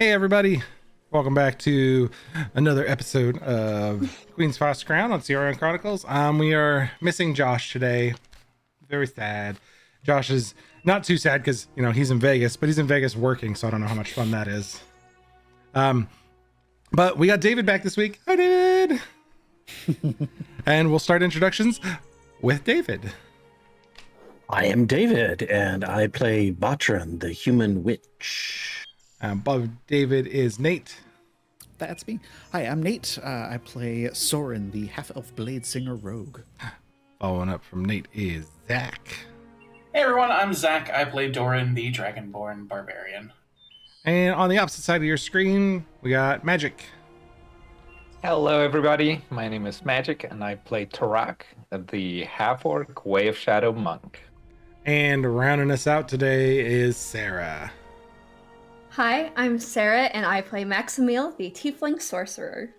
Hey everybody, welcome back to another episode of Queen's Foster Crown on Cyorion Chronicles. We are missing Josh today. Very sad. Josh is not too sad because, you know, he's in Vegas, but he's in Vegas working, so I don't know how much fun that is. But we got David back this week. Hi, David. And we'll start introductions with David. I am David, and I play Botran, the human witch. Above David is Nate. That's me. Hi, I'm Nate. I play Soren, the half-elf blade singer rogue. Following up from Nate is Zach. Hey everyone, I'm Zach. I play Doran, the Dragonborn Barbarian. And on the opposite side of your screen, we got Magic. Hello everybody, my name is Magic and I play Tarak, the half-orc Way of Shadow monk. And rounding us out today is Sarah. Hi, I'm Sarah, and I play Maximil, the Tiefling Sorcerer.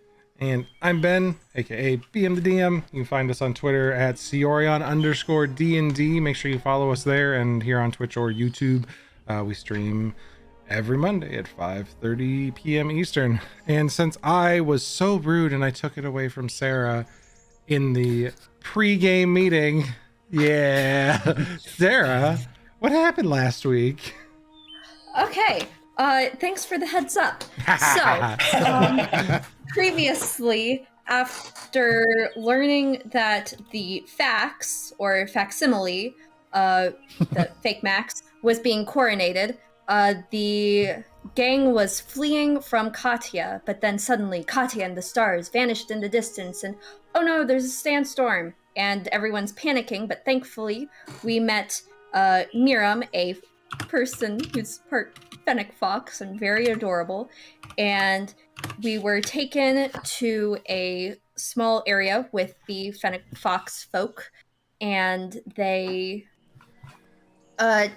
And I'm Ben, aka BM the DM. You can find us on Twitter at Cyorion_DND. Make sure you follow us there, and here on Twitch or YouTube. We stream every Monday at 5:30 p.m. Eastern. And since I was so rude and I took it away from Sarah in the pre-game meeting, Sarah, what happened last week? Okay. Thanks for the heads up. So, previously, after learning that the fax, or facsimile, the fake Max, was being coronated, the gang was fleeing from Katya, but then suddenly Katya and the stars vanished in the distance, and oh no, there's a sandstorm, and everyone's panicking, but thankfully, we met Miriam, a person who's part Fennec Fox and very adorable, and we were taken to a small area with the Fennec Fox folk, and they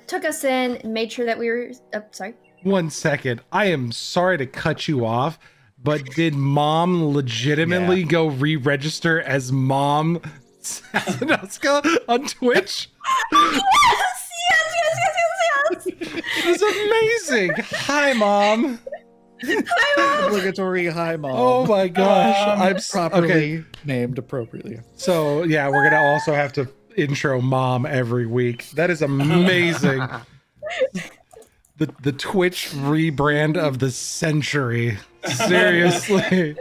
took us in and made sure that we were sorry. 1 second. I am sorry to cut you off, but did Mom legitimately go re-register as Mom Sasanoska on Twitch? Yes! It was amazing. Hi, Mom. Hi, Mom! Obligatory hi, mom. Oh my gosh. I'm Properly named appropriately. So yeah, we're gonna also have to intro Mom every week. That is amazing. The Twitch rebrand of the century. Seriously.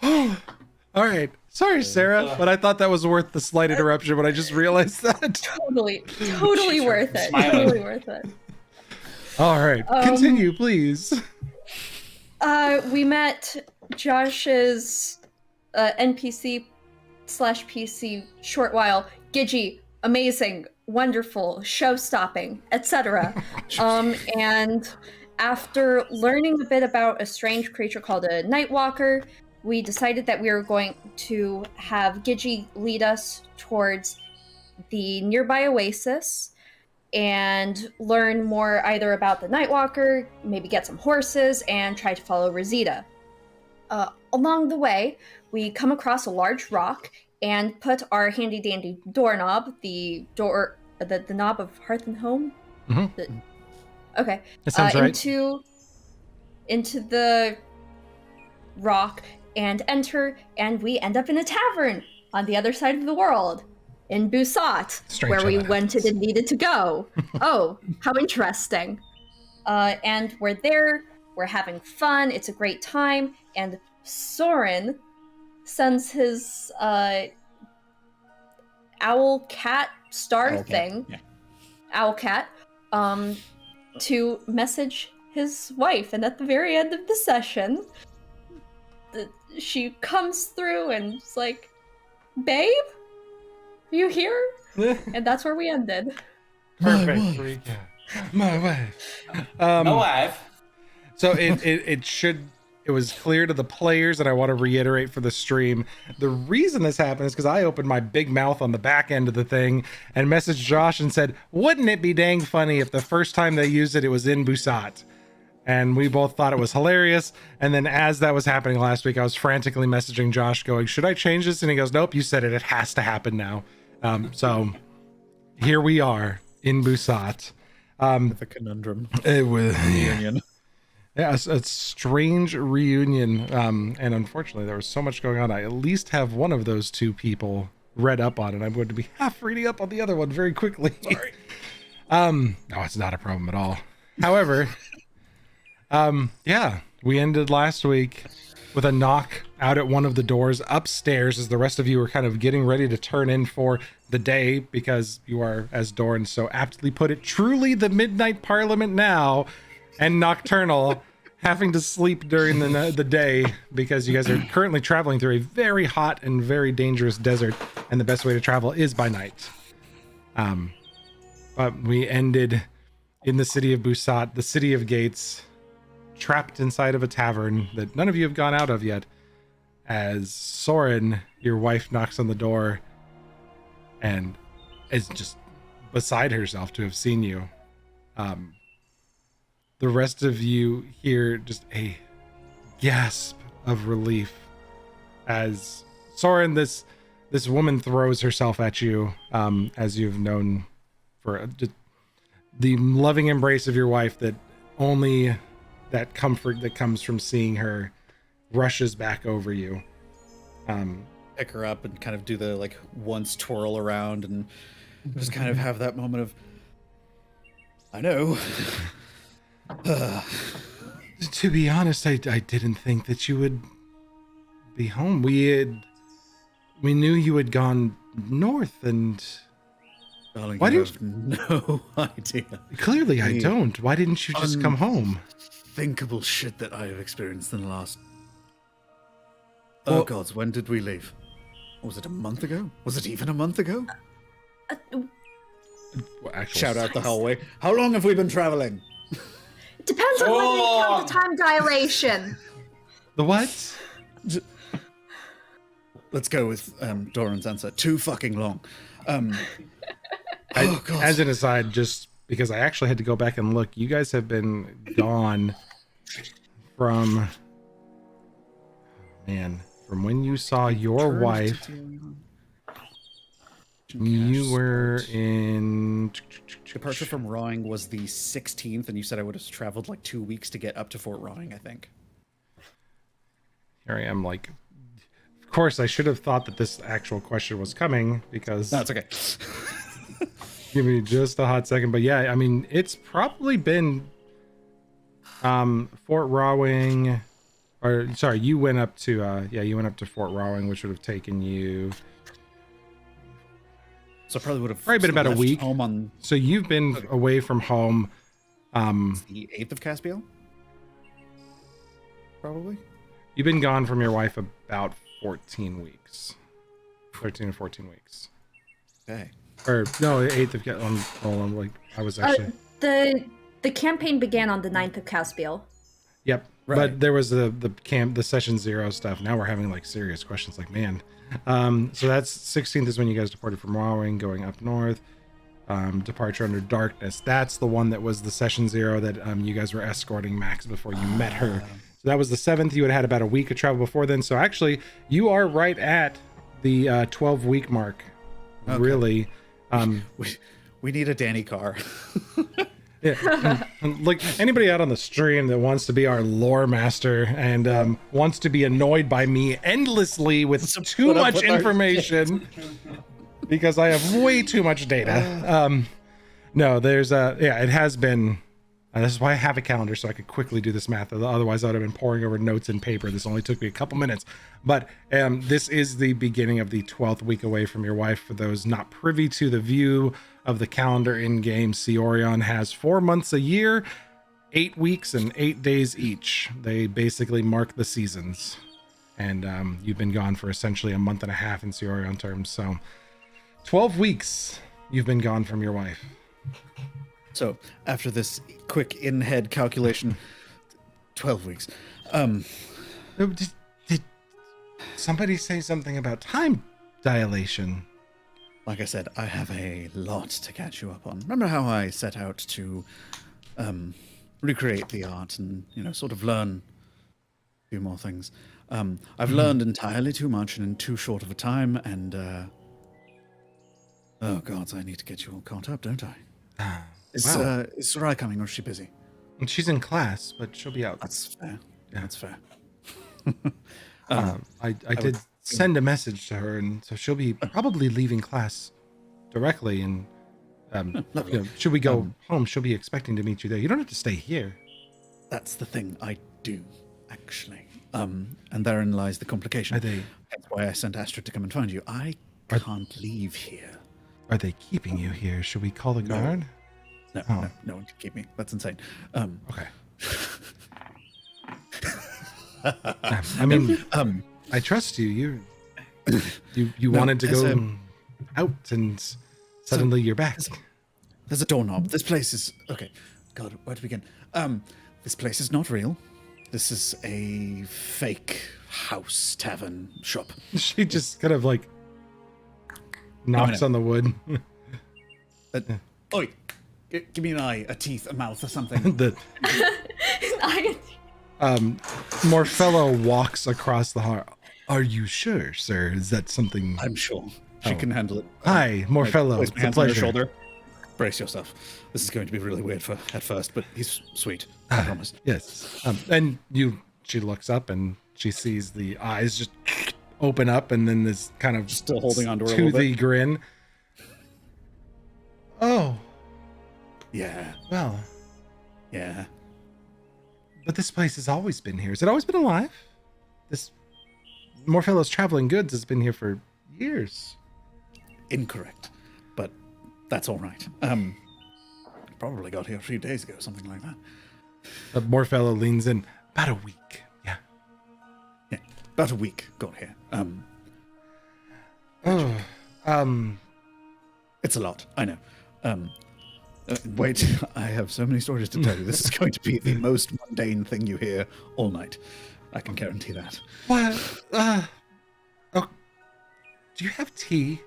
All right. Sorry, Sarah, but I thought that was worth the slight interruption, but I just realized that. Totally worth it. Smiling. Totally worth it. All right. Continue, please. We met Josh's NPC/PC short while. Gidgy, amazing, wonderful, show-stopping, etc. And after learning a bit about a strange creature called a Nightwalker, we decided that we were going to have Gidgy lead us towards the nearby oasis and learn more either about the Nightwalker, maybe get some horses, and try to follow Rosita. Along the way, we come across a large rock and put our handy-dandy doorknob, the knob of Hearth and Home? Mm-hmm. Okay. That sounds right. Into the rock and enter, and we end up in a tavern on the other side of the world in Busat, where we wanted and needed to go. Oh, how interesting. And we're there, we're having fun, it's a great time, and Soren sends his owl cat owl cat, to message his wife, and at the very end of the session, she comes through and it's like, babe, are you here? And that's where we ended. Perfect recap. My wife. No live. So it was clear to the players, and I want to reiterate for the stream, the reason this happened is because I opened my big mouth on the back end of the thing and messaged Josh and said, wouldn't it be dang funny if the first time they used it, it was in Busat? And we both thought it was hilarious. And then as that was happening last week, I was frantically messaging Josh going, should I change this? And he goes, nope, you said it. It has to happen now. So here we are in Busat. With a conundrum. It was, Reunion. Yeah, a strange reunion. And unfortunately, there was so much going on. I at least have one of those two people read up on it. I'm going to be half reading up on the other one very quickly. Sorry. No, it's not a problem at all. However, yeah, we ended last week with a knock out at one of the doors upstairs as the rest of you were kind of getting ready to turn in for the day, because you are, as Doran so aptly put it, truly the Midnight Parliament now, and nocturnal, having to sleep during the day because you guys are currently traveling through a very hot and very dangerous desert, and the best way to travel is by night. But we ended in the city of Busat, the city of gates, trapped inside of a tavern that none of you have gone out of yet, as Soren, your wife, knocks on the door and is just beside herself to have seen you. The rest of you hear just a gasp of relief as Soren, this woman, throws herself at you, as you've known for just the loving embrace of your wife, that only that comfort that comes from seeing her rushes back over you. Pick her up and kind of do the like once twirl around and just kind of have that moment of, I know. To be honest, I didn't think that you would be home. We knew you had gone north, and Darling, why you didn't have no idea. Clearly I don't. Why didn't you just come home? Thinkable shit that I have experienced in the last. Well- Oh gods, when did we leave? Was it a month ago? Was it even a month ago? Shout out the hallway. How long have we been traveling? It depends on whether you count the time dilation. The what? Let's go with Doran's answer. Too fucking long. Oh god. As an aside, just because I actually had to go back and look, you guys have been gone from when you saw your wife. You were in Departure from Rawing was the 16th, and you said I would have traveled like 2 weeks to get up to Fort Rawing, I think. Here I am, like, of course I should have thought that this actual question was coming, because No, it's okay. give me just a hot second. But yeah, I mean, it's probably been Fort Rawing, or sorry, you went up to you went up to Fort Rawing, which would have taken you, So I probably would have been about a left week. home on So you've been away from home. the 8th of Caspiel? Probably. You've been gone from your wife about 14 weeks. 13 or 14 weeks. Okay. Or no, 8th of like I was actually The campaign began on the 9th of Caspiel. Yep. Right. But there was the session 0 stuff. Now we're having like serious questions, like, man. So that's 16th is when you guys departed from Rawing, going up north. Departure under darkness. That's the one that was the session 0 that you guys were escorting Max before you met her. So that was the 7th. You had about a week of travel before then. So actually, you are right at the 12-week mark. Okay. Really. We need a Danny car. Yeah. Like anybody out on the stream that wants to be our lore master and wants to be annoyed by me endlessly with too put up much with our information because I have way too much data. No, there's it has been. This is why I have a calendar, so I could quickly do this math. Otherwise, I would have been pouring over notes and paper. This only took me a couple minutes. But this is the beginning of the 12th week away from your wife. For those not privy to the view of the calendar in-game, Cyorion has 4 months a year, 8 weeks, and 8 days each. They basically mark the seasons. And you've been gone for essentially a month and a half in Cyorion terms. So 12 weeks you've been gone from your wife. So after this quick in-head calculation, 12 weeks. Did somebody say something about time dilation? Like I said, I have a lot to catch you up on. Remember how I set out to recreate the art and, sort of learn a few more things. I've learned entirely too much and in too short of a time, and oh gods, I need to get you all caught up, don't I? Is Sarai coming, or is she busy? And she's in class, but she'll be out. That's fair. Yeah. That's fair. I did send a message to her, and so she'll be probably leaving class directly. And should we go home, she'll be expecting to meet you there. You don't have to stay here. That's the thing I do, actually. And therein lies the complication. Are they? That's why I sent Astrid to come and find you. I can't leave here. Are they keeping you here? Should we call the guard? No, Oh. no one can keep me. That's insane. Okay. I mean, I trust you. You No, wanted to as go out, and suddenly you're back. There's a doorknob. This place is okay. God, where to begin? This place is not real. This is a fake house, tavern, shop. She just kind of like knocks on the wood. Oi, give me an eye, a teeth, a mouth, or something. Morfello walks across the hall. Are you sure, sir? Is that something? I'm sure she can handle it. Hi, Morfello. Place It's my a hands on her pleasure. shoulder. Brace yourself. This is going to be really weird at first, but he's sweet. I promise. Yes. And she looks up and she sees the eyes just open up, and then this kind of Still holding on to her a little toothy bit. grin. Oh, Yeah, well, yeah. but this place has always been here. Has it always been alive? This Morfello's Traveling Goods has been here for years. Incorrect, but that's all right. Probably got here a few days ago, something like that. But Morfello leans in. About a week. Yeah. Yeah, about a week got here. Oh, It's a lot, I know. Wait, I have so many stories to tell you. This is going to be the most mundane thing you hear all night. I can guarantee that. what? Oh, do you have tea?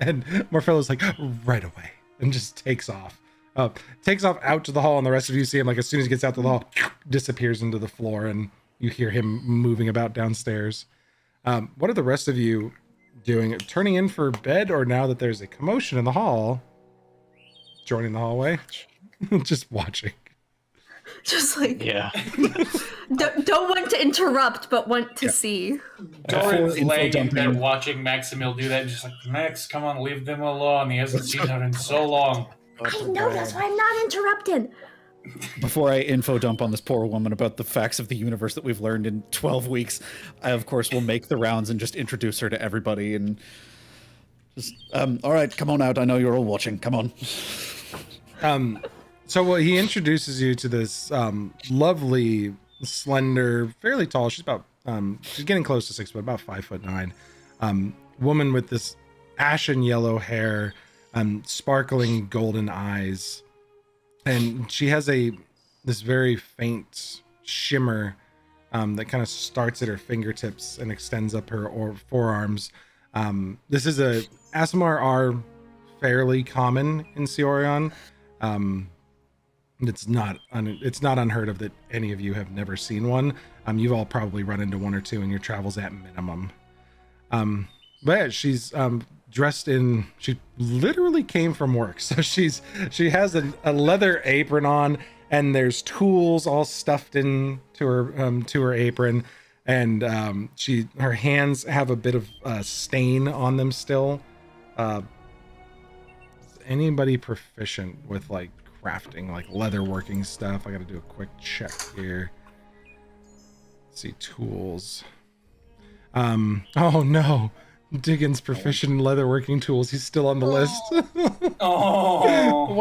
And Morfello's like, right away, and just takes off. Takes off out to the hall, and the rest of you see him, like, as soon as he gets out to the hall, disappears into the floor, and you hear him moving about downstairs. What are the rest of you doing? Turning in for bed, or now that there's a commotion in the hall, joining the hallway? Just watching. Just like Yeah. don't want to interrupt, but want to see. Doran's Info laying in dumping. bed watching Maximil do that, and just like, Max, come on, leave them alone. He hasn't seen her in so long. I know that's why I'm not interrupted. Before I info dump on this poor woman about the facts of the universe that we've learned in 12 weeks, I, of course, will make the rounds and just introduce her to everybody and just, all right, come on out. I know you're all watching. Come on. So he introduces you to this lovely, slender, fairly tall. She's about she's getting close to 6 foot, about 5'9", woman with this ashen yellow hair, sparkling golden eyes, and she has this very faint shimmer that kind of starts at her fingertips and extends up her forearms. This is Aasimar are fairly common in Cyorion. It's not unheard of that any of you have never seen one. You've all probably run into one or two in your travels at minimum. But yeah, she's dressed in. She literally came from work, so she has a leather apron on, and there's tools all stuffed into her apron, and her hands have a bit of stain on them still. Is anybody proficient with like crafting, like leather working stuff? I gotta do a quick check here. Let's see, tools. Oh no, Diggins proficient in leather working tools. He's still on the list. Oh.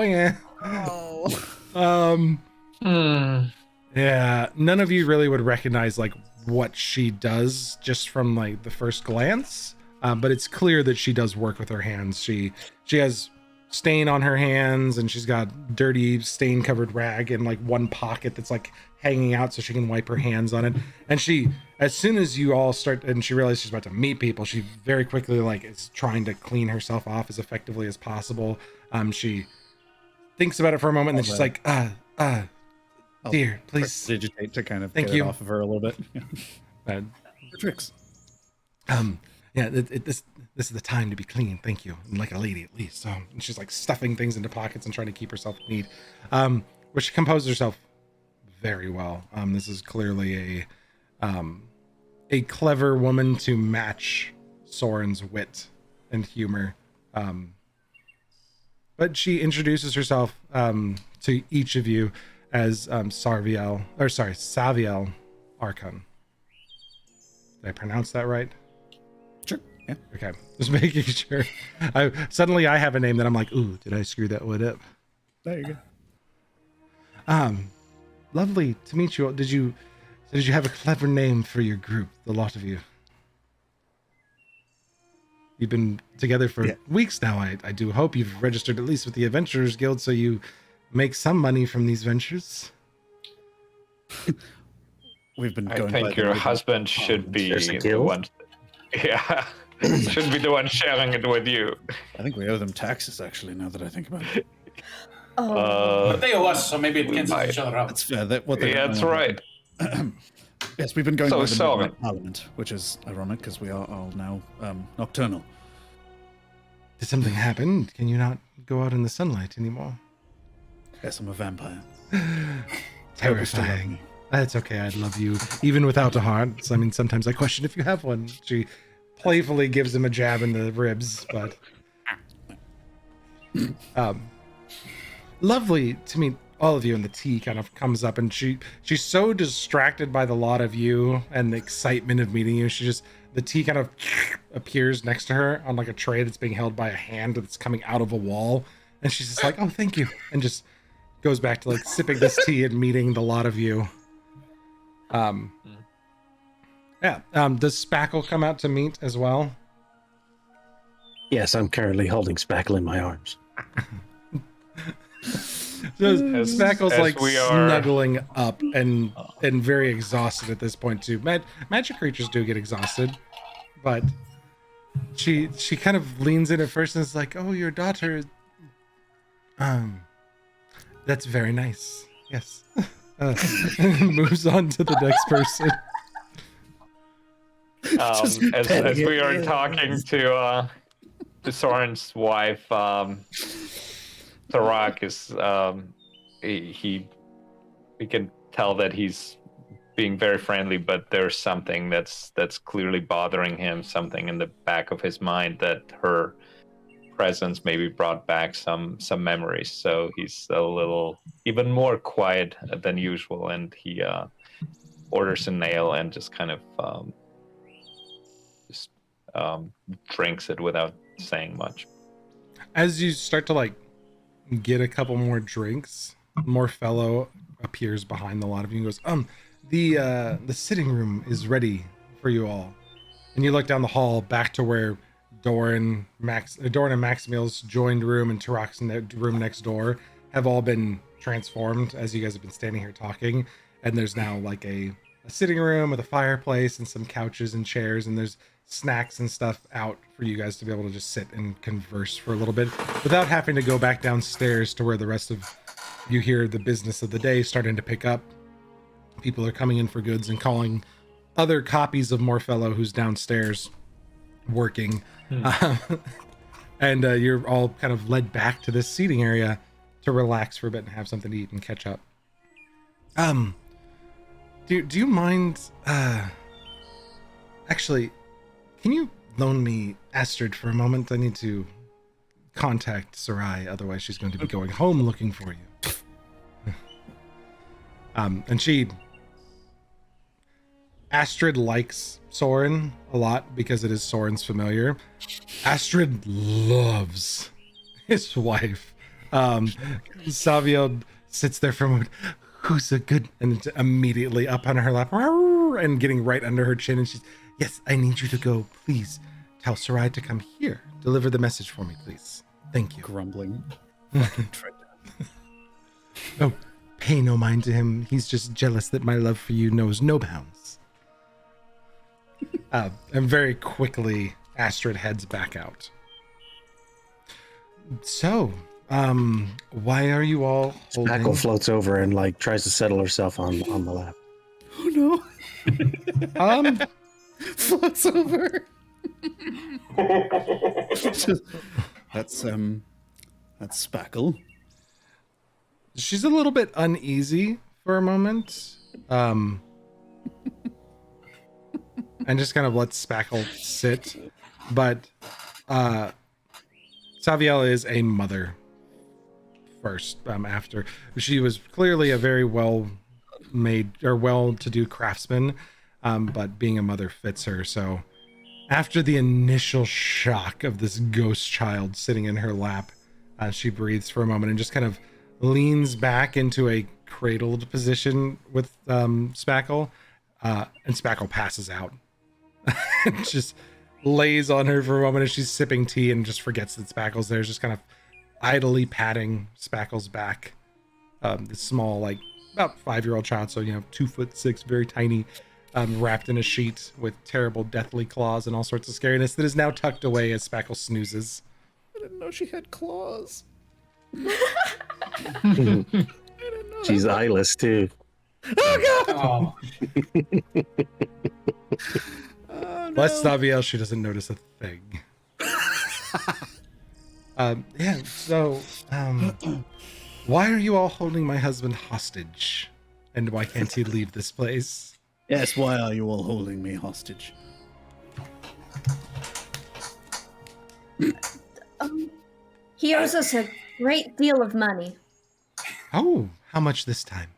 Yeah, none of you really would recognize like what she does just from like the first glance, but it's clear that she does work with her hands. She has stain on her hands, and she's got dirty stain covered rag in like one pocket that's like hanging out so she can wipe her hands on it. And she, as soon as you all start and she realizes she's about to meet people, she very quickly like is trying to clean herself off as effectively as possible. She thinks about it for a moment, and then she's like, dear, please Digitate to kind of Thank get you. it off of her a little bit. uh, Tricks. yeah, this is the time to be clean. Thank you, like a lady at least. So and she's like stuffing things into pockets and trying to keep herself neat. But she composed herself very well. This is clearly a clever woman to match Soren's wit and humor. But she introduces herself to each of you as Saviel Archon. Did I pronounce that right? Sure. Yeah. Okay, just making sure. Suddenly I have a name that I'm like, ooh, did I screw that one up? There you go. Lovely to meet you. Did you have a clever name for your group, the lot of you? You've been together for weeks now. I do hope you've registered at least with the Adventurers Guild so you make some money from these ventures. We've been I going. think your husband should be the one. Yeah, should be the one sharing it with you. I think we owe them taxes, actually, now that I think about it. Oh. But they owe us, so maybe it cancels might. each other out. That's fair. That's right. Yes, we've been going So by the sorry. Midnight Parliament, which is ironic because we are all now nocturnal. Did something happen? Can you not go out in the sunlight anymore? Yes, I'm a vampire. Terrifying. That's okay. I'd love you even without a heart. So, I mean, sometimes I question if you have one. She playfully gives him a jab in the ribs, but lovely to meet all of you. And the tea kind of comes up, and she's so distracted by the lot of you and the excitement of meeting you. The tea kind of appears next to her on like a tray that's being held by a hand that's coming out of a wall, and she's just like, oh, thank you, and just goes back to like sipping this tea and meeting the lot of you. Does Spackle come out to meet as well? Yes, I'm currently holding Spackle in my arms. So Spackle's as like we are- snuggling up and very exhausted at this point too. Magic creatures do get exhausted, but she kind of leans in at first and is like, "Oh, your daughter. That's very nice. Yes." And moves on to the next person. As we are talking to Soren's wife, Tarak is we can tell that he's being very friendly, but there's something that's clearly bothering him, something in the back of his mind that her presence maybe brought back some memories. So he's a little even more quiet than usual, and he orders a nail and just kind of drinks it without saying much. As you start to like get a couple more drinks, Morfellow appears behind the lot of you and goes, the sitting room is ready for you all. And you look down the hall back to where Doran and Maximil's joined room and Tarak's room next door have all been transformed as you guys have been standing here talking. And there's now like a sitting room with a fireplace and some couches and chairs, and there's snacks and stuff out for you guys to be able to just sit and converse for a little bit without having to go back downstairs to where the rest of you hear the business of the day starting to pick up. People are coming in for goods and calling other copies of Morfellow who's downstairs working. And you're all kind of led back to this seating area to relax for a bit and have something to eat and catch up. Do you mind actually, can you loan me Astrid for a moment? I need to contact Sarai, otherwise she's going to be going home looking for you. And Astrid likes Soren a lot because it is Soren's familiar. Astrid loves his wife. Saviel sits there for a moment. Who's a good, and it's immediately up on her lap and getting right under her chin, and she's, yes, I need you to go. Please tell Sarai to come here. Deliver the message for me, please. Thank you. Grumbling. Oh, pay no mind to him. He's just jealous that my love for you knows no bounds. And very quickly, Astrid heads back out. So, why are you all holding... Spackle floats over and like tries to settle herself on the lap. Oh no. Floats over. That's Spackle. she's a little bit uneasy for a moment. And just kind of lets Spackle sit. But Saviel is a mother first, after. She was clearly a very well-made or well-to-do craftsman, but being a mother fits her. So after the initial shock of this ghost child sitting in her lap, she breathes for a moment and just kind of leans back into a cradled position with Spackle, and Spackle passes out. Just lays on her for a moment as she's sipping tea and just forgets that Spackle's there, just kind of idly patting Spackle's back. This small, like about 5-year-old child, so 2'6", very tiny, wrapped in a sheet with terrible deathly claws and all sorts of scariness, that is now tucked away as Spackle snoozes. I didn't know she had claws. She's eyeless too. Oh god! Oh, Oh, no. Bless Saviel, she doesn't notice a thing. Yeah, so why are you all holding my husband hostage? And why can't he leave this place? Yes, why are you all holding me hostage? He owes us a great deal of money. Oh, how much this time?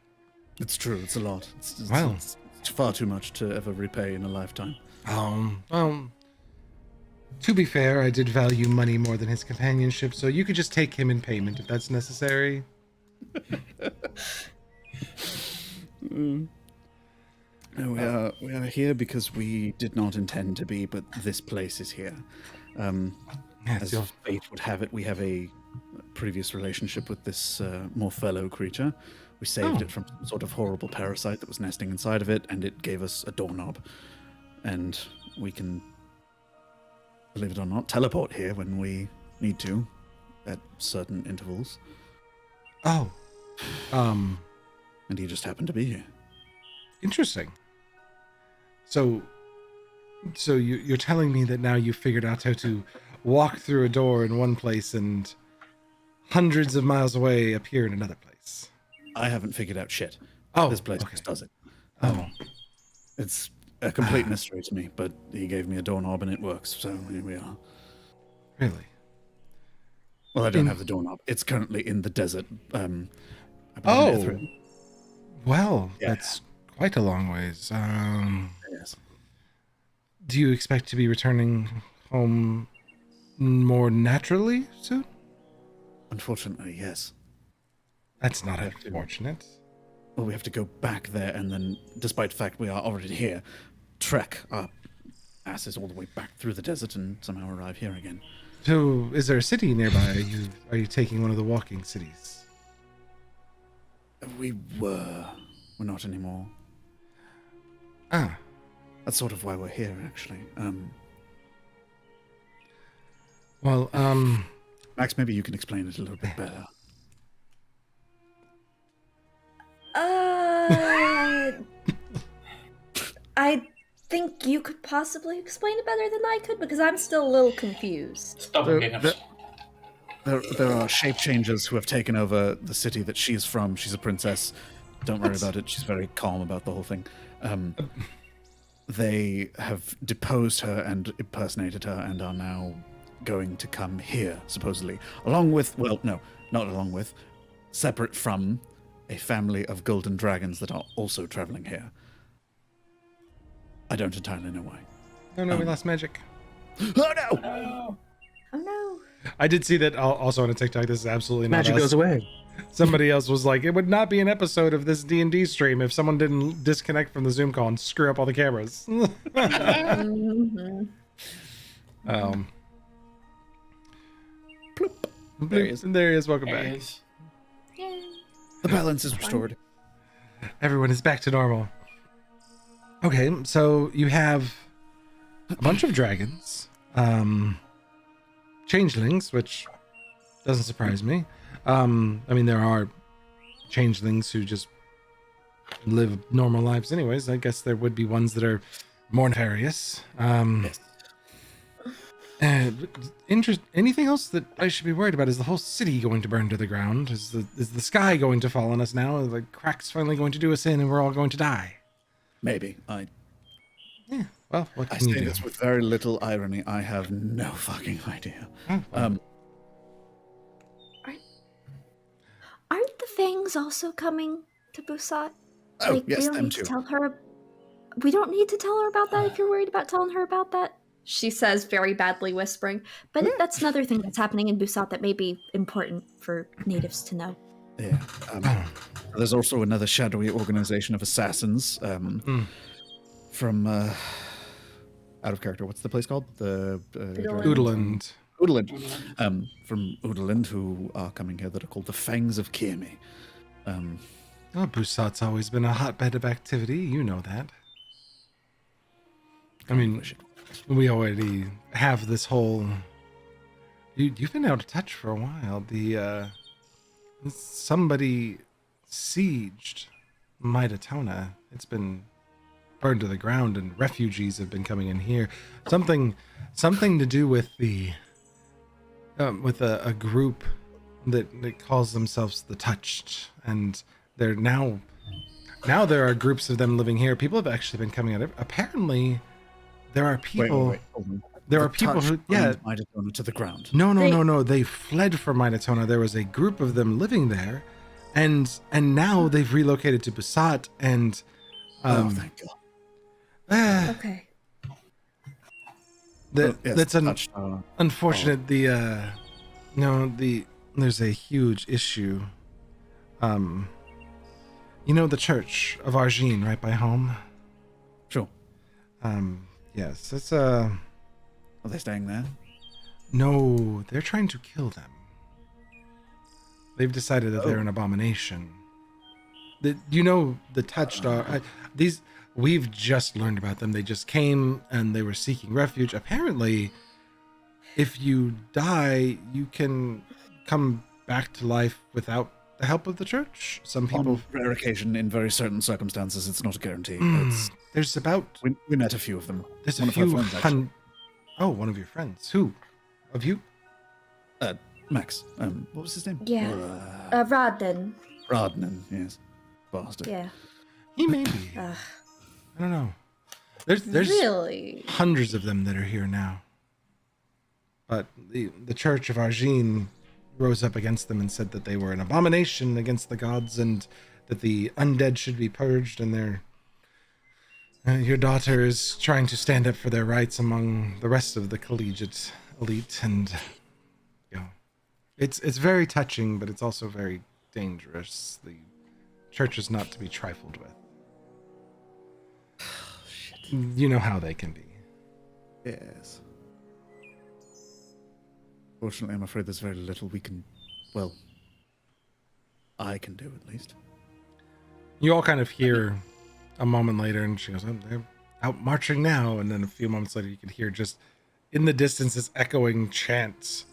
It's true, it's a lot. Wow. It's far too much to ever repay in a lifetime. To be fair, I did value money more than his companionship, so you could just take him in payment if that's necessary. No, we are here because we did not intend to be, but this place is here. Yes, As your- fate would have it, we have a previous relationship with this more fellow creature. We saved Oh. it from some sort of horrible parasite that was nesting inside of it, and it gave us a doorknob. And we can, believe it or not, teleport here when we need to at certain intervals. Oh, And he just happened to be here. interesting. So you're telling me that now you've figured out how to walk through a door in one place and hundreds of miles away appear in another place. I haven't figured out shit. Oh, This place okay. just does it. Oh, It's a complete mystery to me, but he gave me a doorknob and it works, so here we are. really? Well, I don't In- have the doorknob. It's currently in the desert. I brought it Oh, through. well, Yeah. that's quite a long ways. Yes. Do you expect to be returning home more naturally soon? Unfortunately, yes. That's not unfortunate. Well, we have to go back there and then, despite the fact we are already here, trek our asses all the way back through the desert and somehow arrive here again. So, is there a city nearby? Are you taking one of the walking cities? We were. We're not anymore. Ah, That's sort of why we're here, actually. well, Max, maybe you can explain it a little bit better. I think you could possibly explain it better than I could because I'm still a little confused. stop The- being the- There are shape changers who have taken over the city that she's from. She's a princess. Don't worry about it. She's very calm about the whole thing. They have deposed her and impersonated her and are now going to come here, supposedly. Along with, well, no, not along with, separate from a family of golden dragons that are also traveling here. I don't entirely know why. no, we lost magic. Oh no! Oh, Oh no. I did see that also on a TikTok. This is absolutely not Magic us. goes away. Somebody else was like, it would not be an episode of this D&D stream if someone didn't disconnect from the Zoom call and screw up all the cameras. Mhm. Bloop. There he is. There he is. Welcome there back. it is. Yay. The balance is restored. Everyone is back to normal. Okay, so you have a bunch of dragons, changelings, which doesn't surprise me. I mean, there are changelings who just live normal lives anyways. I guess there would be ones that are more nefarious. Yes. Anything else that I should be worried about? Is the whole city going to burn to the ground? Is the sky going to fall on us now? Are the cracks finally going to do us in, and we're all going to die? Maybe. Yeah. Well, what I can you say do? this with very little irony. I have no fucking idea. Aren't the Fangs also coming to Busat? Oh, yes, we don't them need too. to tell her. We don't need to tell her about that if you're worried about telling her about that. She says, very badly whispering. But that's another thing that's happening in Busat that may be important for natives to know. Yeah. There's also another shadowy organization of assassins from out of character. What's the place called? The Oodland. Oodland. From Oodland, who are coming here that are called the Fangs of Kirmi. Oh, Busat's always been a hotbed of activity. You know that. I mean, we already have this whole... You've been out of touch for a while. Somebody sieged Midatona. It's been burned to the ground, and refugees have been coming in here. Something to do with a group that calls themselves the Touched, and they're now there are groups of them living here. People have actually been coming out. Apparently, there are people. Wait. Hold on. There The are people Touched who, burned Midatona to the ground. No. They fled from Midatona. There was a group of them living there, and now they've relocated to Busat. And Oh, thank God. Okay. Yes, that's Touched, unfortunate. There's a huge issue. The Church of Argine, right by home. Sure. Yes, it's Are they staying there? No, they're trying to kill them. They've decided that they're an abomination. The Touched are these. We've just learned about them. They just came and they were seeking refuge. Apparently, if you die, you can come back to life without the help of the church. Some people, On rare occasion, in very certain circumstances, it's not a guarantee. there's about We met a few of them. there's One a of our few friends, actually. Oh, one of your friends. Who? Of you? Max. What was his name? Yeah. Rodden. Rodnan, yes. Bastard. Yeah. He may be. Ugh. I don't know. There's Really? hundreds of them that are here now. But the Church of Argine rose up against them and said that they were an abomination against the gods, and that the undead should be purged, and your daughter is trying to stand up for their rights among the rest of the collegiate elite, and it's very touching, but it's also very dangerous. The church is not to be trifled with. You know how they can be. Yes. Fortunately, I'm afraid there's very little we can... Well, I can do, at least. You all kind of hear a moment later, and she goes, "Oh, they're out marching now." And then a few moments later, you can hear just in the distance this echoing chant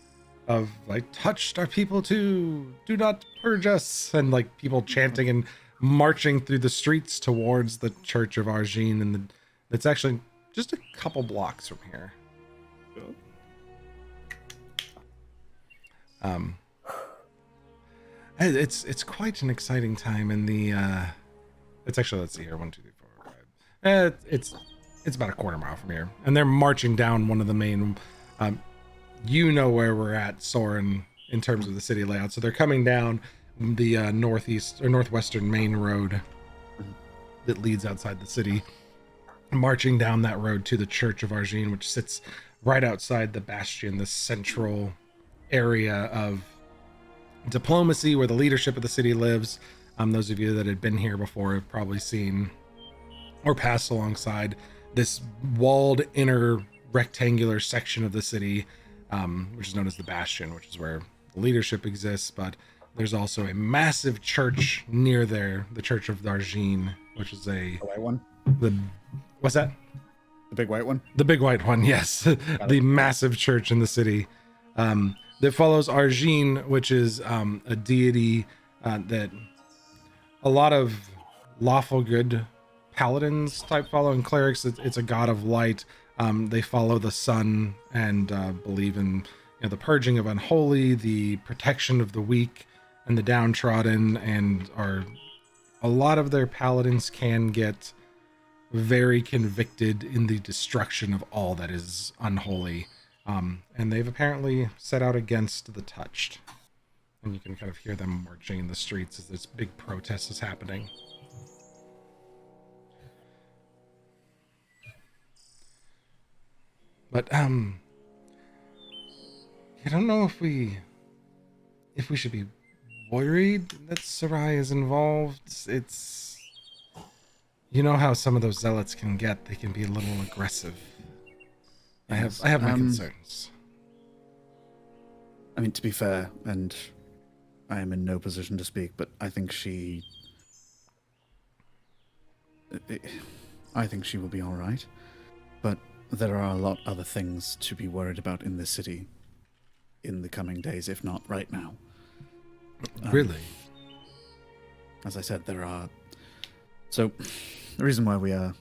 of, like, "Touched our people too, do not purge us," and like people chanting and marching through the streets towards the Church of Argine, and it's actually just a couple blocks from here. It's quite an exciting time in the it's actually, let's see here, 1 2 3 4 5. It's about a quarter mile from here, and they're marching down one of the main you know where we're at, Soren, in terms of the city layout. So they're coming down the northeast or northwestern main road that leads outside the city, marching down that road to the Church of Argine, which sits right outside the bastion, the central area of diplomacy where the leadership of the city lives. Those of you that had been here before have probably seen or passed alongside this walled inner rectangular section of the city, which is known as the bastion, which is where the leadership exists. But there's also a massive church near there, the Church of Argine, which is The white one? what's that? The big white one? The big white one, yes. The massive church in the city that follows Argine, which is a deity that a lot of lawful good paladins type follow, and clerics. It's a god of light. They follow the sun and believe in the purging of unholy, the protection of the weak and the downtrodden, and a lot of their paladins can get very convicted in the destruction of all that is unholy. And they've apparently set out against the touched. And you can kind of hear them marching in the streets as this big protest is happening. But I don't know if we should be worried that Sarai is involved. It's, you know how some of those zealots can get. They can be a little aggressive. Yes, I have my concerns. I mean, to be fair, and I am in no position to speak, but I think she will be all right. But there are a lot other things to be worried about in this city in the coming days, if not right now. Really? As I said, there are... So, the reason why we are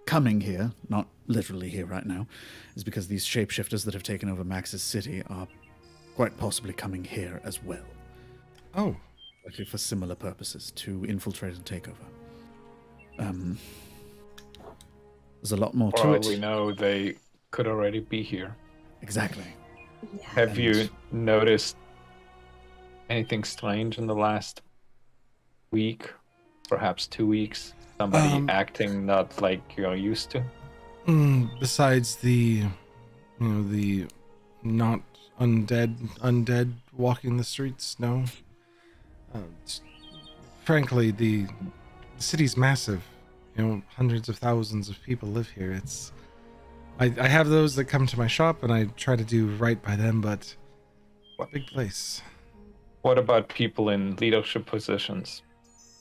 coming here, not literally here right now, is because these shapeshifters that have taken over Max's city are quite possibly coming here as well. Oh. Likely for similar purposes, to infiltrate and take over. There's a lot more For to all it. we know, they could already be here. Exactly. Have you noticed anything strange in the last week, perhaps 2 weeks? Somebody acting not like you're used to? Besides the not undead walking the streets, no. Frankly, the city's massive. Hundreds of thousands of people live here. I have those that come to my shop, and I try to do right by them, but big place. What about people in leadership positions?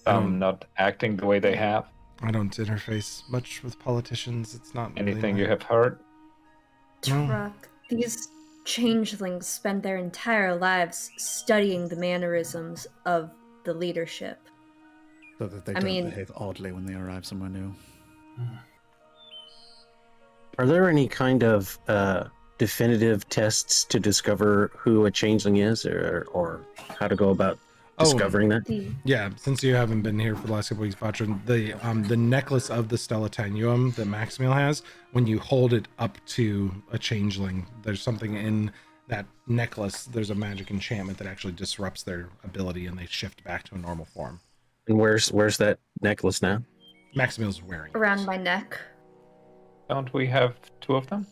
Not acting the way they have? I don't interface much with politicians. It's not really Anything you have heard? No. Truck. These changelings spend their entire lives studying the mannerisms of the leadership. So that they I don't mean- behave oddly when they arrive somewhere new. Are there any kind of definitive tests to discover who a changeling is, or how to go about discovering that? Yeah, since you haven't been here for the last couple weeks, Patron, the necklace of the Stella Tenuum that Maximiel has, when you hold it up to a changeling, there's something in that necklace. There's a magic enchantment that actually disrupts their ability, and they shift back to a normal form. And where's that necklace now? Maximiel's wearing it. Around my neck. Don't we have 2 of them?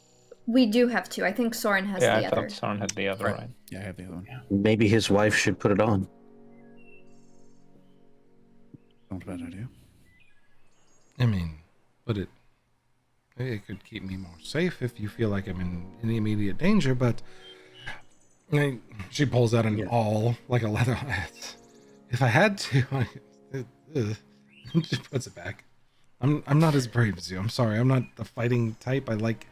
We do have two. I think Soren has Yeah, the I other. thought Soren had the other, right? Yeah, I have the other one. Maybe his wife should put it on. Not a bad idea. I mean, but it could keep me more safe if you feel like I'm in any immediate danger, but she pulls out an awl, like a leather. If I had to, she puts it back. I'm not as brave as you. I'm sorry. I'm not the fighting type. I like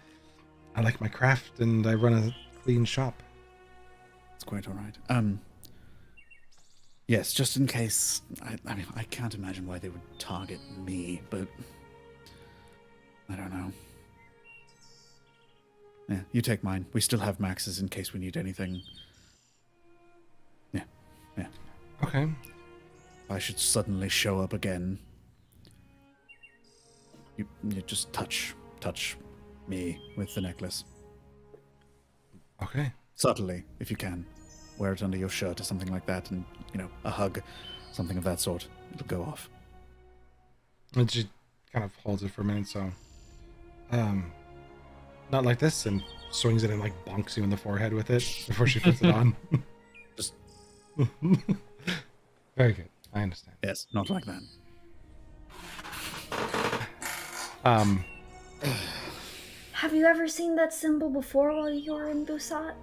my craft, and I run a clean shop. It's quite all right. Yes, just in case. I mean, I can't imagine why they would target me, but I don't know. Yeah, you take mine. We still have Max's in case we need anything. Yeah. Okay. If I should suddenly show up again, you just touch me with the necklace. Okay. Subtly, if you can. Wear it under your shirt or something like that, and, a hug, something of that sort. It'll go off. And she kind of holds it for a minute, so not like this, and swings it and like bonks you in the forehead with it before she puts it on. Just very good. I understand. Yes, not like that. Have you ever seen that symbol before while you were in Busat?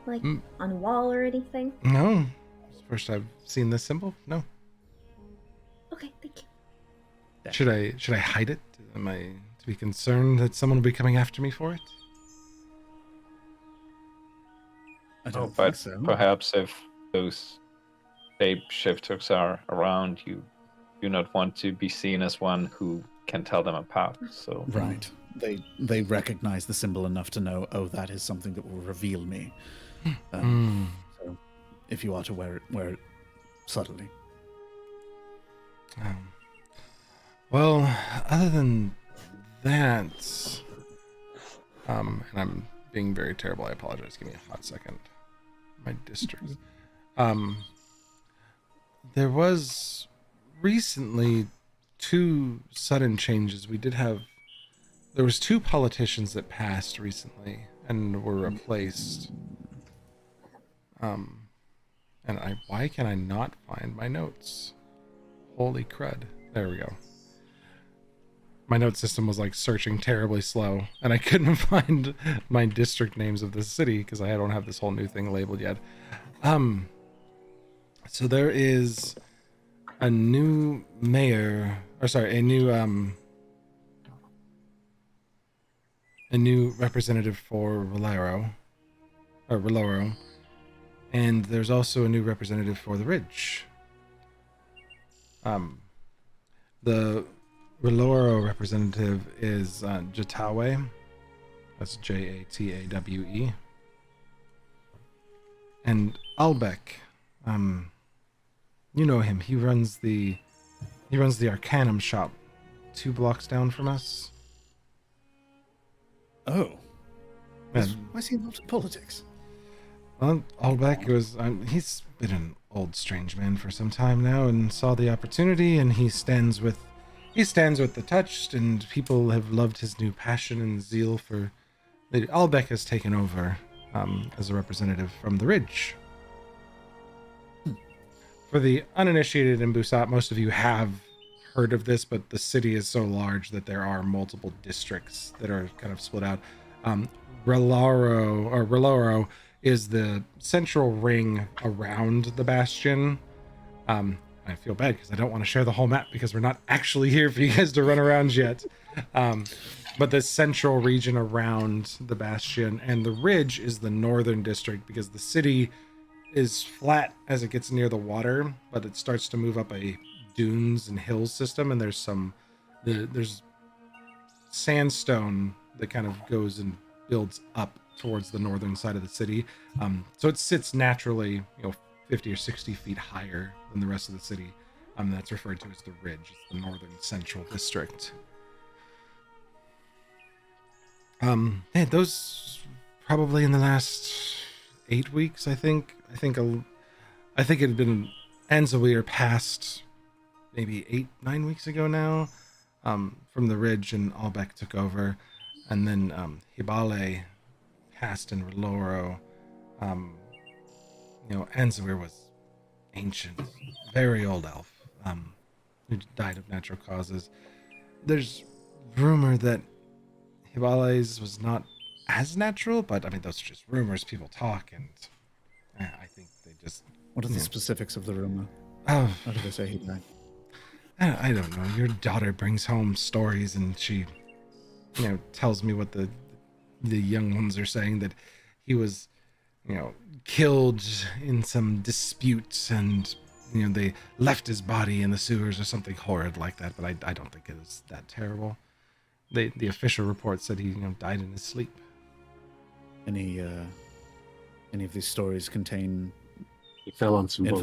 Like on a wall or anything? No. It's the first I've seen this symbol. No. Okay, thank you. Should I hide it? Am I to be concerned that someone will be coming after me for it? I don't But think so. perhaps if those shapeshifters are around, you do not want to be seen as one who can tell them apart. So Right. They recognize the symbol enough to know, oh, that is something that will reveal me. So if you are to wear it subtly. Well, other than that, and I'm being very terrible. I apologize. Give me a hot second. My district. There was recently 2 sudden changes. There was 2 politicians that passed recently and were replaced. And why can I not find my notes? Holy crud. There we go. My note system was like searching terribly slow, and I couldn't find my district names of the city because I don't have this whole new thing labeled yet. So there is a new mayor, or sorry, a new representative for Roloro, and there's also a new representative for the Ridge. The Roloro representative is Jatawe. That's Jatawe. And Albeck, you know him. He runs the Arcanum shop 2 blocks down from us. Oh. And, Why is he involved in politics? well, Albeck he's been an old strange man for some time now and saw the opportunity, and he stands with the touched, and people have loved his new passion and zeal for. Albeck has taken over as a representative from the Ridge. For the uninitiated in Busat, most of you have heard of this, but the city is so large that there are multiple districts that are kind of split out. Reloro is the central ring around the bastion. I feel bad because I don't want to share the whole map because we're not actually here for you guys to run around yet. But the central region around the bastion, and the Ridge is the northern district because the city is flat as it gets near the water, but it starts to move up a dunes and hills system, and there's sandstone that kind of goes and builds up towards the northern side of the city. So it sits naturally, 50 or 60 feet higher than the rest of the city. That's referred to as the Ridge. It's the northern central district. Those probably in the last 8 weeks, I think it had been Anzaweir passed maybe 8-9 weeks ago now, from the Ridge, and Albeck took over, and then Hibale passed in Reloro. Anzaweir was ancient, very old elf, who died of natural causes. There's rumor that Hibale's was not as natural, but I mean, those are just rumors. People talk, and I think they just... What are the specifics of the rumor? Oh, How did they say he died? I don't know. Your daughter brings home stories, and she, tells me what the young ones are saying, that he was, killed in some dispute, and they left his body in the sewers or something horrid like that. But I don't think it was that terrible. The official report said he died in his sleep. Any of these stories contain He fell on some boats.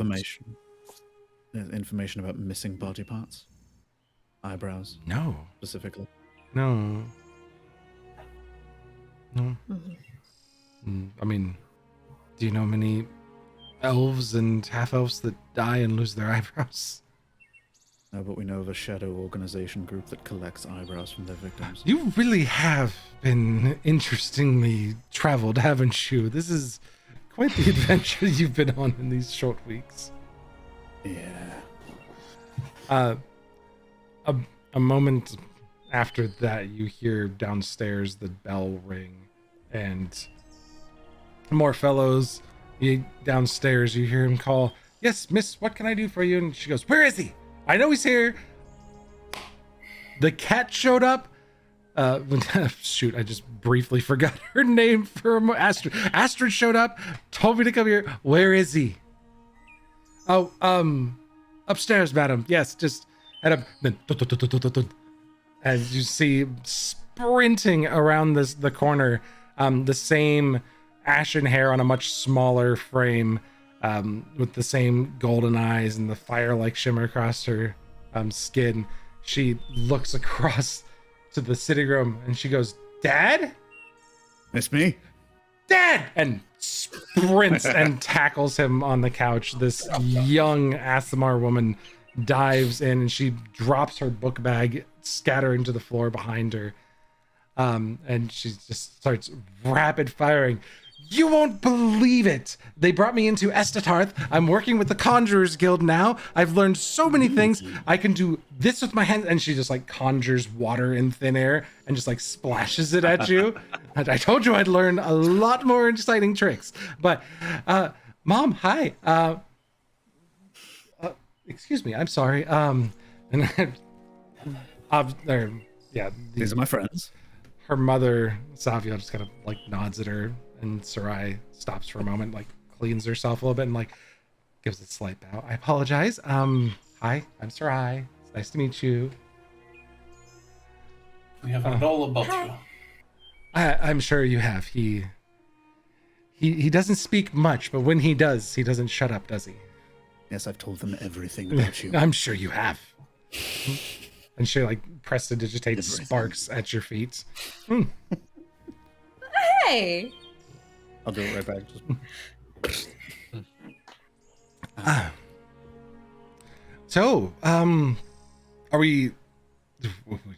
information about missing body parts? Eyebrows, No. specifically? No. Mm-hmm. I mean, do you know many elves and half-elves that die and lose their eyebrows? No, but we know of a shadow organization group that collects eyebrows from their victims. You really have been interestingly traveled, haven't you? This is quite the adventure you've been on in these short weeks. Yeah. A moment after that, you hear downstairs the bell ring, and more fellows. Downstairs, you hear him call, "Yes, miss, what can I do for you?" And she goes, "Where is he? I know he's here." The cat showed up. Shoot, I just briefly forgot her name for a moment. Astrid. Astrid showed up, told me to come here. Where is he? Oh, upstairs, madam. Yes, just head up. Then as you see sprinting around the corner, the same ashen hair on a much smaller frame, with the same golden eyes and the fire-like shimmer across her skin. She looks across to the sitting room and she goes, "Dad? It's me. Dad!" and sprints and tackles him on the couch. This young Asimar woman dives in and she drops her book bag scattering to the floor behind her. And she just starts rapid firing. "You won't believe it. They brought me into Estatarth. I'm working with the Conjurers Guild now. I've learned so many things. I can do this with my hands." And she just like conjures water in thin air and just like splashes it at you. And I told you I'd learn a lot more exciting tricks. But, Mom, hi. Excuse me. I'm sorry. And yeah. These are my friends. Her mother, Savio, just kind of like nods at her, and Sarai stops for a moment, like cleans herself a little bit and like gives a slight bow. "I apologize. Hi, I'm Sarai. It's nice to meet you." We have heard all about you. I'm sure you have. He doesn't speak much, but when he does, he doesn't shut up, does he? Yes, I've told them everything about you. I'm sure you have. And she like prestidigitates sparks at your feet. Hey. I'll do it right back. So, are we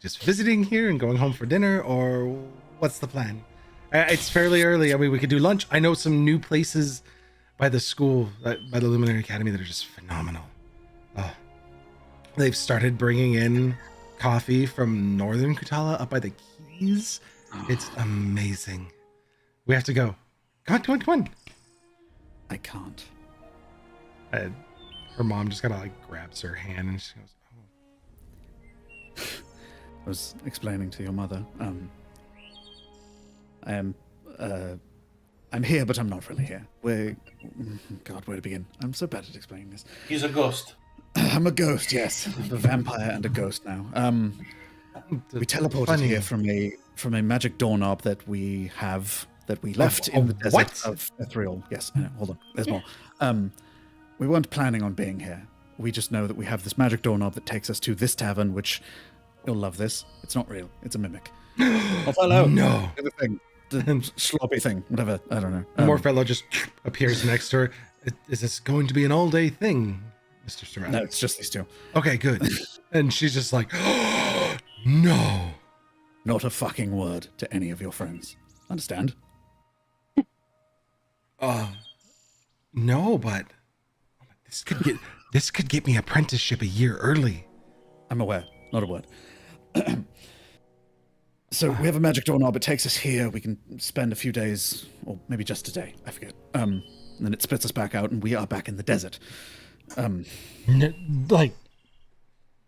just visiting here and going home for dinner, or what's the plan? It's fairly early. I mean, we could do lunch. I know some new places by the school, by the Luminary Academy, that are just phenomenal. Oh, they've started bringing in coffee from Northern Kutala up by the Keys. It's amazing. We have to go. Come on. I can't. Her mom just kind of like grabs her hand and she goes, "Oh." I was explaining to your mother. I'm here, but I'm not really here. God, where to begin? I'm so bad at explaining this. He's a ghost. I'm a ghost, yes. I'm a vampire and a ghost now. We teleported here from a magic doorknob that we left in the desert what? of Ethereal. Yes, I know. Hold on. There's more. We weren't planning on being here. We just know that we have this magic doorknob that takes us to this tavern, which you'll love this. It's not real. It's a mimic. Oh, hello. No. The thing. The sloppy thing. Whatever. I don't know. Morphello just appears next to her. "Is this going to be an all-day thing, Mr. Surratt?" No, it's just these two. "Okay, good." And she's just like, "Oh, no." Not a fucking word to any of your friends. Understand? No, but this could get me apprenticeship a year early. I'm aware. Not a word. So we have a magic doorknob. It takes us here. We can spend a few days, or maybe just a day. I forget. And then it spits us back out, and we are back in the desert. Like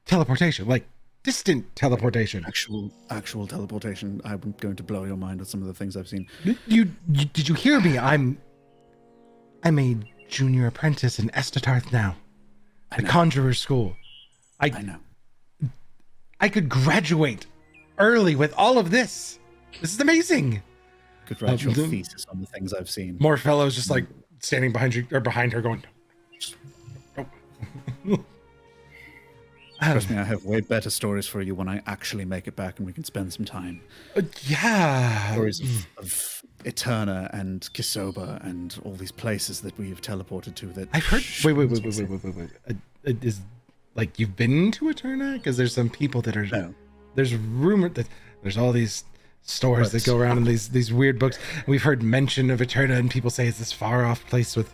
teleportation, like distant teleportation. Actual teleportation. I'm going to blow your mind with some of the things I've seen. Did you hear me? I'm a junior apprentice in Estatarth now, the Conjurer School. I know. I could graduate early with all of this. This is amazing. Could write your thesis on the things I've seen. Morphello's just like standing behind you or behind her, going. Trust me, I have way better stories for you when I actually make it back and we can spend some time. Yeah. Stories of Eterna and Kisoba and all these places that we have teleported to. That I've heard. Wait. Is like you've been to Eterna? Because there's some people that are. No. There's rumor that there's all these stories that go around in these weird books. And we've heard mention of Eterna, and people say it's this far off place with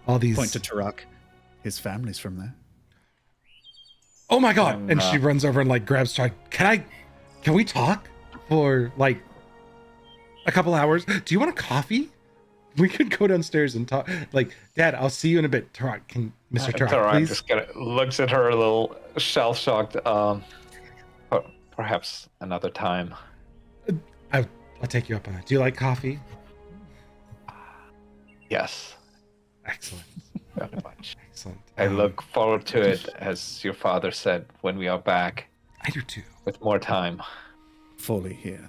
all these. Point to Tarak. His family's from there. Oh my god! And she runs over and like grabs Tarak. Can we talk for like a couple hours? Do you want a coffee? We could go downstairs and talk. Like, Dad, I'll see you in a bit. Tarak, Mr. Tarak, Tarak please? just kind of looks at her a little shell-shocked. Perhaps another time. I'll take you up on it. Do you like coffee? Yes. Excellent. Very much. Excellent. I look forward to it, as your father said, when we are back. I do too. with more time. Fully here.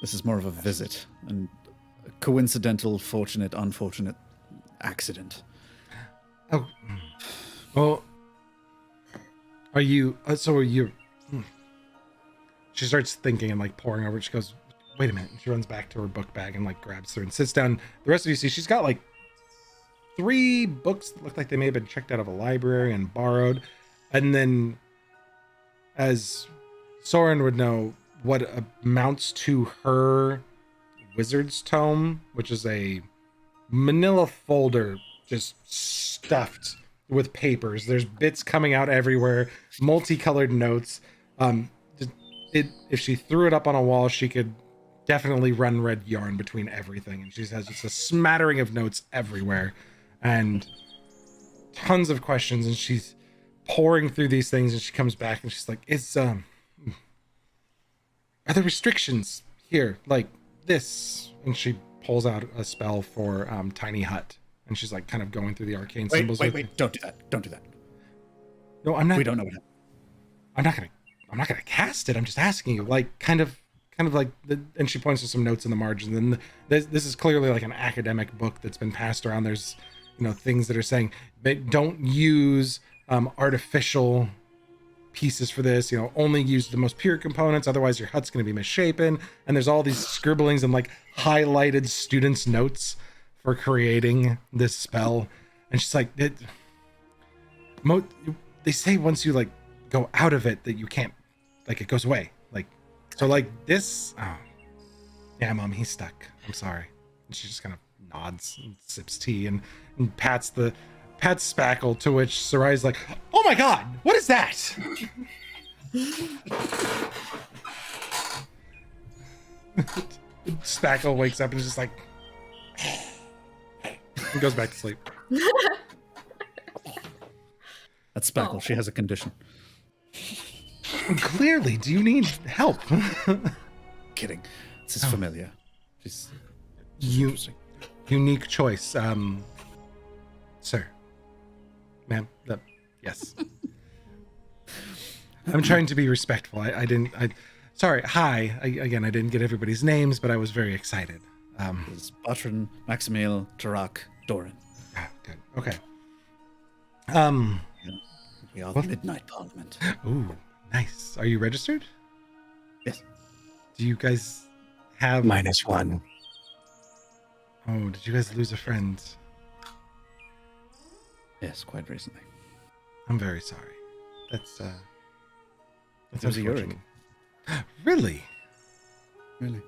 This is more of a visit and a coincidental, fortunate, unfortunate accident. Oh, well, are you? So are you? She starts thinking and like poring over it. She goes, "Wait a minute!" And she runs back to her book bag and like grabs her and sits down. The rest of you see she's got like 3 books that look like they may have been checked out of a library and borrowed, and then, as Soren would know, what amounts to her wizard's tome, which is a manila folder just stuffed with papers. There's bits coming out everywhere, multicolored notes. If she threw it up on a wall, she could definitely run red yarn between everything. And she has just a smattering of notes everywhere and tons of questions. And she's pouring through these things, and she comes back and she's like, are there restrictions here like this? And she pulls out a spell for Tiny Hut, and she's like kind of going through the arcane symbols. Wait! Don't do that! Don't do that! No, I'm not. We don't know what happened. I'm not gonna cast it. I'm just asking you, like, kind of like. And she points to some notes in the margins. And this is clearly like an academic book that's been passed around. There's, things that are saying don't use artificial pieces for this. Only use the most pure components. Otherwise, your hut's gonna be misshapen. And there's all these scribblings and like highlighted students' notes for creating this spell. And she's like, they say once you like go out of it that you can't, like, it goes away. Like, so like this. Oh, yeah, Mom, he's stuck. I'm sorry. And she just kind of nods and sips tea and pats Spackle, to which Sarai's like, "Oh my God, what is that?" Spackle wakes up and is just like, and goes back to sleep. That's Spackle. She has a condition. Clearly, do you need help? Kidding. This is familiar. She's interesting. Unique choice, sir, ma'am. Yes. I'm trying to be respectful. Sorry. Hi. I didn't get everybody's names, but I was very excited. It's Batran, Maximil, Tarak, Doran. Good. Okay. We are the Midnight Parliament. Ooh, nice. Are you registered? Yes. Do you guys have -1? Oh, did you guys lose a friend? Yes, quite recently. I'm very sorry. That's It was a unfortunate. Really? Really?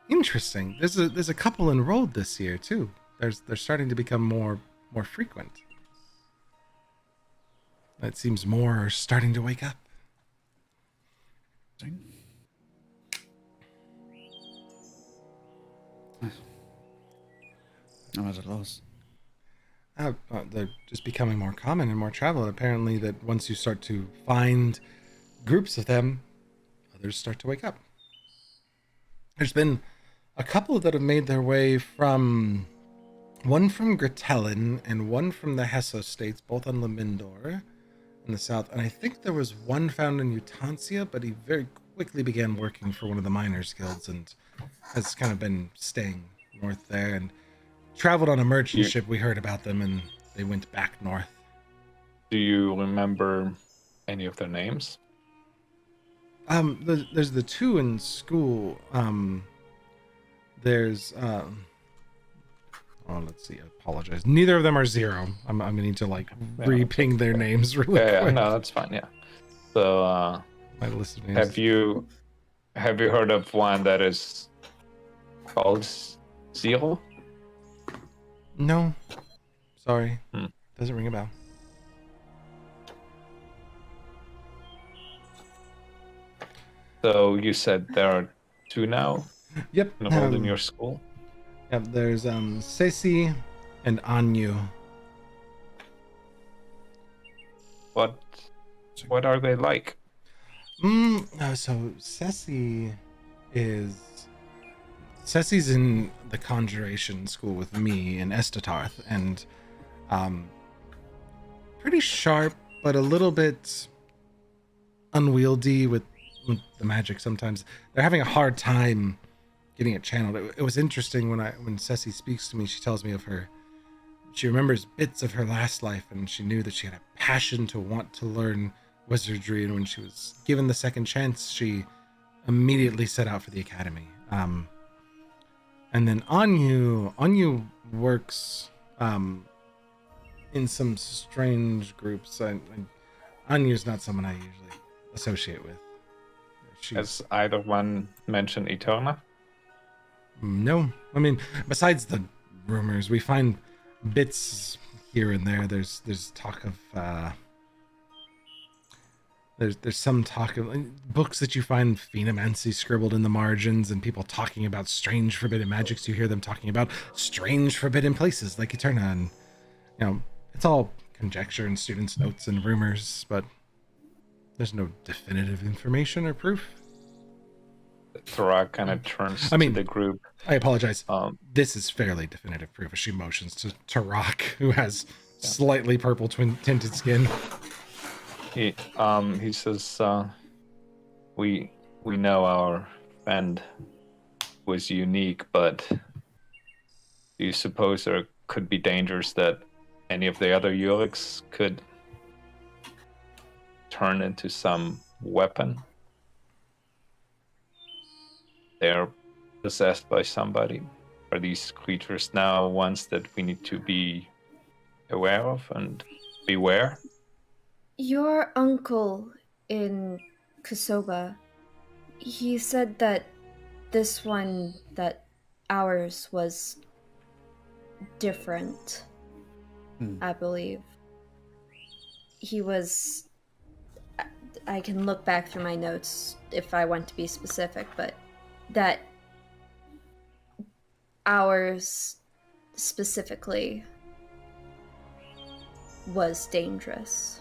Interesting. There's a couple enrolled this year too. They're starting to become more frequent. It seems more are starting to wake up. I'm at a loss. They're just becoming more common and more travel. Apparently, that once you start to find groups of them, others start to wake up. There's been a couple that have made their way from, one from Gretellin and one from the Hesso states, both on Lemindor in the south. And I think there was one found in Utancia, but he very quickly began working for one of the miners' guilds and has kind of been staying north there and traveled on a merchant ship. We heard about them and they went back north. Do you remember any of their names? There's the 2 in school. There's let's see. I apologize. Neither of them are 0. I'm gonna need to like re-ping their names really quick. Yeah, no, that's fine. Yeah. So, my list of names. have you heard of one that is called Zero? No, sorry. Doesn't ring a bell. So you said there are 2 now Yep. enrolled in your school? Yep, there's Ceci and Anyu. What are they like? So Ceci's in the conjuration school with me in Estatarth, and pretty sharp, but a little bit unwieldy with the magic sometimes. They're having a hard time getting it channeled. It was interesting when Ceci speaks to me, she tells me of her, she remembers bits of her last life, and she knew that she had a passion to want to learn wizardry, and when she was given the second chance, she immediately set out for the academy. And then Anyu works in some strange groups. Anyu's not someone I usually associate with. Has either one mentioned Eterna? No, I mean, besides the rumors, we find bits here and there. There's talk of there's some talk of books that you find phenomancy scribbled in the margins, and people talking about strange forbidden magics. You hear them talking about strange forbidden places like Eterna, and it's all conjecture and students' notes and rumors, but there's no definitive information or proof. Tarak kind of turns to the group. I apologize. This is fairly definitive proof as she motions to Tarak, who has slightly purple tinted skin. He says, we know our friend was unique, but do you suppose there could be dangers that any of the other Yuriks could turn into some weapon? They're possessed by somebody. Are these creatures now ones that we need to be aware of and beware? Your uncle in Kosoba, he said that this one, that ours, was different, I believe. He was... I can look back through my notes if I want to be specific, but that ours specifically was dangerous.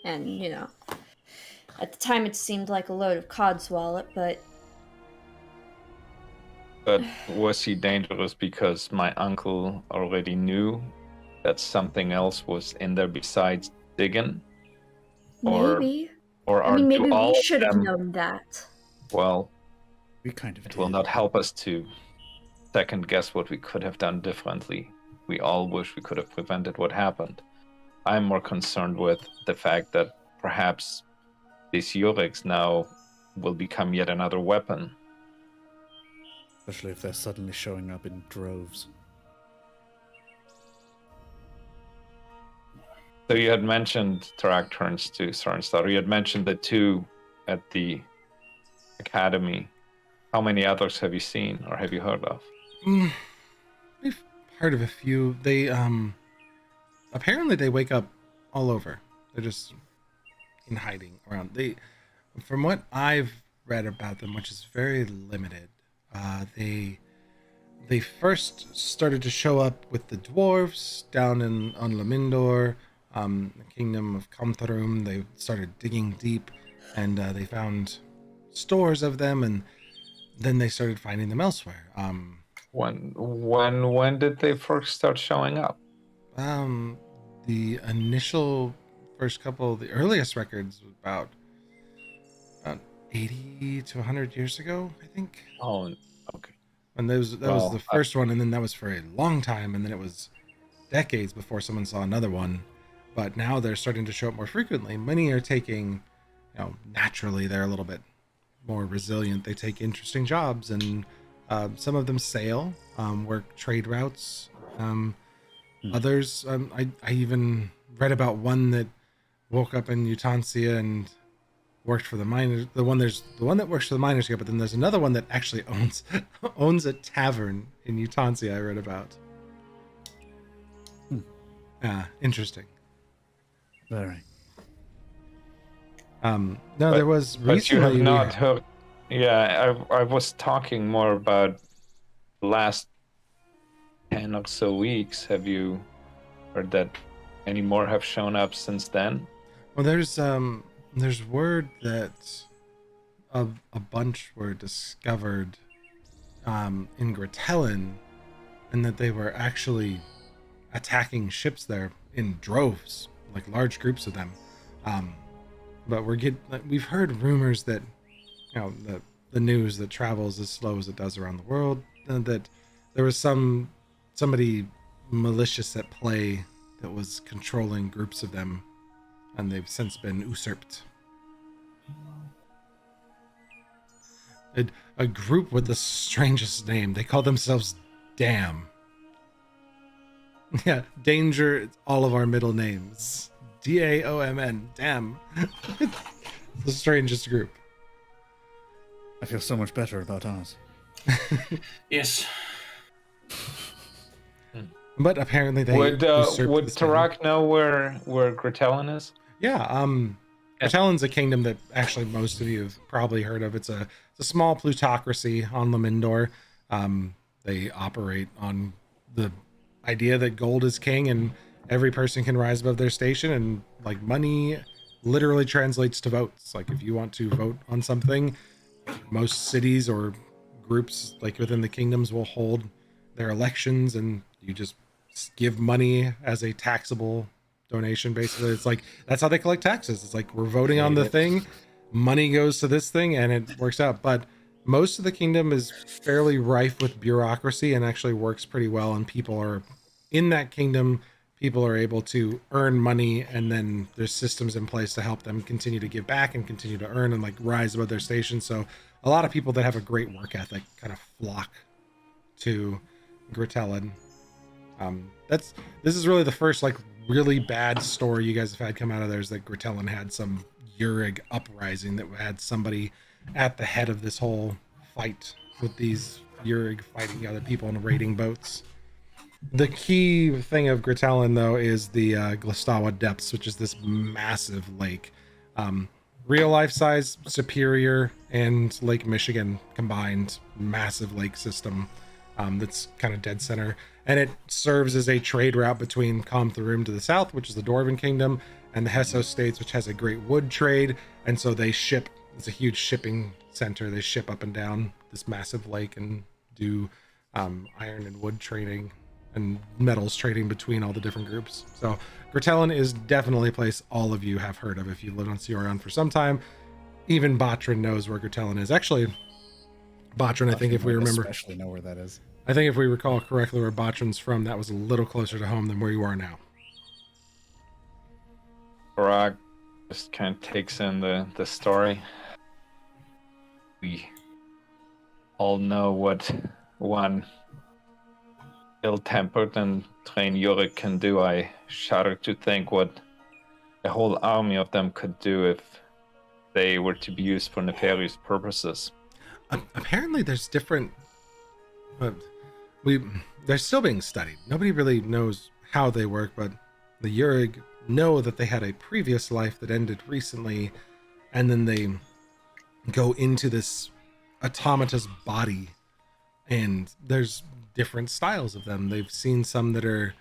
And, at the time it seemed like a load of codswallop, but... But was he dangerous because my uncle already knew that something else was in there besides digging? Maybe. Or maybe all we should have them, known that. Well, We kind of it will not help us to second guess what we could have done differently. We all wish we could have prevented what happened. I'm more concerned with the fact that perhaps these Yuriks now will become yet another weapon. Especially if they're suddenly showing up in droves. So you had mentioned, Tarak turns to Cernstar, you had mentioned the two at the academy. How many others have you seen or have you heard of? We've heard of a few. They apparently they wake up all over. They're just in hiding around. From what I've read about them, which is very limited, they first started to show up with the dwarves down on Lamindor, the kingdom of Kamtharum. They started digging deep, and they found stores of them, and then they started finding them elsewhere. When did they first start showing up? The initial first couple, the earliest records, about 80 to 100 years ago, I think. Oh, okay. And that was the first one, and then that was for a long time, and then it was decades before someone saw another one. But now they're starting to show up more frequently. Many are taking, naturally they're a little bit more resilient. They take interesting jobs, and some of them sail, work trade routes. Others, I even read about one that woke up in Utancia and worked for the miners. The one that works for the miners guild, but then there's another one that actually owns a tavern in Utancia. I read about. Interesting. Very. There was recently. But you have not heard. Yeah, I was talking more about the last 10 or so weeks. Have you heard that any more have shown up since then? Well, there's word that a bunch were discovered in Gretellan, and that they were actually attacking ships there in droves, like large groups of them. But we've heard rumors that, you know, the news that travels as slow as it does around the world, that there was somebody malicious at play that was controlling groups of them, and they've since been usurped. A group with the strangest name. They call themselves Damn. Yeah, Danger. It's all of our middle names. DAOMN. Damn. It's the strangest group. I feel so much better about ours. Yes. But apparently they Would usurped this man. Tarak know where Gretellan is? Yeah, Gretellan's a kingdom that actually most of you have probably heard of. It's a small plutocracy on Lemindor. They operate on the idea that gold is king and every person can rise above their station, and like money literally translates to votes. Like if you want to vote on something, most cities or groups like within the kingdoms will hold their elections, and you just give money as a taxable donation. Basically, it's like that's how they collect taxes. It's like we're voting on the thing, money goes to this thing, and it works out. But most of the kingdom is fairly rife with bureaucracy and actually works pretty well, and people are in that kingdom. People are able to earn money, and then there's systems in place to help them continue to give back and continue to earn and like rise above their station. So a lot of people that have a great work ethic kind of flock to Gretellan. This is really the first like really bad story you guys have had come out of there, is that Gretellan had some Yurig uprising that had somebody at the head of this whole fight with these Yurig fighting other people and raiding boats. The key thing of Gretellan, though, is the Glastawa Depths, which is this massive lake. Real life size, Superior and Lake Michigan combined, massive lake system that's kind of dead center. And it serves as a trade route between Comtharum to the south, which is the Dwarven Kingdom, and the Hesso States, which has a great wood trade. And so they ship, it's a huge shipping center. They ship up and down this massive lake and do iron and wood trading and metals trading between all the different groups. So Gretellan is definitely a place all of you have heard of if you've lived on Cyorion for some time. Even Botrin knows where Gretellan is. Actually, Botrin, I think if we remember, especially know where that is. I think if we recall correctly where Botrin's from, that was a little closer to home than where you are now. Tarak just kind of takes in the story. We all know what one ill-tempered and trained Yurik can do. I shudder to think what a whole army of them could do if they were to be used for nefarious purposes. Apparently there's different... they're still being studied. Nobody really knows how they work, but the Yurig know that they had a previous life that ended recently, and then they go into this automatus body, and there's different styles of them. They've seen some that are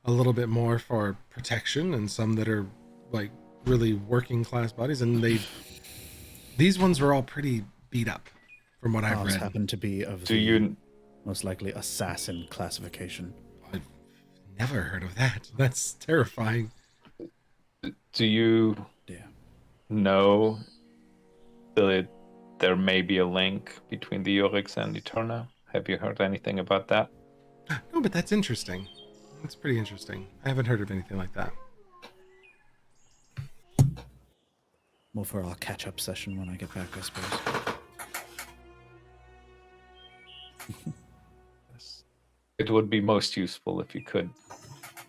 a little bit more for protection and some that are like really working class bodies, and these ones were all pretty beat up from what I've Ours read. happen to be of the most likely assassin classification. I've never heard of that. That's terrifying. Do you know that there may be a link between the Yoriks and Eterna? Have you heard anything about that? No, but that's interesting. That's pretty interesting. I haven't heard of anything like that. More for our catch-up session when I get back, I suppose. Yes. It would be most useful if you could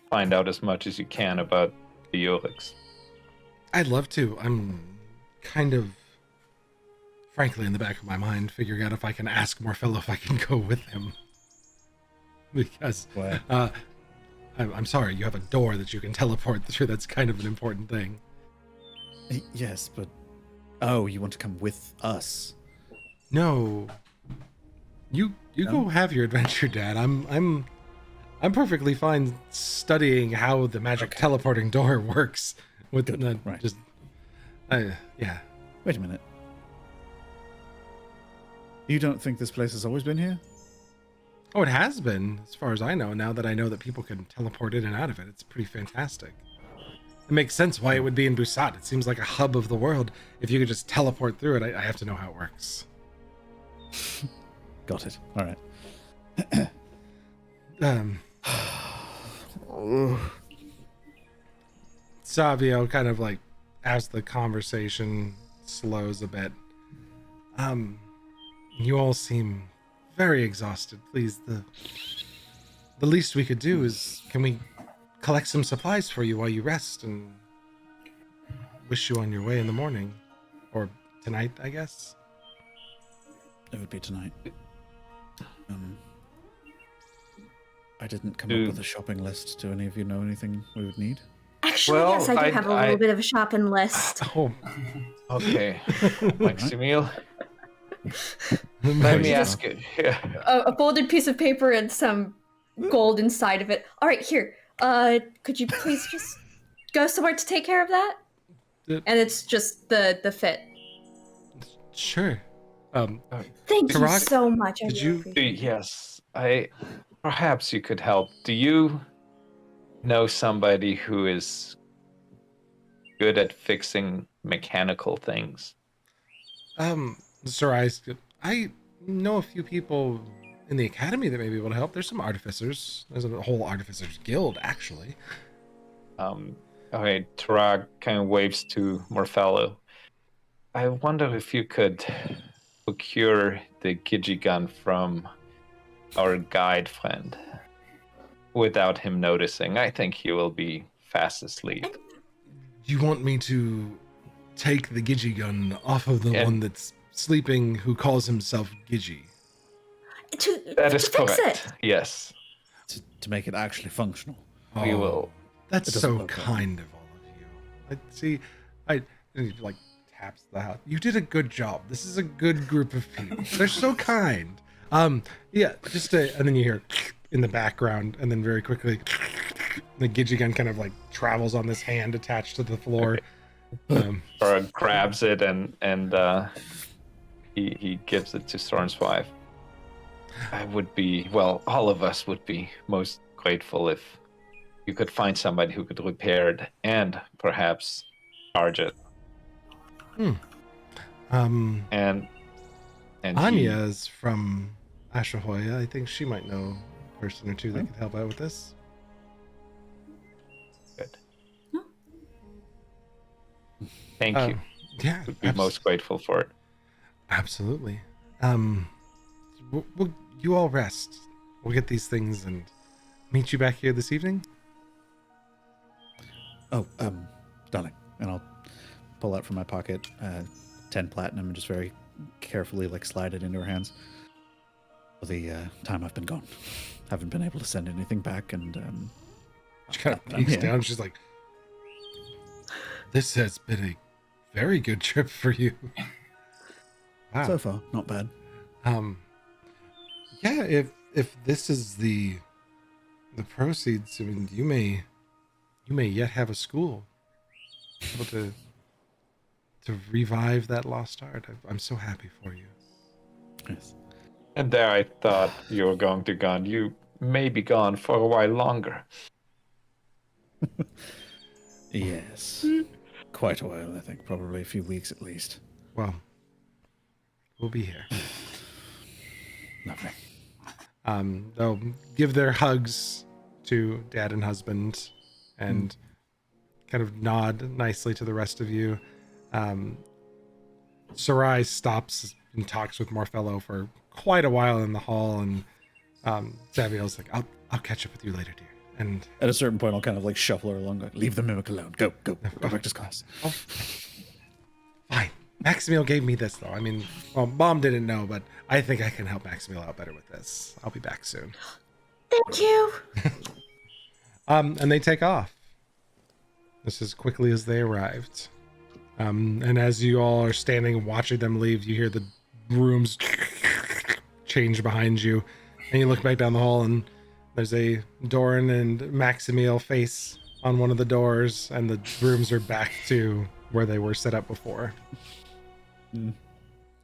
find out as much as you can about the Yoriks. I'd love to. I'm kind of, frankly, in the back of my mind, figuring out if I can ask Morfello if I can go with him. Because, I'm sorry, you have a door that you can teleport through. That's kind of an important thing. Yes, but... Oh, you want to come with us? No. You go have your adventure, Dad. I'm perfectly fine studying how the magic teleporting door works. With right. Just, yeah. Wait a minute. You don't think this place has always been here? Oh, it has been, as far as I know. Now that I know that people can teleport in and out of it, it's pretty fantastic. it makes sense why it would be in Busat. It seems like a hub of the world. If you could just teleport through it, I have to know how it works. Got it. All right. Savio kind of like, as the conversation slows a bit, you all seem very exhausted. Please, the least we could do is, can we collect some supplies for you while you rest and wish you on your way in the morning? Or tonight, I guess? It would be tonight. I didn't come up with a shopping list. Do any of you know anything we would need? Actually, Well, yes, I do have a little bit of a shopping list. Oh, Okay, Maximil. Let me ask you. Yeah. A folded piece of paper and some gold inside of it. All right, here. Could you please just go somewhere to take care of that? And it's just the fit. sure. Thank you Tarak, so much. I did really you- appreciate it. Yes, perhaps you could help. Do you know somebody who is good at fixing mechanical things? Sir, I know a few people in the academy that may be able to help. There's some artificers. There's a whole artificers guild, actually. Okay, Tarag kind of waves to Morfello. I wonder if you could procure the Gigi gun from our guide friend without him noticing. I think he will be fast asleep. You want me to take the Gigi gun off of the Yeah. one that's sleeping who calls himself Gigi? That is to fix correct. it. Yes, To make it actually functional. we will. That's It doesn't so look that way. kind of all of you. I see. And he like taps the house. You did a good job. This is a good group of people. They're so kind. Yeah. And then you hear in the background, and then very quickly, the Gigi gun kind of like travels on this hand attached to the floor. Tarag grabs it and he gives it to Soren's wife. I would be, well, all of us would be most grateful if you could find somebody who could repair it and perhaps charge it. Um, And Anya is from Ashahoya. I think she might know a person or two that could help out with this. Good. Thank you. Yeah, Would be most grateful for it. absolutely. You all rest. We'll get these things and meet you back here this evening. Oh, darling. And I'll pull out from my pocket 10 platinum and just very carefully like slide it into her hands. For the time I've been gone. Haven't been able to send anything back, and She kind of I'm peeks here. down. She's like, "This has been a very good trip for you." Wow. so far, not bad. Yeah. If this is the proceeds, I mean, you may yet have a school able to revive that lost art. I'm so happy for you. Yes. And there I thought you were going to gone. You may be gone for a while longer. Yes. Quite a while, I think. Probably a few weeks at least. Well, we'll be here. Lovely. They'll give their hugs to dad and husband and kind of nod nicely to the rest of you. Sarai stops and talks with Morfello for quite a while in the hall, and Savio's like, I'll catch up with you later, dear. And At a certain point, I'll kind of like shuffle her along. Go, leave the mimic alone. Go back to class. oh, fine. Maximil gave me this, though. I mean, well, Mom didn't know, but I think I can help Maximil out better with this. I'll be back soon. Thank you. And they take off. This as quickly as they arrived. And as you all are standing watching them leave, you hear the rooms change behind you. And you look back down the hall, and there's a Doran and Maximil face on one of the doors, and the rooms are back to where they were set up before.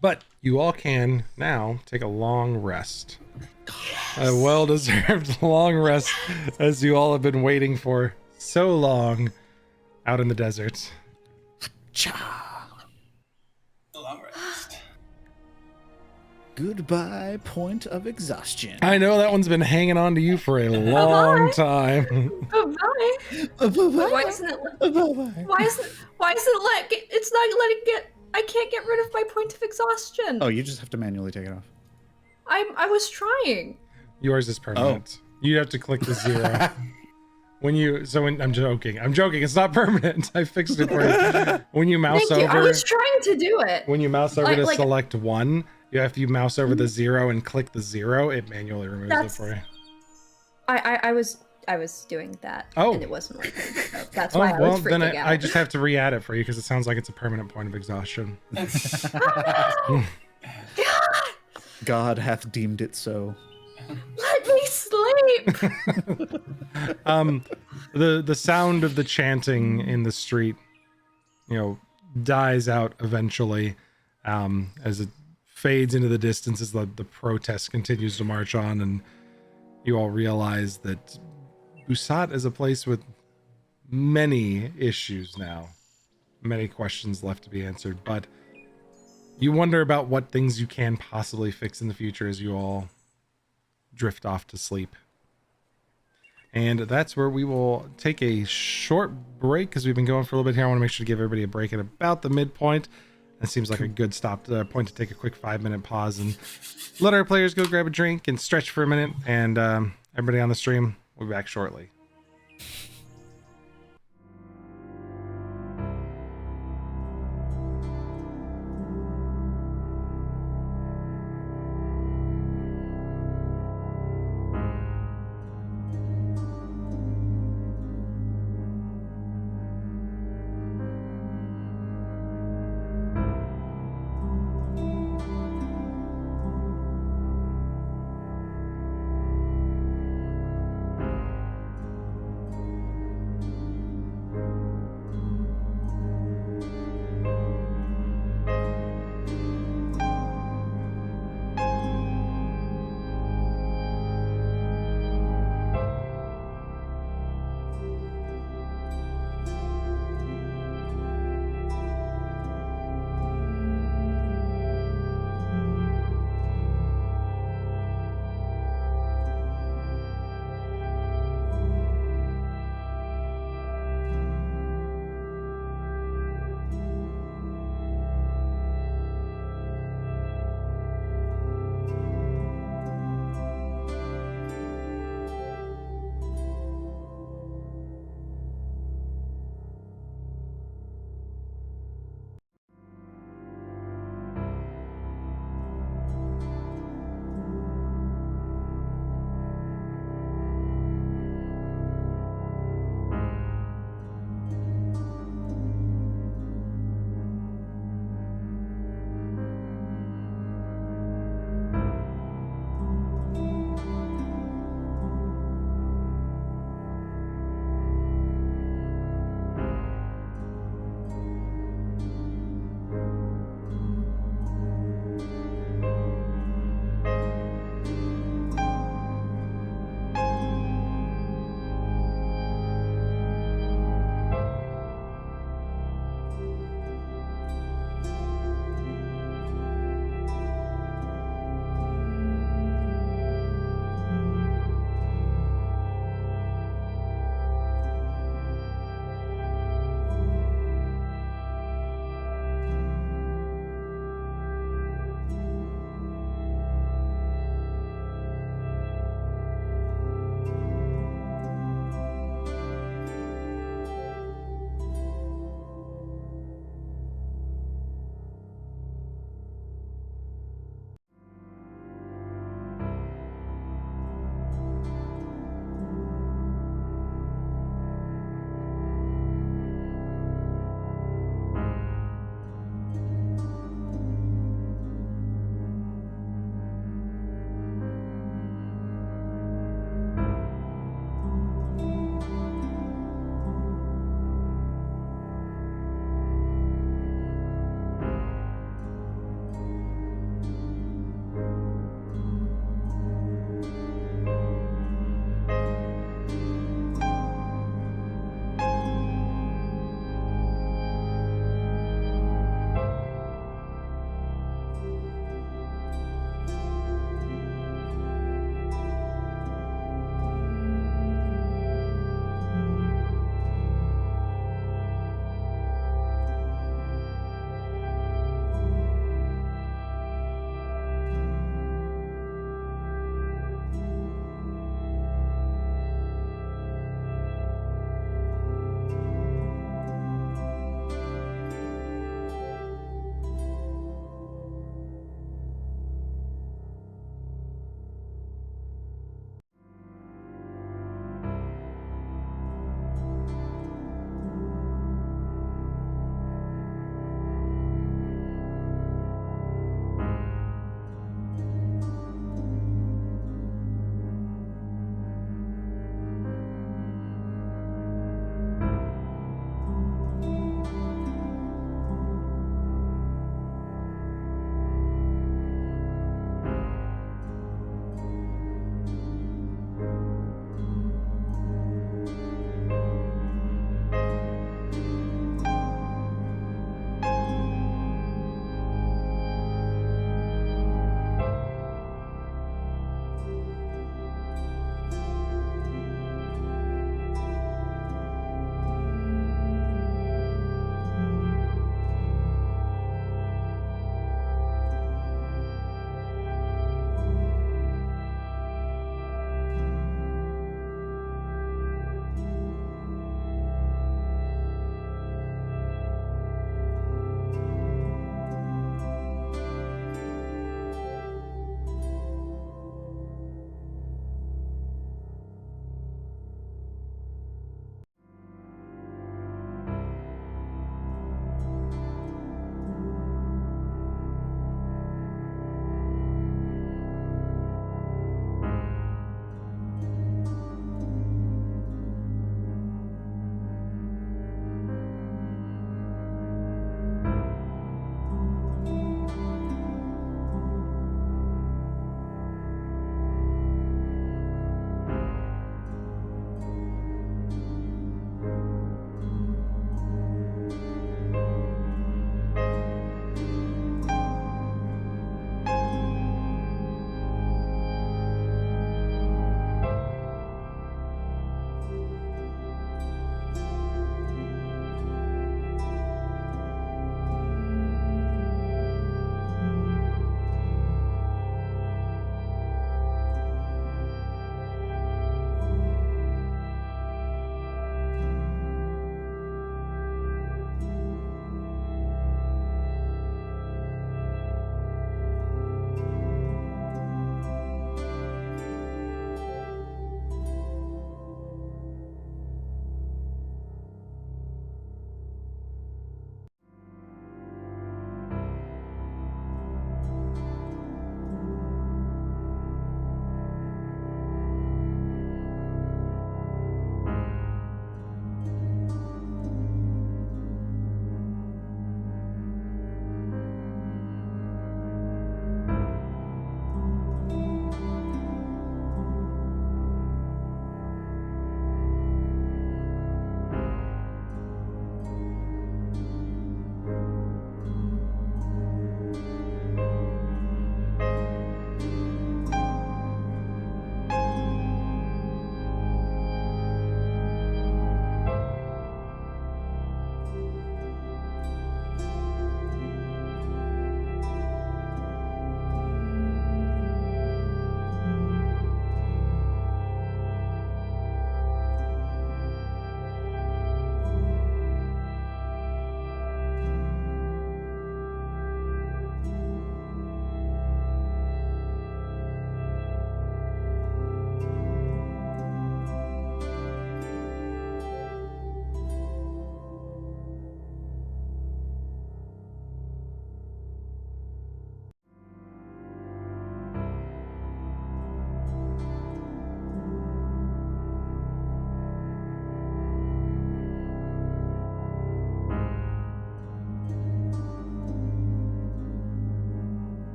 But you all can now take a long rest. A well-deserved long rest, as you all have been waiting for so long. out in the desert. Long rest. Goodbye, point of exhaustion. I know that one's been hanging on to you for a long time. Bye. Why isn't it? Why isn't it it's not letting get? I can't get rid of my point of exhaustion. Oh, you just have to manually take it off. I was trying. Yours is permanent. You have to click the 0. I'm joking. It's not permanent. I fixed it for you. When you mouse Thank you. over, I was trying to do it. when you mouse over to Like- select 1, if you mouse over the 0 and click the 0, it manually removes it That's- for you. I was doing that. Oh. And it wasn't working. So that's Oh, why I well, was freaking then out. I just have to re-add it for you because it sounds like it's a permanent point of exhaustion. God hath deemed it so. Let me sleep. The sound of the chanting in the street, dies out eventually, as it fades into the distance as the protest continues to march on, and you all realize that Busat is a place with many issues now, many questions left to be answered, but you wonder about what things you can possibly fix in the future as you all drift off to sleep. And that's where we will take a short break because we've been going for a little bit here. I want to make sure to give everybody a break at about the midpoint. It seems like a good point to take a quick 5-minute pause and let our players go grab a drink and stretch for a minute. And everybody on the stream, we'll be back shortly.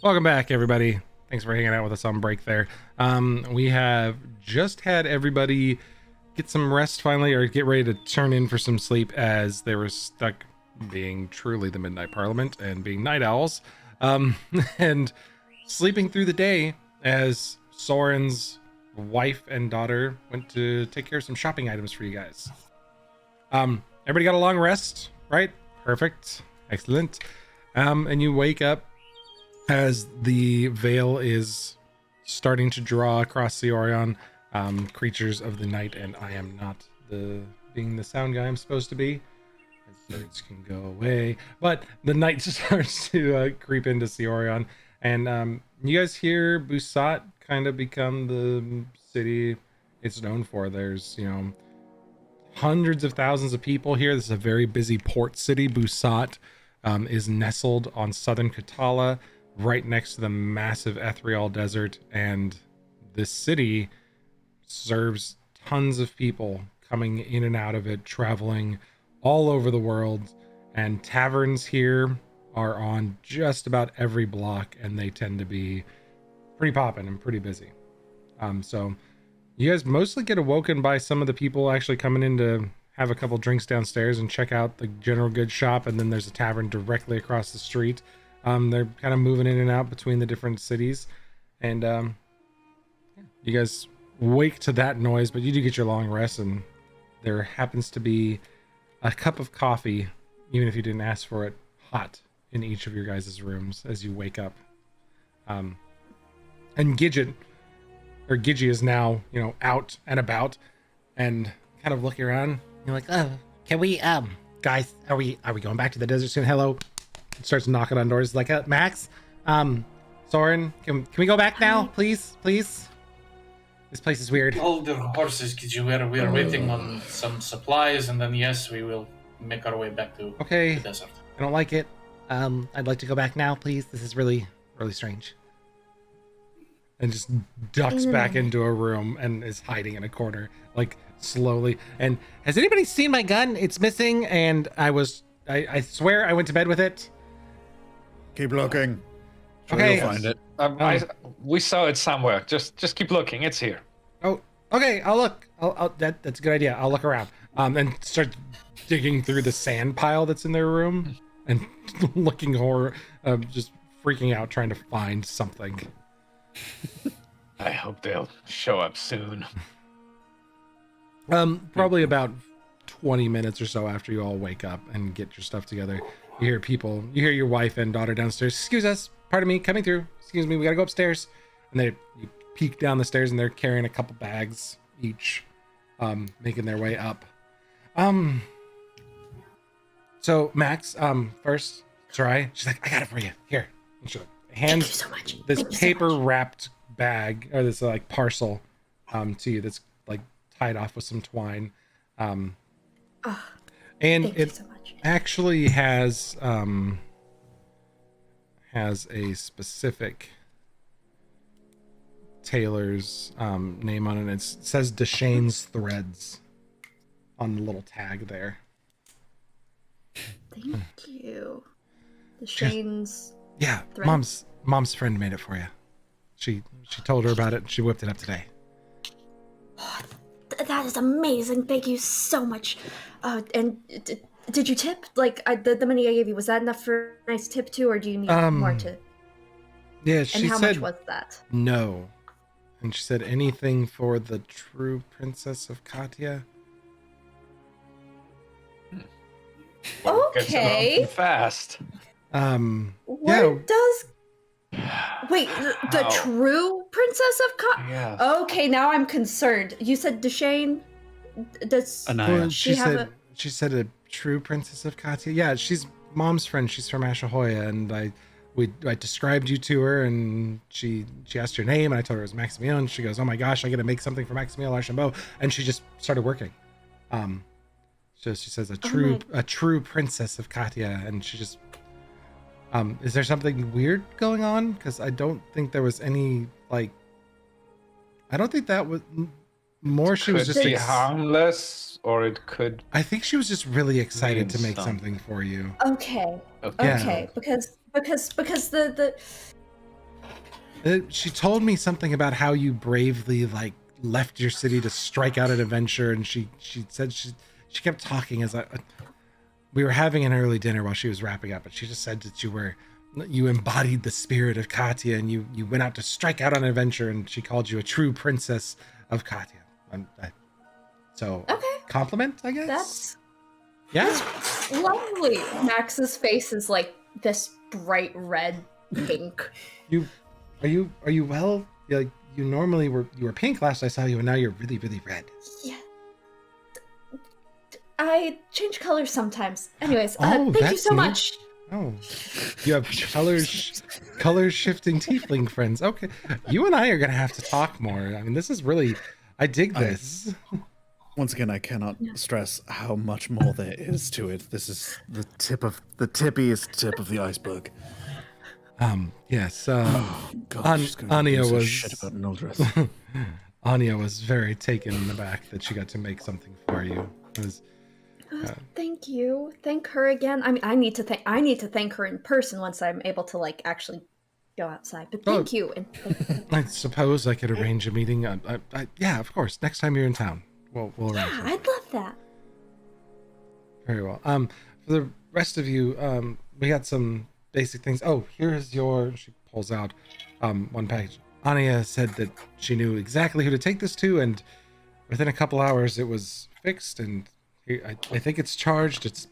Welcome back, everybody. Thanks for hanging out with us on break there. We have just had everybody get some rest finally, or get ready to turn in for some sleep, as they were stuck being truly the Midnight Parliament and being night owls, and sleeping through the day as Soren's wife and daughter went to take care of some shopping items for you guys. Everybody got a long rest, right? Perfect. Excellent. And you wake up as the veil is starting to draw across Cyorion. Creatures of the night, and I am not being the sound guy I'm supposed to be. Birds can go away, but the night starts to creep into Cyorion, and you guys hear Busat kind of become the city it's known for. There's, hundreds of thousands of people here. This is a very busy port city. Busat is nestled on southern Katala, right next to the massive Ethereal Desert, and this city serves tons of people coming in and out of it, traveling all over the world, and taverns here are on just about every block, and they tend to be pretty poppin' and pretty busy. So you guys mostly get awoken by some of the people actually coming in to have a couple drinks downstairs and check out the general goods shop, and then there's a tavern directly across the street. They're kind of moving in and out between the different cities, and you guys wake to that noise, but you do get your long rest, and there happens to be a cup of coffee, even if you didn't ask for it, hot in each of your guys' rooms as you wake up. And Gidget is now, out and about and kind of looking around. You're like, oh, can we, guys, are we going back to the desert soon? Hello. Starts knocking on doors like, Max, Soren, can we go back now, please? This place is weird. Hold your horses, Kiju. We are waiting on some supplies, and then yes, we will make our way back to the desert. I don't like it. I'd like to go back now, please. This is really, really strange. And just ducks back into a room and is hiding in a corner, like slowly. And has anybody seen my gun? It's missing, and I swear I went to bed with it. Keep looking. Sure, Okay. you'll find it. We saw it somewhere. Just keep looking. It's here. Oh, okay. I'll look. That's a good idea. I'll look around. And start digging through the sand pile that's in their room and looking just freaking out, trying to find something. I hope they'll show up soon. Probably about 20 minutes or so after you all wake up and get your stuff together, you hear your wife and daughter downstairs. Excuse us, pardon me, coming through. Excuse me, we gotta go upstairs. And you peek down the stairs, and they're carrying a couple bags each, making their way up. So Max, first try. She's like, I got it for you. Here. And she hands Thank you so much. this Thank you so paper much. wrapped bag, or this like parcel, to you, that's like tied off with some twine. And Thank you it so much. actually has a specific tailor's name on it. It says Deshane's Threads on the little tag there. Thank you. The Shane's. Yeah, Threads? mom's friend made it for you. She told her about it, and she whipped it up today. That is amazing. Thank you so much. And did you tip? Like, the money I gave you, was that enough for a nice tip too, or do you need more to? Yeah, she And how said much was that? no. And she said anything for the true princess of Katya. Gets it Okay. on fast. What does? Wait, the How? true princess of Yeah. Okay, now I'm concerned. You said Deshane. Does Anaya. Well, she have she said a true princess of Katya. Yeah, she's mom's friend. She's from Ashahoya, and I described you to her, and she asked your name, and I told her it was Maximilian. She goes, "Oh my gosh, I got to make something for Maximilian Archambault," and she just started working. So she says a true princess of Katya, and she just. Is there something weird going on? Because I don't think there was any I don't think that was more. She was Could just be harmless, or it could. I think she was just really excited to Means make something for you. Okay. Okay. Okay, because the She told me something about how you bravely like left your city to strike out an adventure, and she said she kept talking as we were having an early dinner while she was wrapping up, but she just said that you embodied the spirit of Katya, and you went out to strike out on an adventure, and she called you a true princess of Katya. So Okay. compliment, I guess. That's lovely. Max's face is like this bright red pink. Are you well? Like you normally you were pink last I saw you, and now you're really, really red. Yeah. I change colors sometimes. Anyways, Oh, thank you that's so neat. much. Oh, you have color shifting tiefling friends. Okay, you and I are gonna have to talk more. I mean, this is really, I dig this. Once again, I cannot stress how much more there is to it. This is the tippiest tip of the iceberg. Yes. God, she's going to Anya lose her was shit about an old dress. Anya was very taken aback that she got to make something for you. It was, Thank you. Thank her again. I mean, I need to thank her in person once I'm able to like actually go outside. But thank you. And I suppose I could arrange a meeting. Yeah, of course. Next time you're in town, we'll arrange. yeah, something. I'd love that. Very well. For the rest of you, we got some basic things. Oh, here's your. She pulls out one package. Anya said that she knew exactly who to take this to, and within a couple hours it was fixed. And I think it's charged.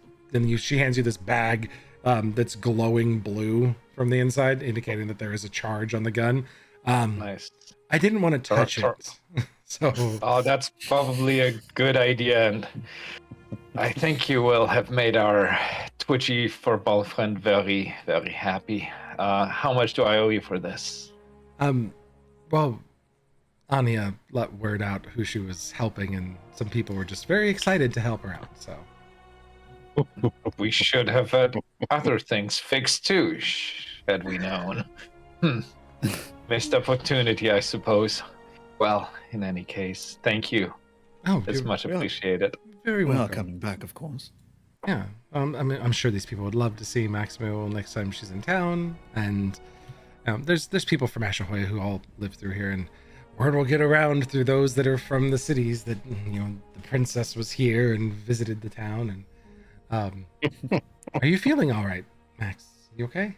She hands you this bag that's glowing blue from the inside, indicating that there is a charge on the gun. Nice. I didn't want to touch it, so. Oh, that's probably a good idea, and I think you will have made our twitchy football friend very, very happy. How much do I owe you for this? Well, Anya let word out who she was helping, and some people were just very excited to help her out. So We should have had other things fixed too, had we known. Missed opportunity, I suppose. Well, in any case, thank you. Oh, It's much appreciated. Very We are welcome. coming back, of course. Yeah, I mean, I'm sure these people would love to see Maximo next time she's in town, and there's people from Ashahoya who all live through here, and word will get around through those that are from the cities that the princess was here and visited the town. And are you feeling all right, Max? You okay?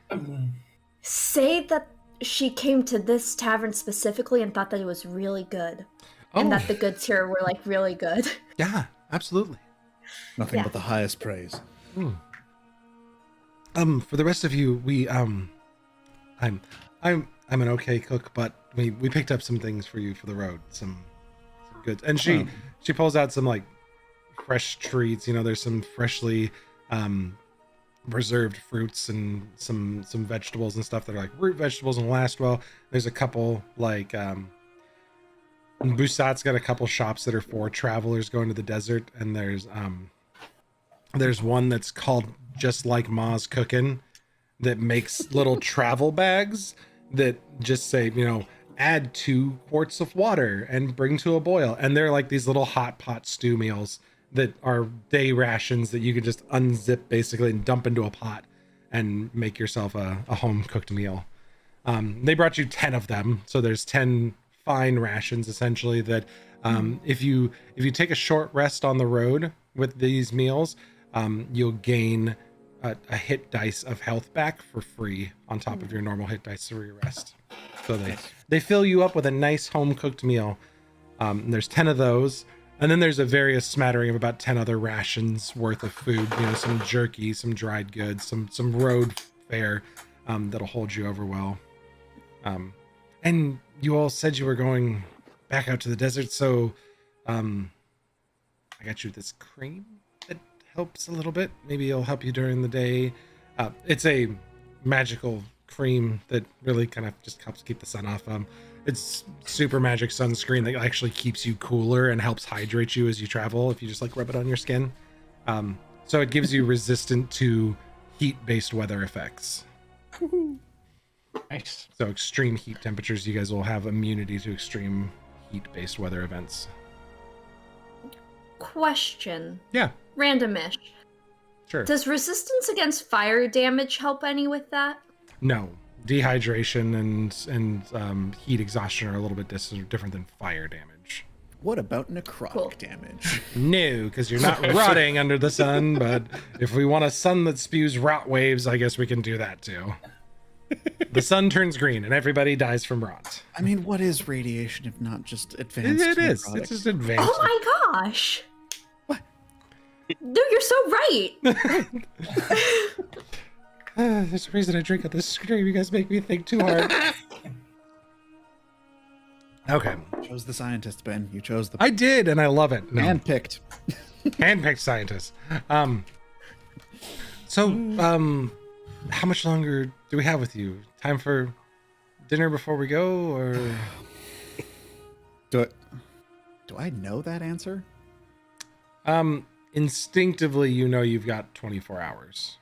Say that she came to this tavern specifically and thought that it was really good. And that the goods here were like really good. Yeah, absolutely. Nothing Yeah. but the highest praise. For the rest of you, I'm an okay cook, but we picked up some things for you for the road, some goods. And she pulls out some like fresh treats. There's some freshly preserved fruits and some vegetables and stuff that are like root vegetables and last well. There's a couple like Busat's got a couple shops that are for travelers going to the desert, and there's one that's called Just Like Ma's Cookin' that makes little travel bags that just say, add 2 quarts of water and bring to a boil. And they're like these little hot pot stew meals that are day rations that you can just unzip basically and dump into a pot and make yourself a home cooked meal. They brought you 10 of them. So there's 10 fine rations essentially that if you take a short rest on the road with these meals, you'll gain a hit dice of health back for free on top of your normal hit dice for your rest. So they fill you up with a nice home cooked meal. There's 10 of those, and then there's a various smattering of about 10 other rations worth of food. Some jerky, some dried goods, some road fare that'll hold you over well. And you all said you were going back out to the desert, so I got you this cream that helps a little bit. Maybe it'll help you during the day. It's a magical cream that really kind of just helps keep the sun off. It's super magic sunscreen that actually keeps you cooler and helps hydrate you as you travel if you just like rub it on your skin. So it gives you resistant to heat-based weather effects. Nice. So extreme heat temperatures, you guys will have immunity to extreme heat-based weather events. Question. Yeah, Randomish. sure. Does resistance against fire damage help any with that? No, dehydration and heat exhaustion are a little bit different than fire damage. What about necrotic Cool. damage? No, because you're not rotting under the sun, but if we want a sun that spews rot waves, I guess we can do that too. The sun turns green and everybody dies from rot. I mean, what is radiation if not just advanced? It is. necrotic? It's just advanced. Oh my gosh! What? No, you're so right. There's a reason I drink at this stream. You guys make me think too hard. Okay. You chose the scientist, Ben. You chose the I did, and I love it. No. handpicked. Handpicked scientist. So, how much longer do we have with you? Time for dinner before we go, or Do I know that answer? instinctively you know you've got 24 hours,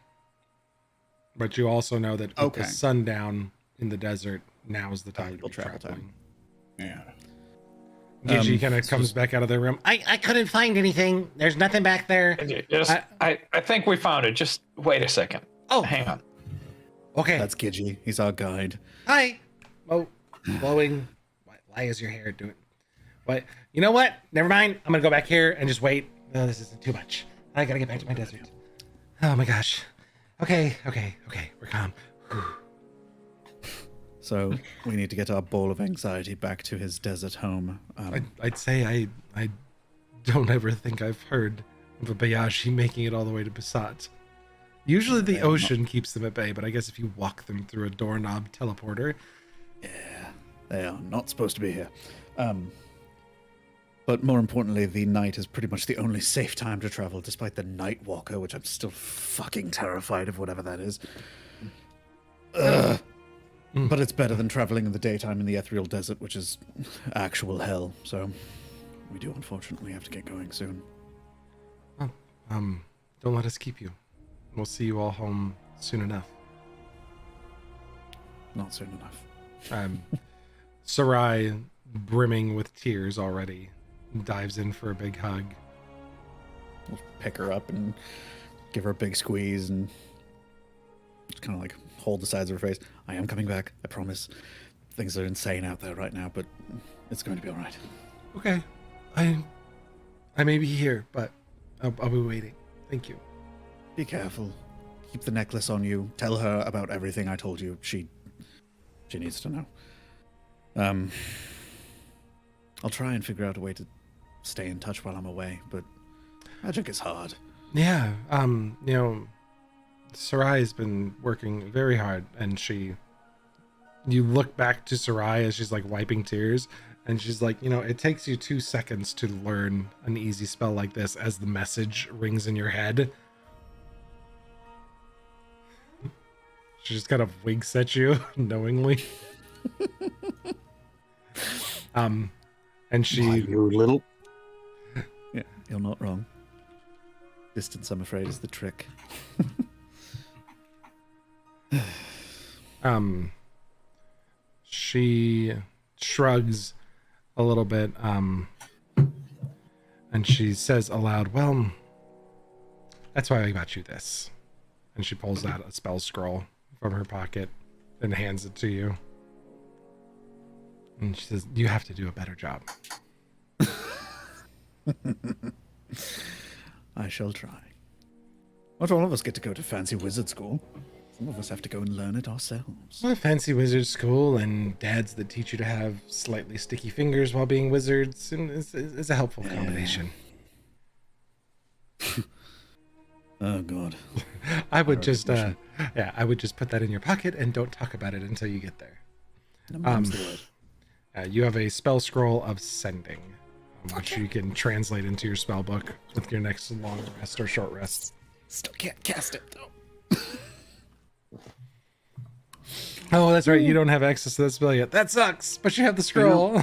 but you also know that with Okay. the sundown in the desert, now's the time to Valuable be travel traveling. Yeah. Gigi kind of comes back out of their room. I couldn't find anything. There's nothing back there. I think we found it. Just wait a second. Oh, Hang on. okay. That's Gigi. He's our guide. Hi. Oh, blowing. Why is your hair doing? What? You know what? Never mind. I'm gonna go back here and just wait. No, this isn't too much. I gotta get back to my desert. Oh my gosh. Okay. We're calm. So we need to get our ball of anxiety back to his desert home. I'd say I don't ever think I've heard of a Bayashi making it all the way to Basat. Usually the ocean keeps them at bay, but I guess if you walk them through a doorknob teleporter. They are not supposed to be here. But more importantly, the night is pretty much the only safe time to travel, despite the Night Walker, which I'm still fucking terrified of, whatever that is. But it's better than traveling in the daytime in the ethereal desert, which is actual hell. So we do unfortunately have to get going soon. Don't let us keep you. We'll see you all home soon enough. Not soon enough. Sarai, brimming with tears already, dives in for a big hug. We'll pick her up and give her a big squeeze and just kind of like hold the sides of her face. I am coming back, I promise. Things are insane out there right now, but it's going to be all right. Okay, I may be here, but I'll be waiting. Thank you. Be careful. Keep the necklace on you. Tell her about everything I told you. She needs to know. I'll try and figure out a way to stay in touch while I'm away, but magic is hard. Yeah, Sarai's been working very hard, and you look back to Sarai as she's like wiping tears, and she's like, it takes you 2 seconds to learn an easy spell like this as the message rings in your head. She just kind of winks at you knowingly. And she, Why, you little. Yeah, you're not wrong. Distance, I'm afraid, is the trick. She shrugs a little bit, and she says aloud, well, that's why I got you this. And she pulls out a spell scroll from her pocket and hands it to you. And she says, you have to do a better job. I shall try. Not all of us get to go to fancy wizard school. Some of us have to go and learn it ourselves. Well, fancy wizard school and dads that teach you to have slightly sticky fingers while being wizards is a helpful combination. Oh, God. I would just put that in your pocket and don't talk about it until you get there. Mum's the word. You have a spell scroll of sending, which you can translate into your spell book with your next long rest or short rest. Still can't cast it, though. Oh, that's right. You don't have access to that spell yet. That sucks, but you have the scroll.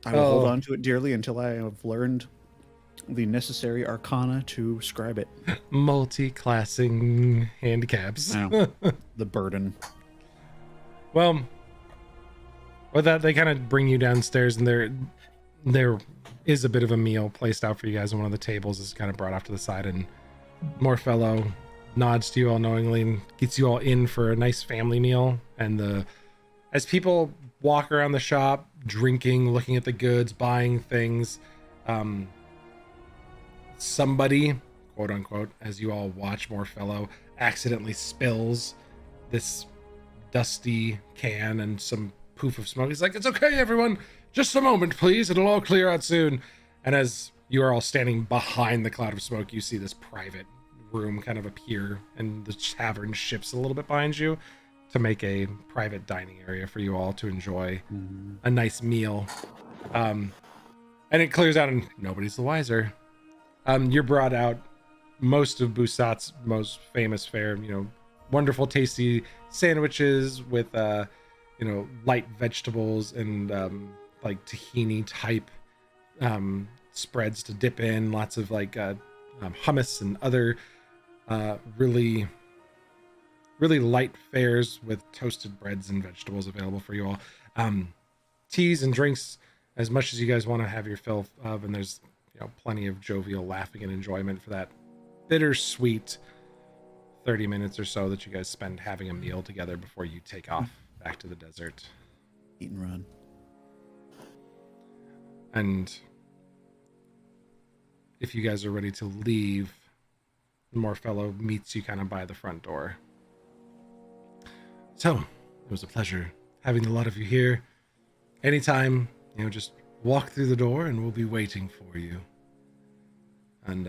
I will hold on to it dearly until I have learned the necessary arcana to scribe it. Multi-classing handicaps. The burden. Well, with that, they kind of bring you downstairs, and there is a bit of a meal placed out for you guys on one of the tables. Is kind of brought off to the side, and Morfellow nods to you all knowingly and gets you all in for a nice family meal. And as people walk around the shop, drinking, looking at the goods, buying things, somebody, quote unquote, as you all watch Morefellow, accidentally spills this dusty can and some poof of smoke. He's like, "It's okay, everyone. Just a moment, please. It'll all clear out soon." And as you are all standing behind the cloud of smoke, you see this private room kind of appear, and the tavern shifts a little bit behind you to make a private dining area for you all to enjoy a nice meal. And it clears out, and nobody's the wiser. You're brought out most of Busat's most famous fare, wonderful, tasty sandwiches with, light vegetables and like tahini type spreads to dip in, lots of like hummus and other really light fares with toasted breads and vegetables available for you all. Teas and drinks as much as you guys want to have your fill of, and there's plenty of jovial laughing and enjoyment for that bittersweet 30 minutes or so that you guys spend having a meal together before you take off back to the desert. Eat and run. And if you guys are ready to leave, Morefellow meets you kind of by the front door. So, it was a pleasure having the lot of you here. Anytime, just walk through the door and we'll be waiting for you. And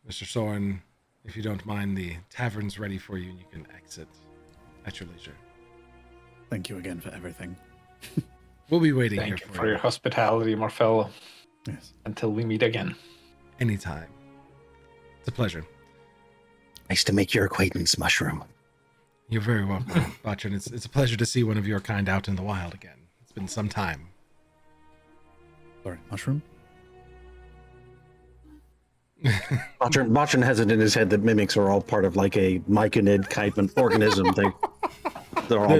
Mr. Soren, if you don't mind, the tavern's ready for you and you can exit at your leisure. Thank you again for everything. We'll be waiting Thank here you for your hospitality, Morefellow. Yes. Until we meet again. Anytime. It's a pleasure. Nice to make your acquaintance, Mushroom. You're very welcome, Bachan. It's a pleasure to see one of your kind out in the wild again. It's been some time. Sorry, Mushroom? Bachan has it in his head that mimics are all part of like a myconid type of organism thing. They're all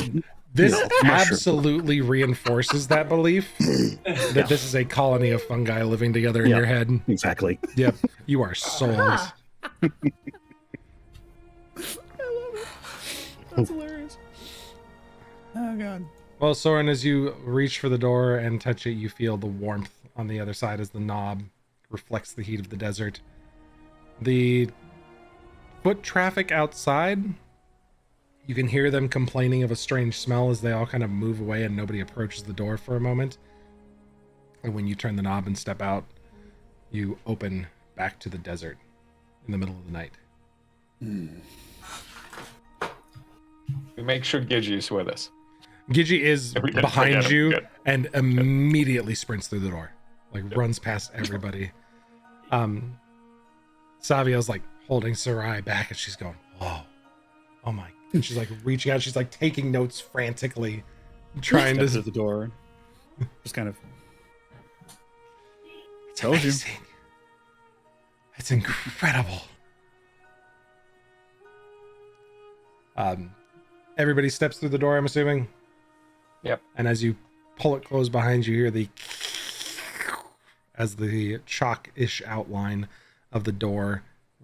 This mushroom. absolutely reinforces that belief that this is a colony of fungi living together in your head. Exactly. Yep, you are sold. That's hilarious. Oh, God. Well, Soren, as you reach for the door and touch it, you feel the warmth on the other side as the knob reflects the heat of the desert. The foot traffic outside, you can hear them complaining of a strange smell as they all kind of move away and nobody approaches the door for a moment. And when you turn the knob and step out, you open back to the desert in the middle of the night. We make sure Gigi is with us. Gigi is We didn't behind forget him. you Good. and immediately sprints through the door. Like runs past everybody. Savia's like holding Sarai back and she's going, "Whoa. Oh my." And she's like reaching out, she's like taking notes frantically, trying Steps to to the door. Just kind of. It's Told you. amazing. It's incredible. Everybody steps through the door, I'm assuming. Yep. And as you pull it closed behind you, hear the as the chalk-ish outline of the door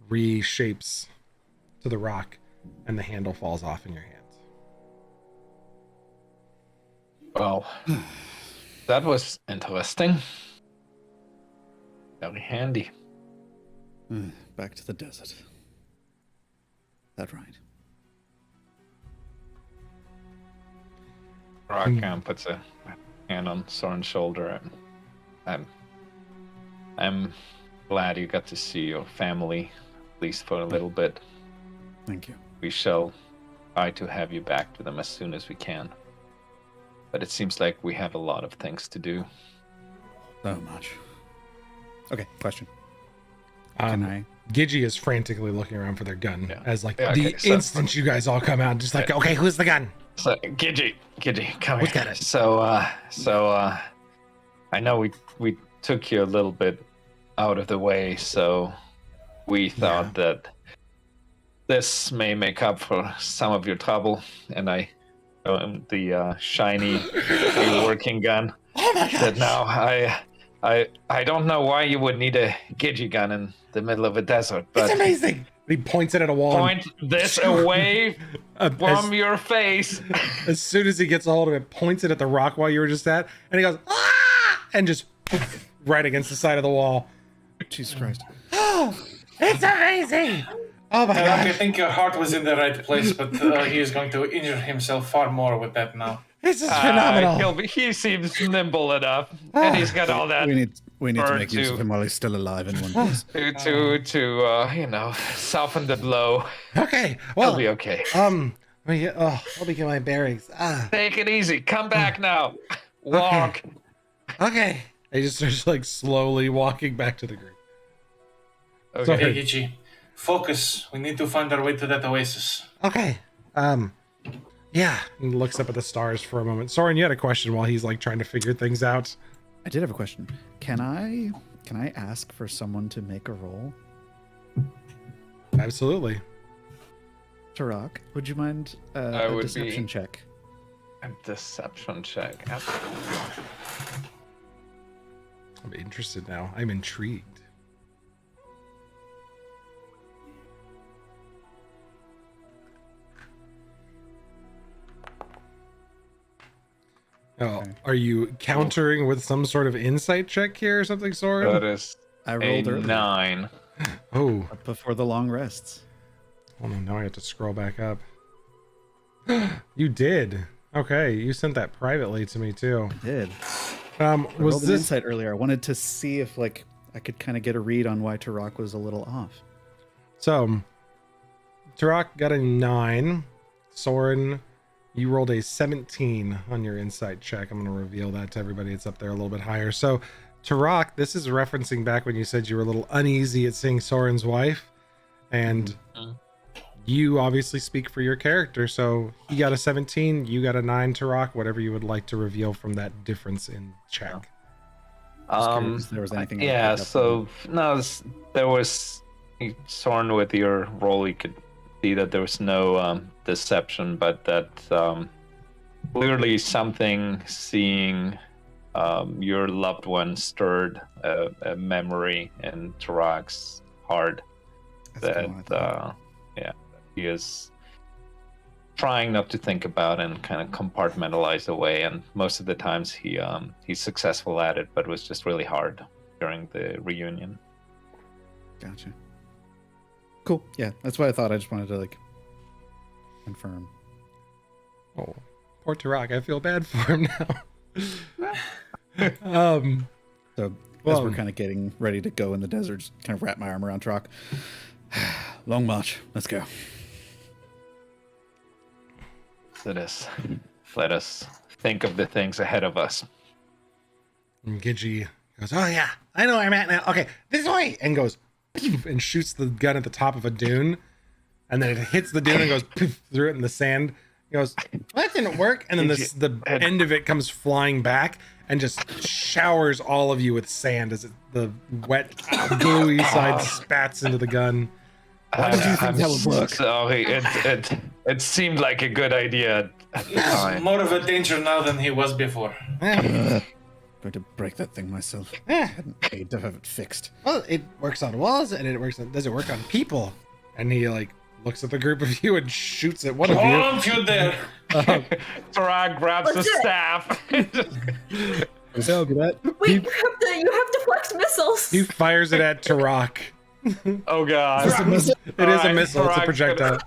reshapes to the rock and the handle falls off in your hands. Well, that was interesting. Very handy. Back to the desert. That right? Rakan puts a hand on Soren's shoulder, and I'm glad you got to see your family, at least for a little bit. Thank you. We shall try to have you back to them as soon as we can. But it seems like we have a lot of things to do. So much. Okay, question. Can I? Gigi is frantically looking around for their gun as like Yeah, the okay, so- instant you guys all come out, just like, okay, who's the gun? So, Gigi, come Who's here. got it? So, I know we took you a little bit out of the way, so we thought that this may make up for some of your trouble, and I show him the shiny working gun. Oh my gosh. That now I don't know why you would need a Gigi gun in the middle of a desert, but It's amazing. He points it at a wall. Point this away as, from your face. as soon as he gets a hold of it, points it at the rock wall you were just at, and he goes, ah! And just right against the side of the wall. Jesus Christ. Oh, it's amazing! Oh my I god. think your heart was in the right place, but he is going to injure himself far more with that now. This is phenomenal. He seems nimble enough, and he's got all that We need to make use to- of him while he's still alive in one piece. to soften the blow. Okay, He'll well, be okay. let me get my bearings. Take it easy. Come back now. Walk. Okay. He just starts like slowly walking back to the group. Okay. Hey, Hichi, focus. We need to find our way to that oasis. Okay. Yeah. And looks up at the stars for a moment. Soren, you had a question while he's like trying to figure things out. I did have a question. Can I ask for someone to make a roll? Absolutely. Tarak, would you mind I a would deception be- check? A deception check. I'm interested now. I'm intrigued. Oh, Okay. are you countering with some sort of insight check here or something, Soren? That is I a rolled earlier, 9. Oh, before the long rests. hold on. Now I have to scroll back up. You did. Okay, you sent that privately to me too. I did. I Was rolled an this insight earlier. I wanted to see if I could kind of get a read on why Tarak was a little off. so? Tarak got a 9. Soren, you rolled a 17 on your insight check. I'm going to reveal that to everybody. It's up there a little bit higher. So, Tarak, this is referencing back when you said you were a little uneasy at seeing Soren's wife, and you obviously speak for your character. So he got a 17, you got a 9. Tarak, whatever you would like to reveal from that difference in check. Just curious if there was anything. I Yeah, picked up so no, there was Soren with your roll. You could see that there was no deception, but that clearly something seeing your loved one stirred a memory in Tarak's heart on. That's kinda what I that thought. he is trying not to think about and kind of compartmentalize away. And most of the times he's successful at it, but it was just really hard during the reunion. Gotcha. Cool. Yeah, that's what I thought. I just wanted to confirm. Oh, poor Tarak. I feel bad for him now. So as Well- we're kind of getting ready to go in the desert, just kind of wrap my arm around Tarak. Long march. Let's go. Let us think of the things ahead of us. And Gidgee goes, oh yeah, I know where I'm at now. Okay, this way, and goes poof, and shoots the gun at the top of a dune, and then it hits the dune and goes poof, through it in the sand. He goes, well, that didn't work, and then the end of it comes flying back and just showers all of you with sand as the wet, gluey side spats into the gun. Why did you think that would work? Sorry, it seemed like a good idea at the He's time. more of a danger now than he was before. Eh, Going to break that thing myself. eh. Hadn't paid to have it fixed. Well, it works on walls, and does it work on people? And he looks at the group of you and shoots at one of you. Don't you dare! Tarak grabs the Let's do it. staff. So that Wait, you have to flex missiles. He fires it at Tarak. Oh god. It is a Alright, missile. It's a Tarak's projectile.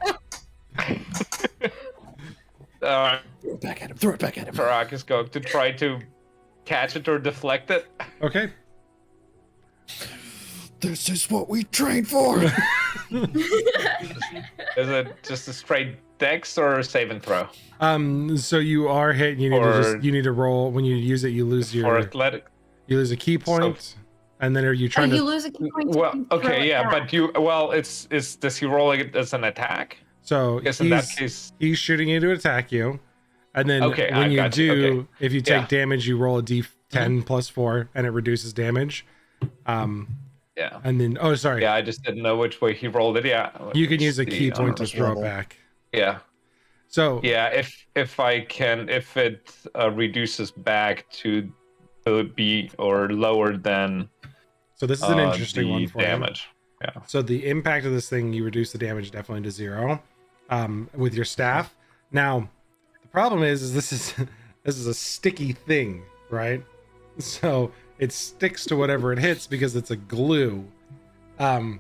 throw it back at him. Throw it back at him. Tarak is going to try to catch it or deflect it. Okay. This is what we trained for. Is it just a straight dex or a save and throw? So you are hit. And you need to roll. When you use it, you lose Or athletic? you lose a key point, and then are you trying you to? lose a key point. Well, to throw okay, it yeah, back. but does he roll it as an attack? So I guess in that case, he's shooting you to attack you, and then Okay, when I you got do, you. Okay. if you take Yeah. damage, you roll a d10 plus 4, and it reduces damage. yeah. And then sorry, Yeah, I just didn't know which way he rolled it. Yeah. you can use a See, key point to just throw it level. back. Yeah. So Yeah, if it reduces back to be or lower than this is an interesting the one for damage. Yeah. So the impact of this thing, you reduce the damage definitely to 0 with your staff. Now, the problem is this is this is a sticky thing, right? So it sticks to whatever it hits because it's a glue. So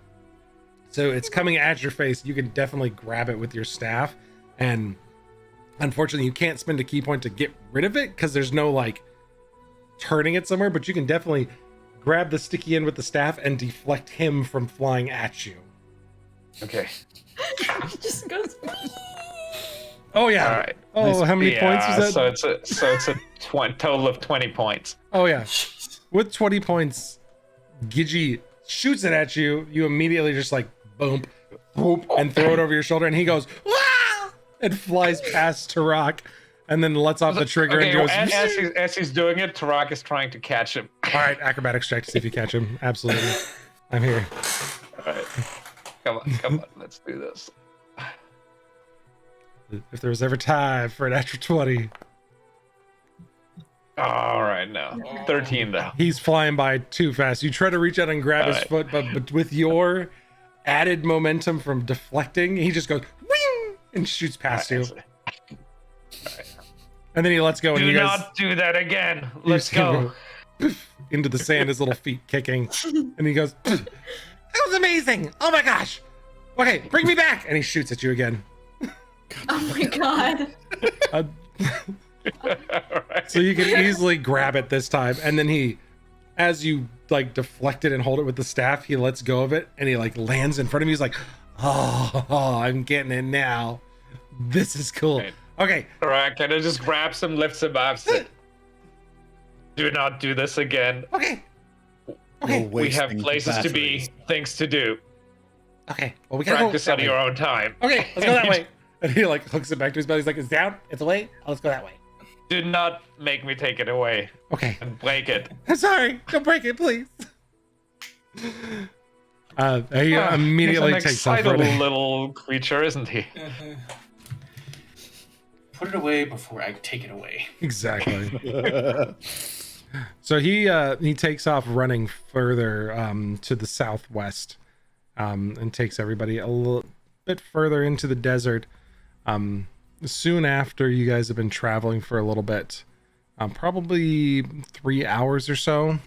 it's coming at your face. You can definitely grab it with your staff, and unfortunately, you can't spend a key point to get rid of it because there's no like turning it somewhere. But you can definitely grab the sticky end with the staff and deflect him from flying at you. Okay. It just goes. Oh yeah. All right. Oh, how many points was that? So it's a total of 20 points. Oh yeah. With 20 points, Gigi shoots it at you. You immediately just like boom, boom, and throw it over your shoulder, and he goes, "Wah!" and flies past Tarak, and then lets off the trigger and goes. As he's doing it, Tarak is trying to catch him. All right, acrobatics check to see if you catch him. Absolutely, I'm here. All right. Come on, let's do this. If there was ever time for an extra 20. All right, no. 13 though. He's flying by too fast. You try to reach out and grab his foot, but with your added momentum from deflecting, he just goes wing and shoots past you. Right. And then he lets go, and you guys not do that again. Let's go. Into the sand, his little feet kicking, and he goes, "That was amazing! Oh my gosh! Okay, bring me back!" And he shoots at you again. Oh my god. So you can easily grab it this time, and then he, as you like deflect it and hold it with the staff, he lets go of it, and he like lands in front of you. He's like, oh, I'm getting it now. This is cool. Right. Okay. All right, can I just grabs him, lifts him up, said, do not do this again. Okay. We have places to be, things to do. Okay. Well, we gotta practice go on your own time. Okay, let's go that way. And he like hooks it back to his belly. He's like, it's down, it's away. Oh, let's go that way. Do not make me take it away Okay. and break it. I'm sorry. Don't break it, please. He immediately He's an takes off excitable running. little creature, isn't he? Put it away before I take it away. Exactly. So he takes off running further to the southwest, and takes everybody a little bit further into the desert. Soon after you guys have been traveling for a little bit, probably 3 hours or so.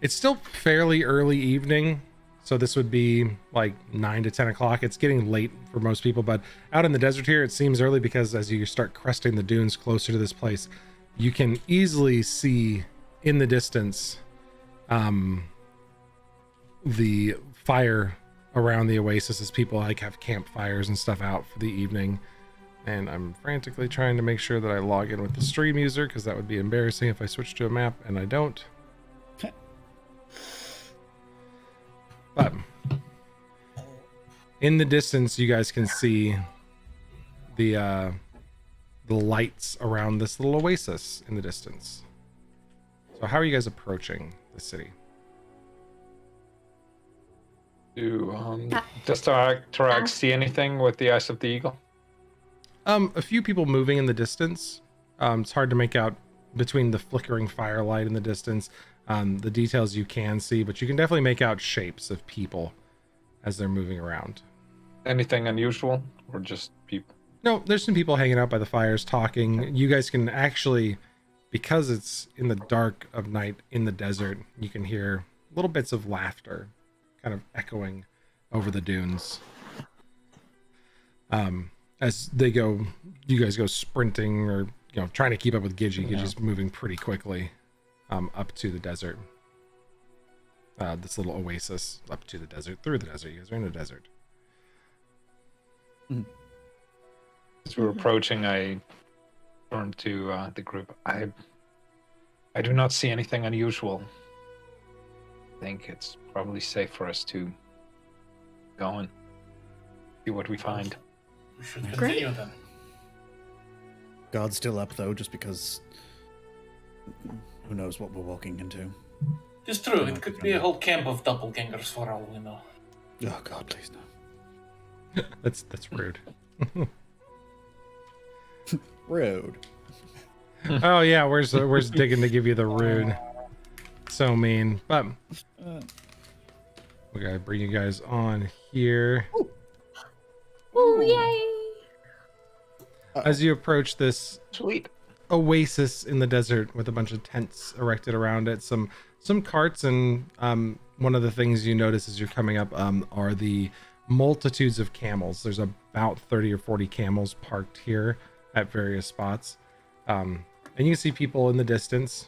It's still fairly early evening, so this would be like 9 to 10 o'clock. It's getting late for most people, but out in the desert here, it seems early because as you start cresting the dunes closer to this place, you can easily see in the distance the fire around the oasis as people like have campfires and stuff out for the evening. And I'm frantically trying to make sure that I log in with the stream user because that would be embarrassing if I switch to a map and I don't. But in the distance, you guys can see the lights around this little oasis in the distance. So how are you guys approaching the city? Does Tarak see anything with the eyes of the eagle? A few people moving in the distance. It's hard to make out between the flickering firelight in the distance. The details you can see, but you can definitely make out shapes of people as they're moving around. Anything unusual or just people? No, there's some people hanging out by the fires talking. You guys can actually, because it's in the dark of night in the desert, you can hear little bits of laughter kind of echoing over the dunes. As they go, you guys go sprinting or, trying to keep up with Gigi. Yeah. Gigi's moving pretty quickly up to the desert. This little oasis up to the desert, through the desert. You guys are in a desert. As we're approaching, I turn to the group. I do not see anything unusual. I think it's probably safe for us to go and see what we find. We should continue then. Guard's still up though, just because who knows what we're walking into. It's true. It could be a whole camp of doppelgangers for all we know. Oh God, please no. That's rude. Rude. Oh yeah, where's digging to give you the rude? So mean, but We gotta bring you guys on here. Oh, yay! As you approach this Sweet. oasis in the desert with a bunch of tents erected around it, some carts, and one of the things you notice as you're coming up are the multitudes of camels. There's about 30 or 40 camels parked here at various spots, and you see people in the distance,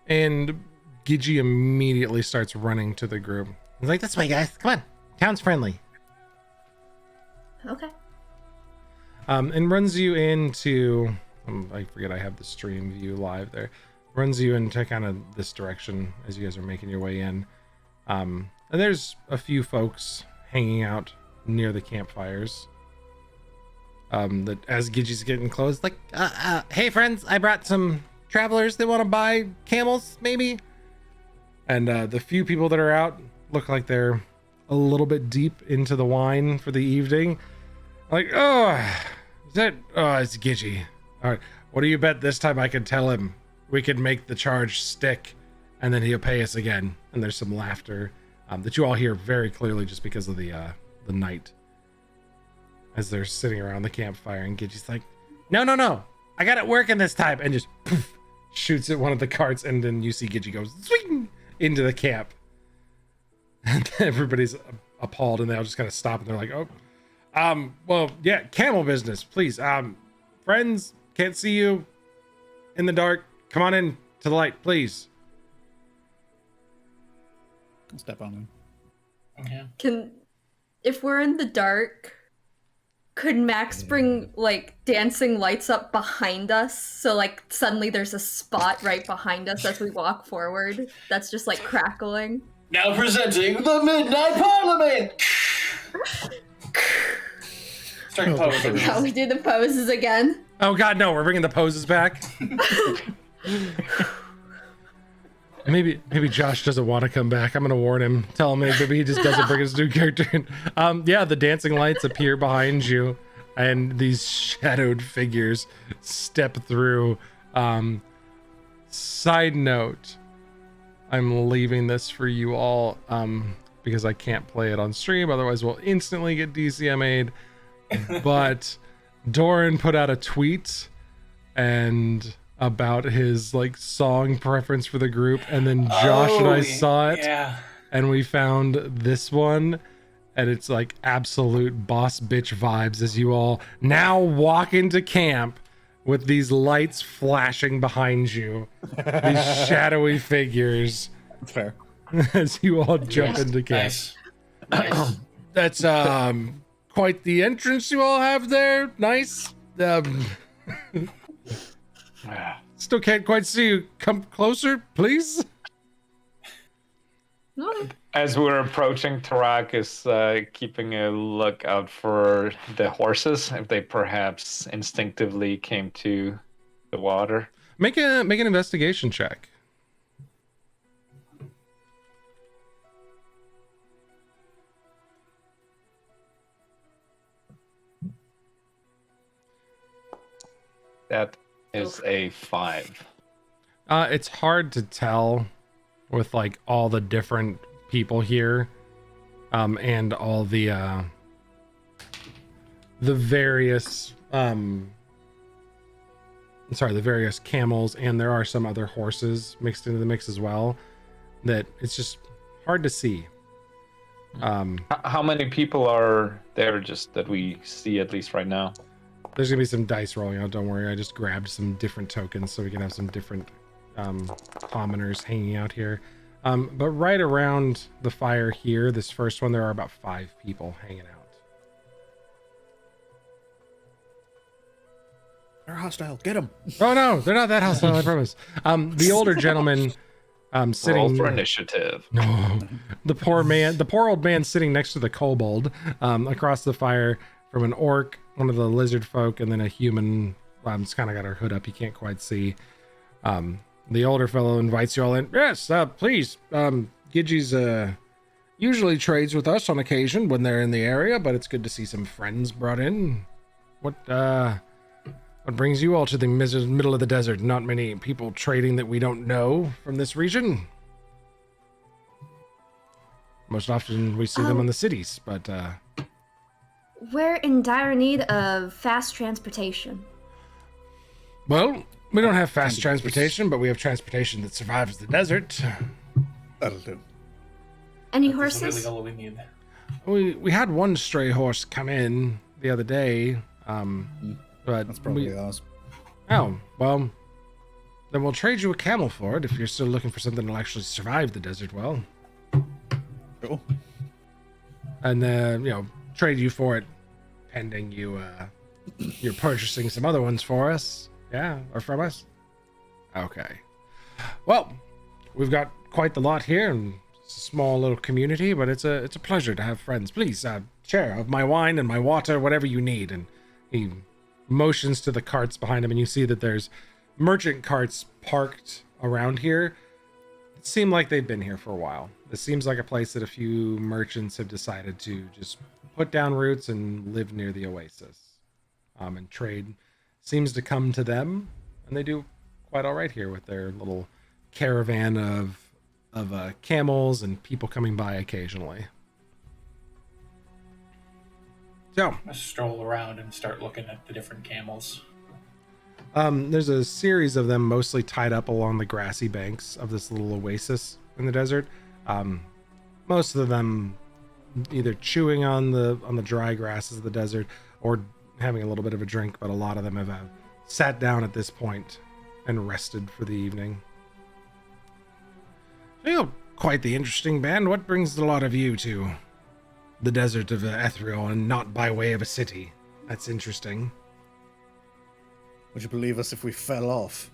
and Gigi immediately starts running to the group. He's like, this way, guys, come on, town's friendly. Okay. And runs you into, I forget I have the stream view live there, runs you into kind of this direction as you guys are making your way in. And there's a few folks hanging out near the campfires. That as Gigi's getting close, like, hey friends, I brought some travelers that want to buy camels, maybe? And the few people that are out look like they're a little bit deep into the wine for the evening. Like, it's Gigi. All right, what do you bet this time I can tell him we can make the charge stick, and then he'll pay us again? And there's some laughter that you all hear very clearly just because of the night as they're sitting around the campfire. And Gigi's like, no, I got it working this time, and just poof, shoots at one of the carts, and then you see Gigi goes swing into the camp. And everybody's appalled, and they all just kind of stop, and they're like, oh. Well, yeah, camel business, please. Friends, can't see you in the dark. Come on in to the light, please. Step on him. Okay. If we're in the dark, could Max bring like dancing lights up behind us? So like suddenly there's a spot right behind us as we walk forward that's just like crackling. Now presenting the Midnight Parliament! Start posing. Now we do the poses again. Oh god, no, we're bringing the poses back. Maybe Josh doesn't want to come back. I'm gonna warn him. Tell him maybe he just doesn't bring his new character in. Yeah, the dancing lights appear behind you, and these shadowed figures step through. Side note, I'm leaving this for you all because I can't play it on stream, otherwise we'll instantly get DCMA'd. But Doran put out a tweet and about his like song preference for the group, and then Josh and I saw it, and we found this one, and it's like absolute boss bitch vibes as you all now walk into camp with these lights flashing behind you, these shadowy figures. That's fair. As you all jump into camp. Nice. That's quite the entrance you all have there. Nice. Still can't quite see you. Come closer, please. As we're approaching, Tarak is keeping a lookout for the horses, if they perhaps instinctively came to the water. Make an investigation check. That is a 5. It's hard to tell with like all the different people here, and all the various the various camels, and there are some other horses mixed into the mix as well, that it's just hard to see. How many people are there, just that we see at least right now? There's gonna be some dice rolling out, don't worry. I just grabbed some different tokens so we can have some different commoners hanging out here. But right around the fire here, this first one, there are about 5 people hanging out. They're hostile. Get them. Oh no, they're not that hostile, I promise. The older gentleman sitting Roll for initiative. No, the poor old man sitting next to the kobold, across the fire from an orc, one of the lizard folk, and then a human. It's kind of got her hood up, you can't quite see. The older fellow invites you all in. Yes, please. Gigi's usually trades with us on occasion when they're in the area, but it's good to see some friends brought in. What brings you all to the middle of the desert? Not many people trading that we don't know from this region. Most often we see them in the cities, but We're in dire need of fast transportation. well, we don't have fast transportation, but we have transportation that survives the desert. That'll do. Any That's horses? really all we need. We had one stray horse come in the other day, but That's probably ours. oh well. Then we'll trade you a camel for it if you're still looking for something that'll actually survive the desert well. Cool. And trade you for it, pending you're purchasing some other ones for us. Yeah, or from us. Okay. Well, we've got quite the lot here, and it's a small little community, but it's a pleasure to have friends. Please share of my wine and my water, whatever you need. And he motions to the carts behind him, and you see that there's merchant carts parked around here. It seemed like they've been here for a while. This seems like a place that a few merchants have decided to just put down roots and live near the oasis. And trade seems to come to them, and they do quite all right here with their little caravan of camels and people coming by occasionally. So I stroll around and start looking at the different camels. there's a series of them mostly tied up along the grassy banks of this little oasis in the desert. Most of them either chewing on the dry grasses of the desert or having a little bit of a drink, but a lot of them have sat down at this point and rested for the evening. You're quite the interesting band. What brings a lot of you to the desert of Ethereal and not by way of a city? That's interesting. Would you believe us if we fell off?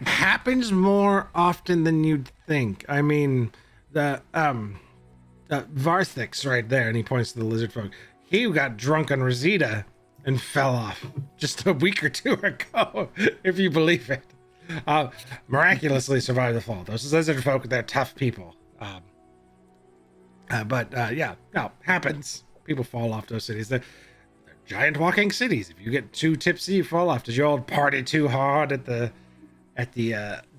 Happens more often than you'd think. I mean, the Varthix right there, and he points to the lizard folk. He got drunk on Rosita and fell off just a week or two ago, if you believe it. Miraculously survived the fall. Those lizard folk, they're tough people. But happens. People fall off those cities. They're giant walking cities. If you get too tipsy, you fall off. Did you all party too hard at the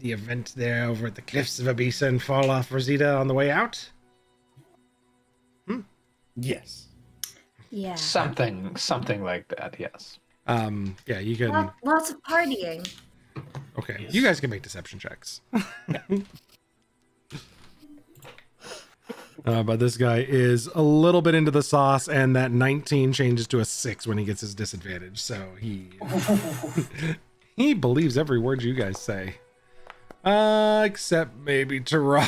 event there over at the cliffs of Abisa and fall off Rosita on the way out? Yes. Yeah. Something like that. Yes. Yeah, you can. Lots of partying. Okay, Yes. you guys can make deception checks. But this guy is a little bit into the sauce, and that 19 changes to a 6 when he gets his disadvantage. So he believes every word you guys say, except maybe Tara.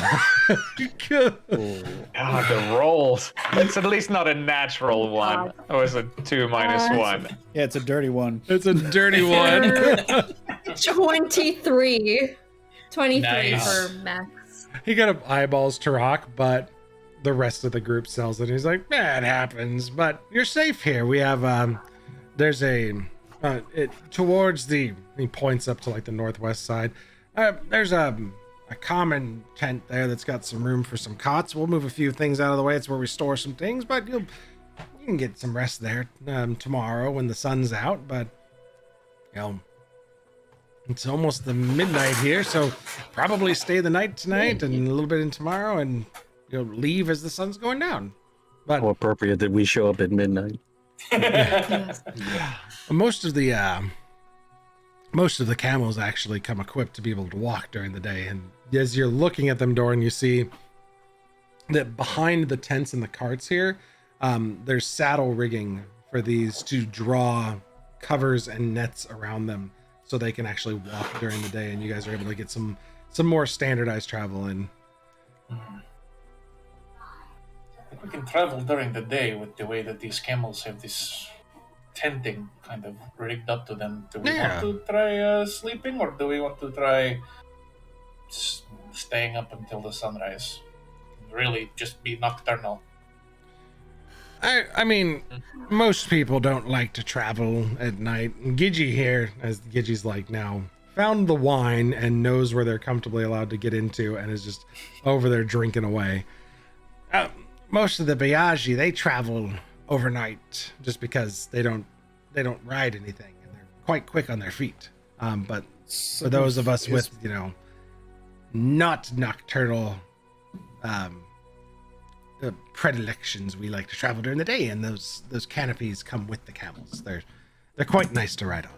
God, the rolls. It's at least not a natural one. It was a 2 minus 1. Yeah, it's a dirty one. It's a dirty one. 23. 23 Nice. for Max. He got eyeballs Tarak, but the rest of the group sells it. He's like, it happens, but you're safe here. We have there's towards the, he points up to like the northwest side. There's a common tent there that's got some room for some cots. We'll move a few things out of the way. It's where we store some things, but you can get some rest there tomorrow when the sun's out. But it's almost the midnight here, so probably stay the night tonight and a little bit in tomorrow, and leave as the sun's going down. But How appropriate that we show up at midnight. most of the camels actually come equipped to be able to walk during the day. And as you're looking at them, Doran, you see that behind the tents and the carts here, there's saddle rigging for these to draw covers and nets around them so they can actually walk during the day, and you guys are able to get some more standardized travel in. I think we can travel during the day with the way that these camels have this tenting kind of rigged up to them. Do we want to try sleeping, or do we want to try staying up until the sunrise? Really just be nocturnal. I mean, most people don't like to travel at night. Gigi here, as Gigi's like now, found the wine and knows where they're comfortably allowed to get into and is just over there drinking away. Most of the Biagi, they travel overnight just because they don't ride anything and they're quite quick on their feet. But for those of us with, not nocturnal predilections, we like to travel during the day, and those canopies come with the camels. They're quite nice to ride on.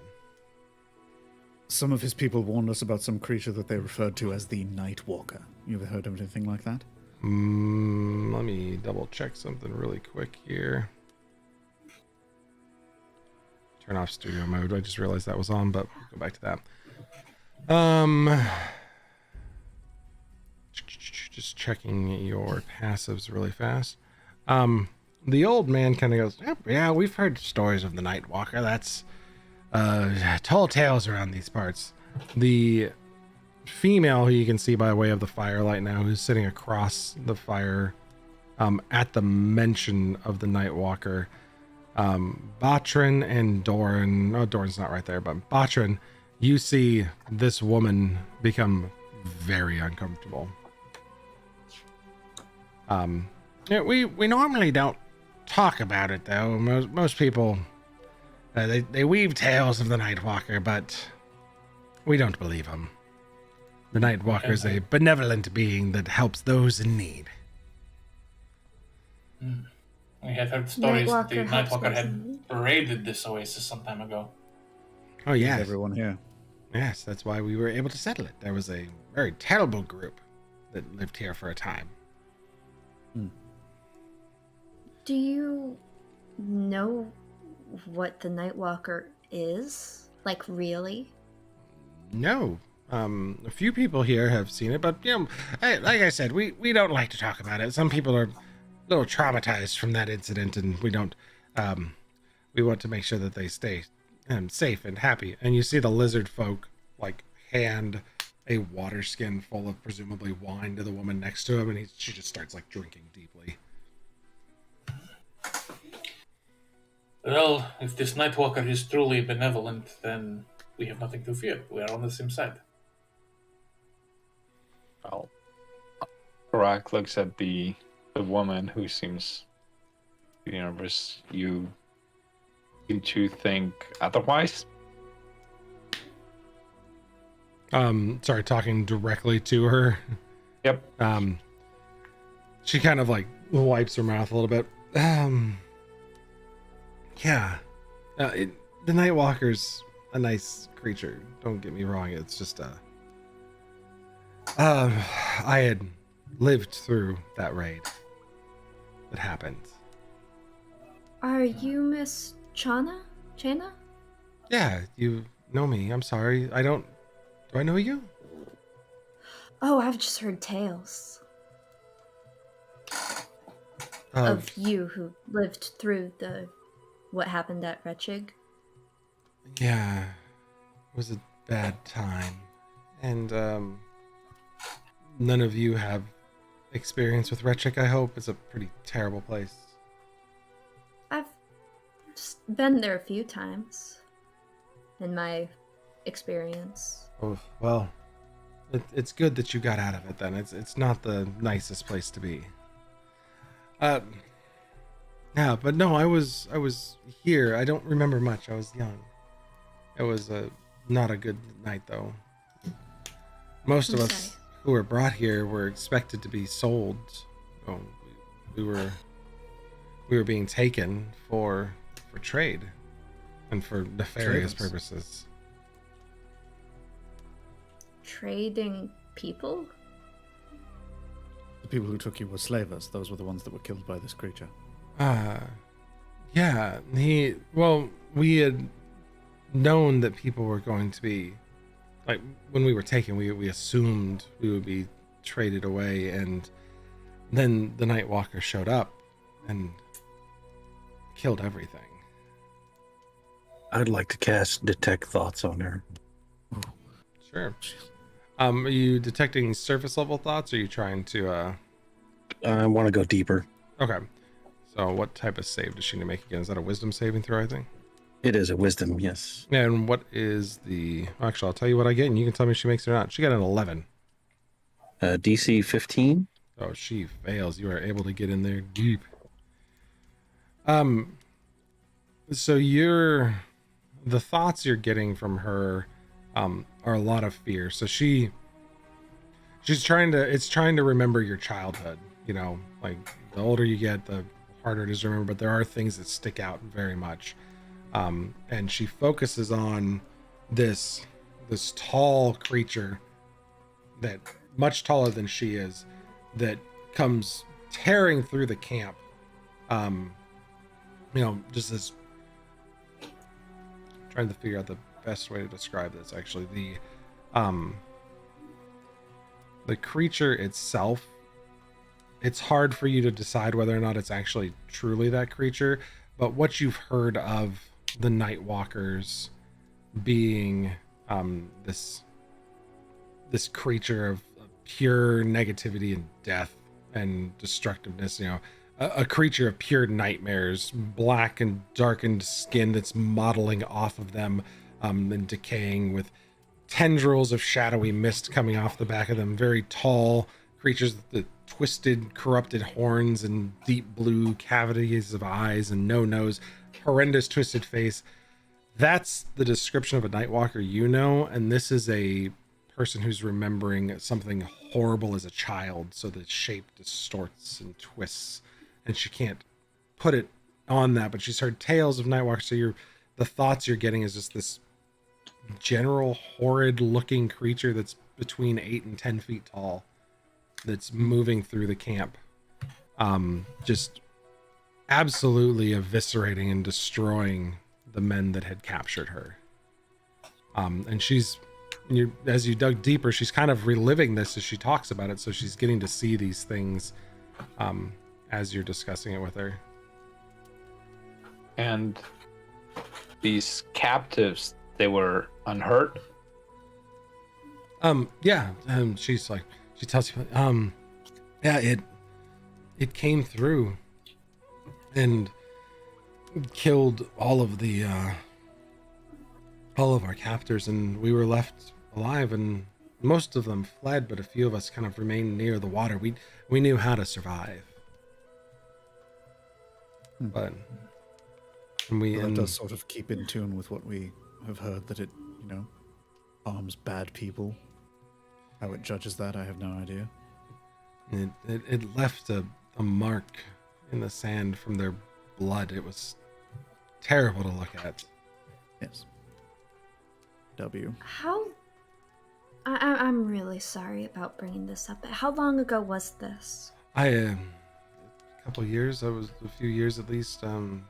Some of his people warned us about some creature that they referred to as the Night Walker. You ever heard of anything like that? Let me double check something really quick here. Turn off studio mode. I just realized that was on, but we'll go back to that. Just checking your passives really fast. The old man kind of goes, yeah, we've heard stories of the Night Walker. That's tall tales around these parts. The female, who you can see by way of the firelight now, who's sitting across the fire, at the mention of the Night Walker, Batrin and Doran. Oh, Doran's not right there, but Batrin, you see this woman become very uncomfortable. Yeah, we normally don't talk about it, though. Most people, they weave tales of the Night Walker, but we don't believe them. The Night Walker is a benevolent being that helps those in need. We had heard stories that the Nightwalker Night Walker helps had raided this oasis some time ago. Oh, yes. Everyone here. Yes, that's why we were able to settle it. There was a very terrible group that lived here for a time. Do you know what the Nightwalker is? Like, really? No. A few people here have seen it, but, like I said, we don't like to talk about it. Some people are a little traumatized from that incident, and we don't, we want to make sure that they stay safe and happy. And you see the lizard folk, like, hand a water skin full of presumably wine to the woman next to him, and she just starts, like, drinking deeply. Well, if this Nightwalker is truly benevolent, then we have nothing to fear. We are on the same side. Well, Karak looks at the woman who seems nervous. You two think otherwise? Sorry, talking directly to her. Yep. She kind of like wipes her mouth a little bit. Yeah. The Nightwalker's a nice creature. Don't get me wrong. It's just I had lived through that raid that happened. Are you Miss Chana? Chana? Yeah, you know me. I'm sorry. Do I know you? Oh, I've just heard tales of you who lived through what happened at Retchig. Yeah, it was a bad time. And none of you have experience with Retchik, I hope. It's a pretty terrible place. I've just been there a few times in my experience. Oh, well, it's good that you got out of it then. It's not the nicest place to be. Yeah, but no, I was here. I don't remember much. I was young. It was not a good night though. Most of us who were brought here were expected to be sold. Oh, we were being taken for trade and for nefarious purposes. Trading people? The people who took you were slavers. Those were the ones that were killed by this creature. Yeah. We had known that people were going to be, like, when we were taken, we assumed we would be traded away, and then the Nightwalker showed up and killed everything. I'd like to cast Detect Thoughts on her. Sure. Are you detecting surface level thoughts, or are you trying to I want to go deeper. Okay. So what type of save does she need to make again? Is that a wisdom saving throw, I think? It is a wisdom, yes. And what is the... Actually, I'll tell you what I get, and you can tell me if she makes it or not. She got an 11. DC 15. Oh, she fails. You are able to get in there deep. So the thoughts you're getting from her are a lot of fear. So it's trying to remember your childhood you know, like the older you get, the harder it is to remember, but there are things that stick out very much. And she focuses on this tall creature that much taller than she is, that comes tearing through the camp. Just this, trying to figure out the best way to describe this. Actually, the creature itself, it's hard for you to decide whether or not it's actually truly that creature, but what you've heard of the Night Walkers being this creature of pure negativity and death and destructiveness, a creature of pure nightmares, black and darkened skin that's modeling off of them, and decaying, with tendrils of shadowy mist coming off the back of them. Very tall creatures with the twisted, corrupted horns and deep blue cavities of eyes and no nose, horrendous twisted face. That's the description of a Nightwalker, and this is a person who's remembering something horrible as a child, so the shape distorts and twists, and she can't put it on that, but she's heard tales of Nightwalkers, so the thoughts you're getting is just this general horrid looking creature that's between 8 and 10 feet tall, that's moving through the camp, just absolutely eviscerating and destroying the men that had captured her. And as you dug deeper, she's kind of reliving this as she talks about it, so she's getting to see these things as you're discussing it with her. And these captives, they were unhurt? She's like, she tells you, it came through and killed all of our captors, and we were left alive, and most of them fled, but a few of us kind of remained near the water. We knew how to survive. But that does sort of keep in tune with what we have heard, that it, harms bad people. How it judges that, I have no idea. It left a mark in the sand from their blood. It was terrible to look at. Yes. W. I'm really sorry about bringing this up, but how long ago was this? A couple of years. I was a few years at least. I think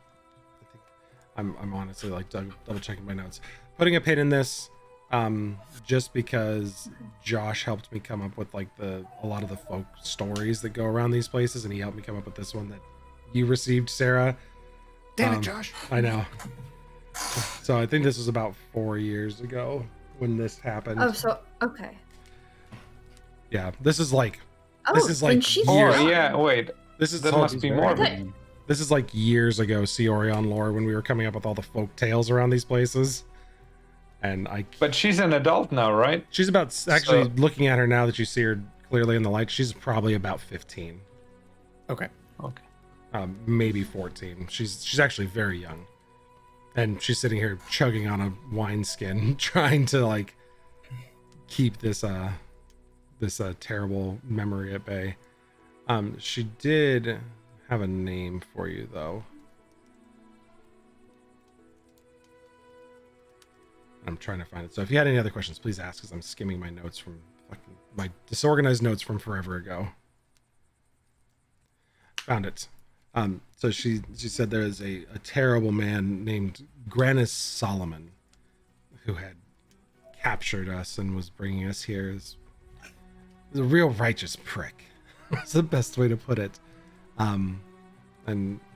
I'm honestly like double checking my notes, putting a pin in this, just because Josh helped me come up with like a lot of the folk stories that go around these places, and he helped me come up with this one that you received, Sarah. Damn it, Josh. I know. So I think this was about 4 years ago when this happened. Oh, so okay. Yeah, this is like and she's years. Oh, yeah, wait. That must be more. This is like years ago, Cyorion lore, when we were coming up with all the folk tales around these places. And But she's an adult now, right? She's about, actually, looking at her now that you see her clearly in the light, she's probably about 15. Okay. Maybe 14. She's actually very young. And she's sitting here chugging on a wineskin, trying to like keep this terrible memory at bay. She did have a name for you though. I'm trying to find it. So if you had any other questions, please ask, because I'm skimming my notes from my disorganized notes from forever ago. Found it. So she said there is a terrible man named Granis Solomon who had captured us and was bringing us here. Is a real righteous prick. That's the best way to put it. And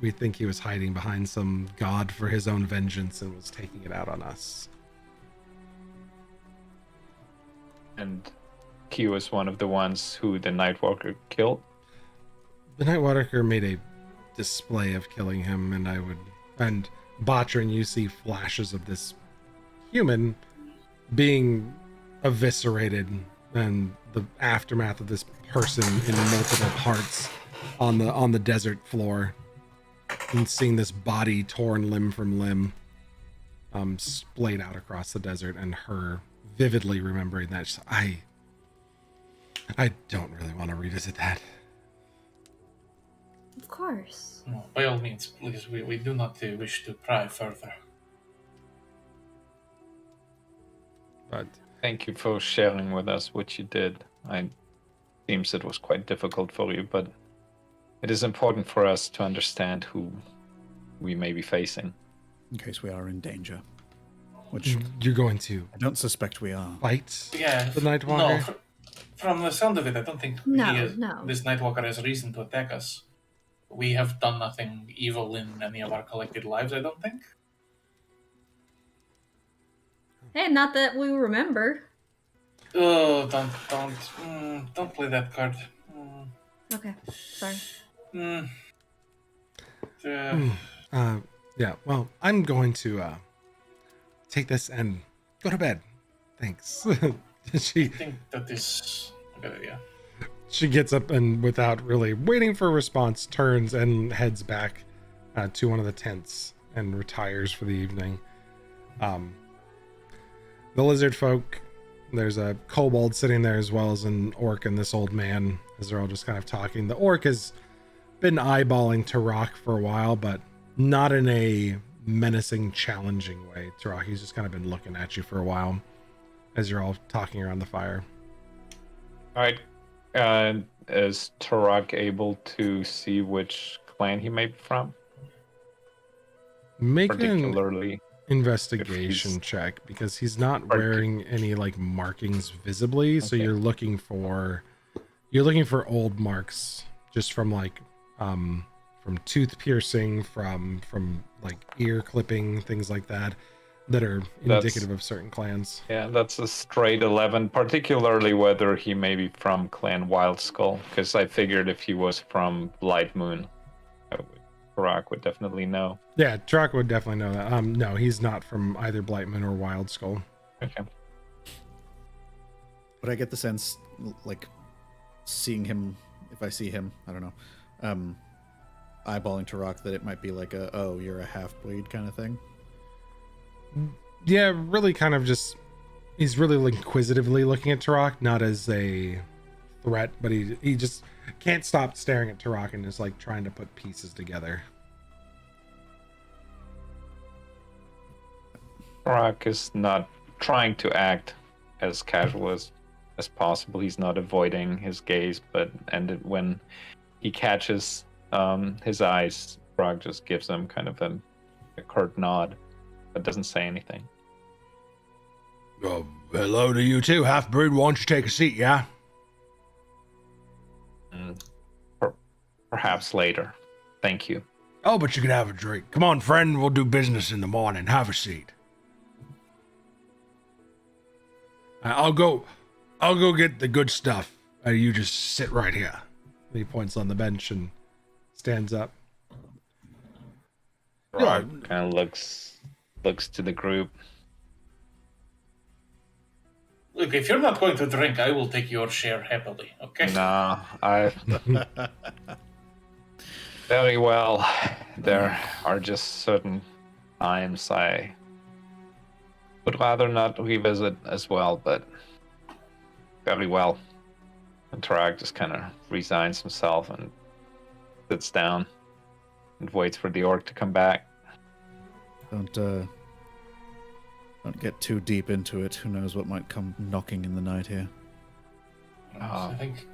we think he was hiding behind some god for his own vengeance and was taking it out on us. And he was one of the ones who the Nightwalker killed? The Nightwalker made a display of killing him, and Botcher and you see flashes of this human being eviscerated, and the aftermath of this person in multiple parts on the desert floor, and seeing this body torn limb from limb, splayed out across the desert, and her vividly remembering that. I don't really want to revisit that. Of course. No, by all means, please, we do not wish to pry further. But Thank you for sharing with us what you did. Seems it was quite difficult for you, but it is important for us to understand who we may be facing. In case we are in danger. Which you're going to I don't suspect we are. fight Yeah, the Nightwalker? No, from the sound of it, I don't think No. this Nightwalker has reason to attack us. We have done nothing evil in any of our collected lives, I don't think. Hey, not that we remember. Oh, don't play that card. Okay, sorry. Yeah, well, I'm going to take this and go to bed. Thanks. I think that is a good idea. She gets up and, without really waiting for a response, turns and heads back to one of the tents and retires for the evening. The lizard folk, there's a kobold sitting there as well as an orc and this old man, as they're all just kind of talking. The orc has been eyeballing Turok for a while, but not in a menacing, challenging way. Turok, he's just kind of been looking at you for a while as you're all talking around the fire. All right. Is Turok able to see which clan he may be from? Make an Particularly, investigation check, because he's not wearing any like markings visibly. So Okay. you're looking for old marks just from like from tooth piercing, from like ear clipping, things like that are indicative of certain clans. yeah, that's a straight 11. Particularly whether he may be from Clan Wild Skull, because I figured if he was from Light Moon, Turok would definitely know. Yeah, Turok would definitely know that. No, he's not from either Blightman or Wild Skull. Okay. But I get the sense, like, seeing him, if I see him, I don't know, eyeballing Turok, that it might be like a, oh, you're a half-breed kind of thing. Yeah, really kind of just, he's really inquisitively looking at Turok, not as a threat, but he just can't stop staring at Turok and is like trying to put pieces together. Turok is not trying to act as casual as possible. He's not avoiding his gaze, when he catches his eyes, Turok just gives him kind of a curt nod, but doesn't say anything. Oh, hello to you too, half-breed. Why don't you take a seat, yeah? Perhaps later. Thank you. Oh, but you can have a drink. Come on, friend. We'll do business in the morning. Have a seat. I'll go get the good stuff. You just sit right here. He points on the bench and stands up. Turok kind of looks to the group. Look, if you're not going to drink, I will take your share happily, okay? Nah, very well. There are just certain times I would rather not revisit as well, but very well. And Turok just kind of resigns himself and sits down and waits for the orc to come back. Don't get too deep into it. Who knows what might come knocking in the night here. I think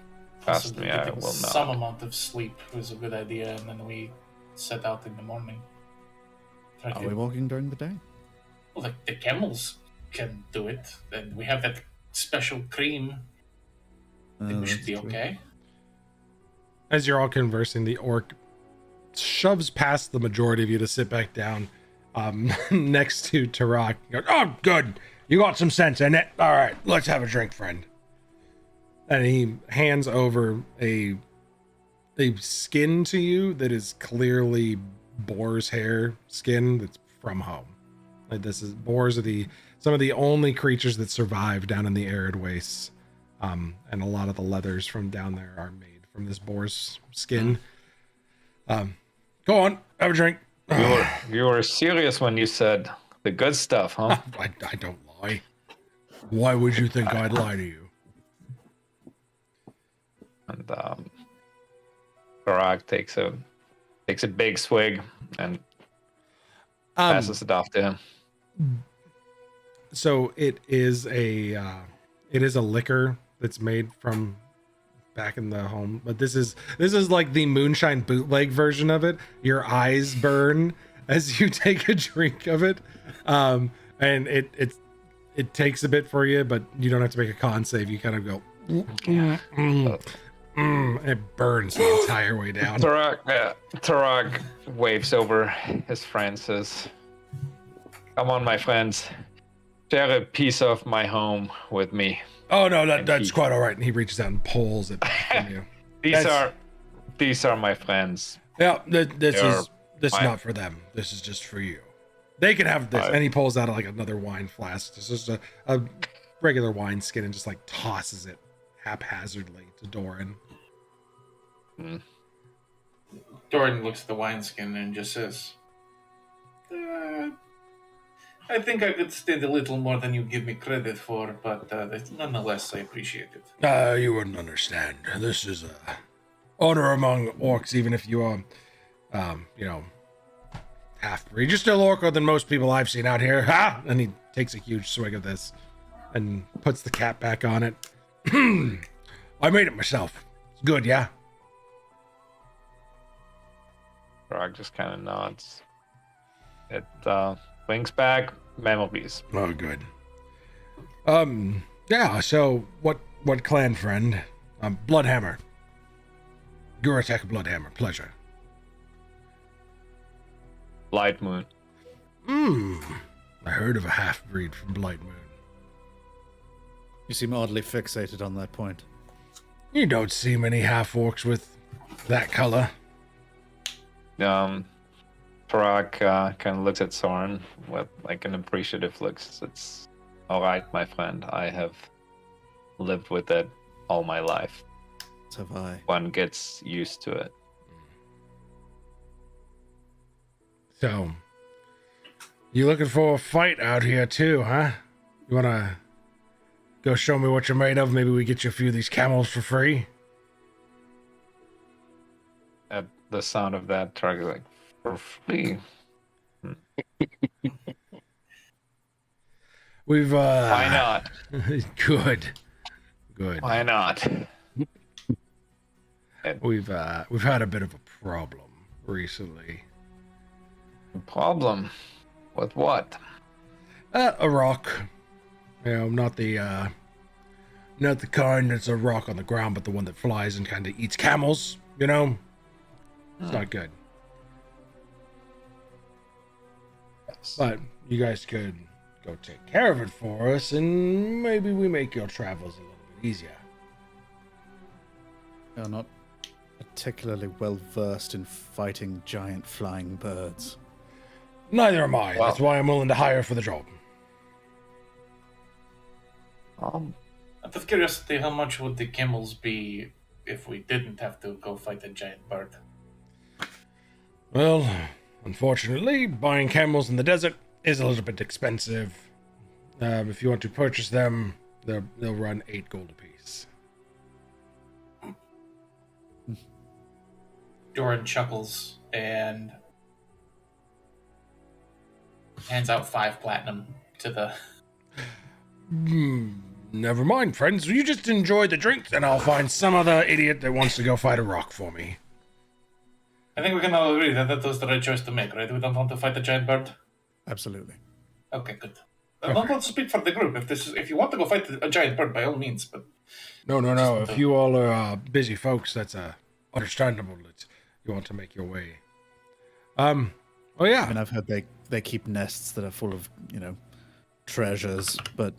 Trust possibly me, I getting will some not. amount of sleep was a good idea, and then we set out in the morning. Try Are to- we walking during the day? Well, the camels can do it, and we have that special cream. I think we should That's be true. okay. As you're all conversing, the orc shoves past the majority of you to sit back down next to Turok. He goes, oh, good. You got some sense in it. All right, let's have a drink, friend. And he hands over a skin to you that is clearly boar's hair skin that's from home. Like, this is boars are some of the only creatures that survive down in the arid wastes. And a lot of the leathers from down there are made from this boar's skin. Go on, have a drink. You were serious when you said the good stuff, huh? I don't lie. Why would you think I'd lie to you? And Turok takes a takes a big swig and Um, passes it off to him. so it is a liquor that's made from back in the home, but this is like the moonshine bootleg version of it. Your eyes burn as you take a drink of it, and it takes a bit for you, but you don't have to make a con save. You kind of go and it burns the entire way down. Turok waves over his friend, says, "Come on, my friends, share a piece of my home with me." Oh no, that's quite all right. And he reaches out and pulls it from you. These are my friends. Yeah, this is my- not for them. This is just for you. They can have this. And he pulls out like another wine flask. It's just a regular wine skin and just like tosses it haphazardly to Doran. Doran looks at the wineskin and just says, I think I could stand a little more than you give me credit for, but nonetheless, I appreciate it. You wouldn't understand. This is a honor among orcs, even if you are, half-breed. You're still orcer than most people I've seen out here. Ha! And he takes a huge swig of this and puts the cap back on it. I made it myself. It's good, yeah? Turok just kind of nods. It brings back memories. Oh, good. Yeah, so what clan friend? Bloodhammer. Guratek Bloodhammer, pleasure. Light Moon. I heard of a half-breed from Blight Moon. You seem oddly fixated on that point. You don't see many half-orcs with that color. Turok kind of looks at Soren with like an appreciative look. It's all right, my friend. I have lived with it all my life. So have I. One gets used to it. So, you looking for a fight out here too, huh? You wanna go show me what you're made of? Maybe we get you a few of these camels for free? At the sound of that, Turok is like, for free? We've Why not? Good. Why not? We've had a bit of a problem recently. Problem? With what? A rock. Not the kind that's a rock on the ground, but the one that flies and kind of eats camels. It's not good. But you guys could go take care of it for us, and maybe we make your travels a little bit easier. You're not particularly well versed in fighting giant flying birds. Neither am I. Well- That's why I'm willing to hire for the job. Out of curiosity, how much would the camels be if we didn't have to go fight a giant bird? Well, unfortunately, buying camels in the desert is a little bit expensive. If you want to purchase them, they'll run 8 gold apiece. Doran chuckles and hands out 5 platinum to the... Never mind, friends. You just enjoy the drinks, and I'll find some other idiot that wants to go fight a rock for me. I think we can all agree that that was the right choice to make, right? We don't want to fight a giant bird? Absolutely. Okay, good. I don't want to speak for the group. If you want to go fight a giant bird, by all means, but... No. If you all are busy folks, that's understandable that you want to make your way. Oh yeah. I mean, I've heard they keep nests that are full of, treasures, but...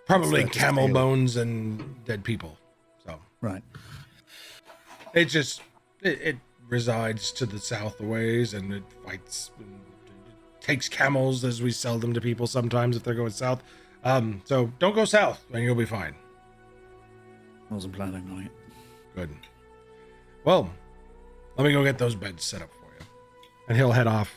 Probably It's there to camel steal. bones and dead people. So Right. it just it resides to the south a ways, and it fights. And it takes camels as we sell them to people sometimes if they're going south. So don't go south, and you'll be fine. Wasn't planning on it. Good. Well, let me go get those beds set up for you. And he'll head off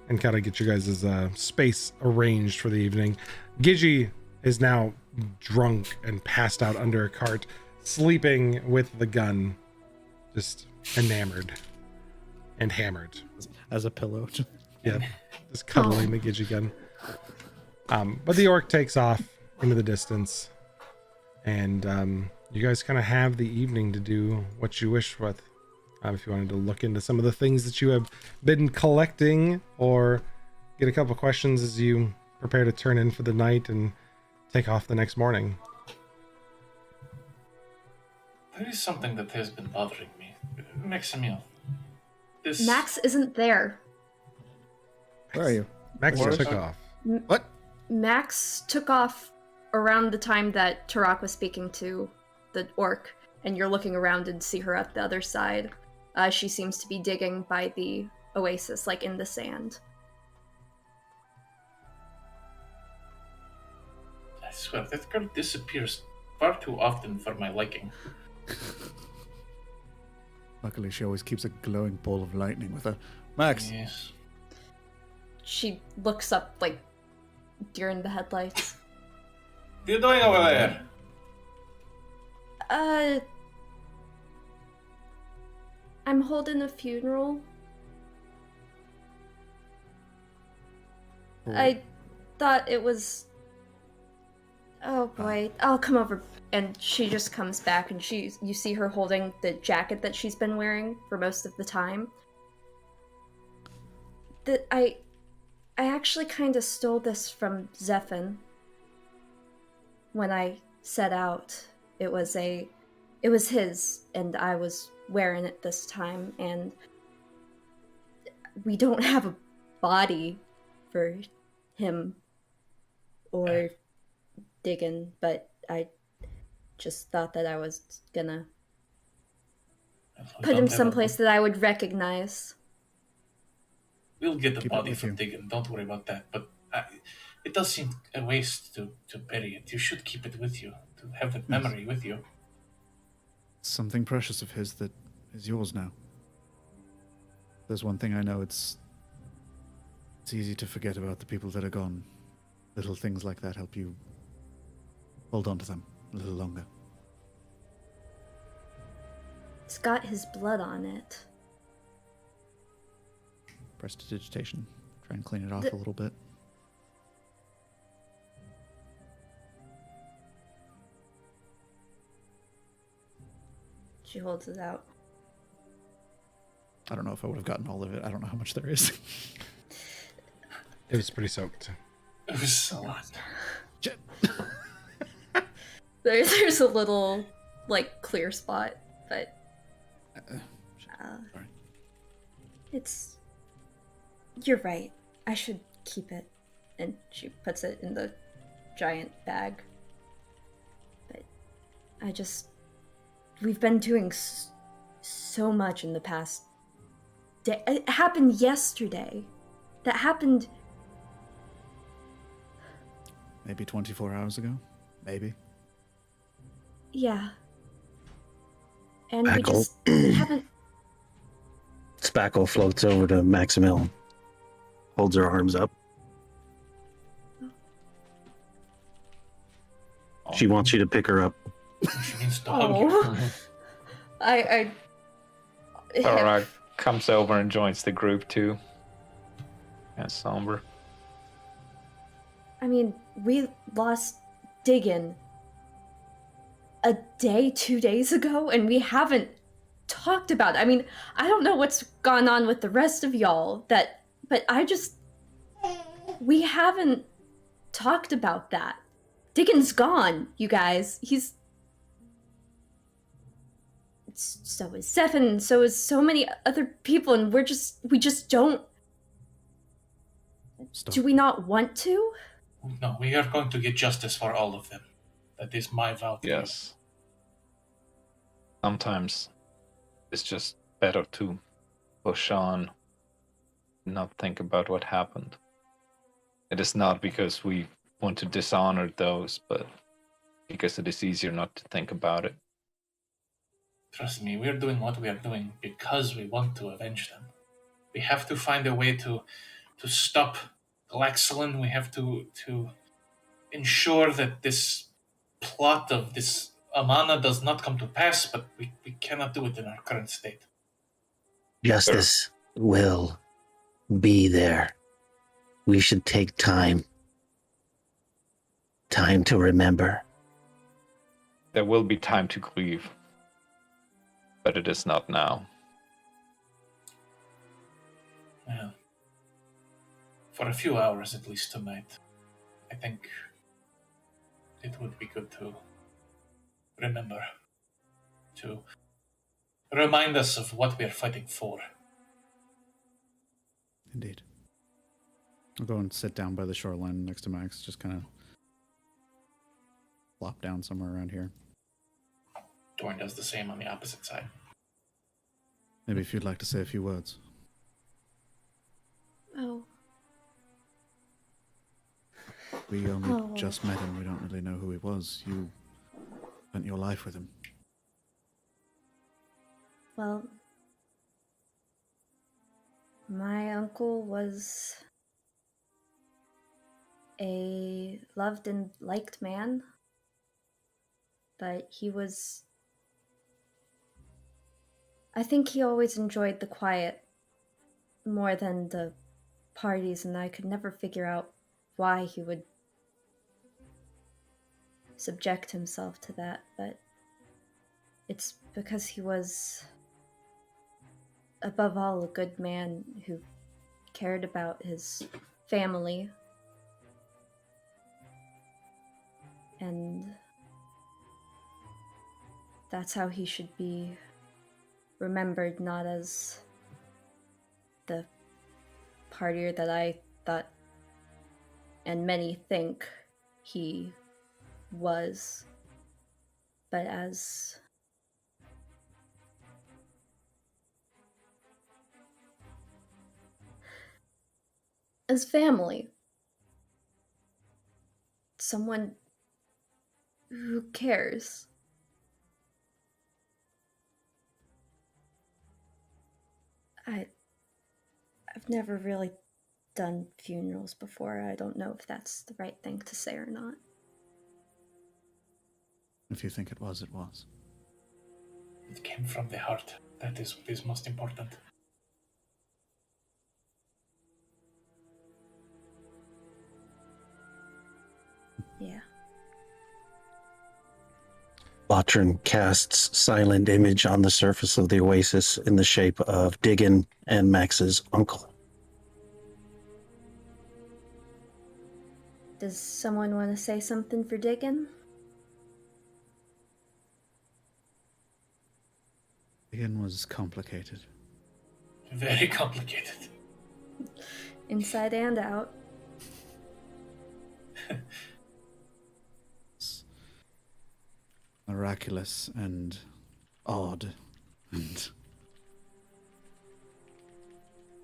and kind of get you guys' space arranged for the evening. Gigi is now drunk and passed out under a cart, sleeping with the gun, just enamored and hammered. As a pillow. Yeah, just cuddling the Gidgegun. But the orc takes off into the distance, and you guys kind of have the evening to do what you wish with. If you wanted to look into some of the things that you have been collecting, or get a couple questions as you prepare to turn in for the night and take off the next morning. There is something that has been bothering me. Maximil. Max isn't there. Where are you? Max Or- took off. What? Max took off around the time that Tarak was speaking to the orc, and you're looking around and see her at the other side. She seems to be digging by the oasis, like in the sand. I swear, that girl disappears far too often for my liking. Luckily, she always keeps a glowing ball of lightning with her. Max, Yes. She looks up, like, during the headlights. What are you doing over there? I'm holding a funeral. I thought it was... Oh boy, I'll come over. And she just comes back, and you see her holding the jacket that she's been wearing for most of the time. I actually kind of stole this from Zephin when I set out. It was his, and I was wearing it this time, and we don't have a body for him or Diggin, but I just thought that I was gonna put him someplace that I would recognize. We'll get the Keep it body with from you. Diggin, don't worry about that. But it does seem a waste to bury it. You should keep it with you, to have that memory with you. something precious of his that is yours now. There's one thing I know, it's easy to forget about the people that are gone. Little things like that help you hold on to them a little longer. It's got his blood on it. Prestidigitation. Try and clean it off a little bit. She holds it out. I don't know if I would have gotten all of it. I don't know how much there is. It was pretty soaked. It was a lot. There's a little, like, clear spot, but Sorry. it's... You're right. I should keep it. And she puts it in the giant bag. But I just... We've been doing so much in the past day. It happened yesterday. That happened... Maybe 24 hours ago? Maybe. Yeah. And we Spackle. just haven't... Spackle floats over to Maximil, holds her arms up. She wants you to pick her up. She means to hug you. Oh. I Thorak comes over and joins the group too. And somber. I mean, we lost Diggin a day, 2 days ago, and we haven't talked about it. I mean, I don't know what's gone on with the rest of y'all, but we haven't talked about that. Diggin's gone, you guys. So is Zephin, and so is so many other people, and we just don't... Stop. Do we not want to? No, we are going to get justice for all of them. That is my vow to you. Yes. Sometimes it's just better to push on, not think about what happened. It is not because we want to dishonor those, but because it is easier not to think about it. Trust me, we are doing what we are doing because we want to avenge them. We have to find a way to stop Galaxolin. We have to ensure that this plot of this Amana does not come to pass, but we cannot do it in our current state. Justice. will be there. We should take time. Time to remember. There will be time to grieve, but it is not now. Yeah. For a few hours at least tonight, I think it would be good to remember, to remind us of what we are fighting for. Indeed. I'll go and sit down by the shoreline next to Max, just kind of flop down somewhere around here. Dorn does the same on the opposite side. Maybe if you'd like to say a few words. Oh, We only Oh. just met him. We don't really know who he was. You spent your life with him. well, my uncle was a loved and liked man, but I think he always enjoyed the quiet more than the parties, and I could never figure out why he would subject himself to that, but it's because he was, above all, a good man who cared about his family. And that's how he should be remembered, not as the partier that I thought and many think he was, but as family. Someone who cares. I've never really done funerals before. I don't know if that's the right thing to say or not. If you think it was, it was. It came from the heart. That is what is most important. Yeah. Lotrin casts silent image on the surface of the oasis in the shape of Diggin and Max's uncle. Does someone want to say something for Diggin? Ian was complicated. Very complicated. Inside and out. Miraculous and odd. And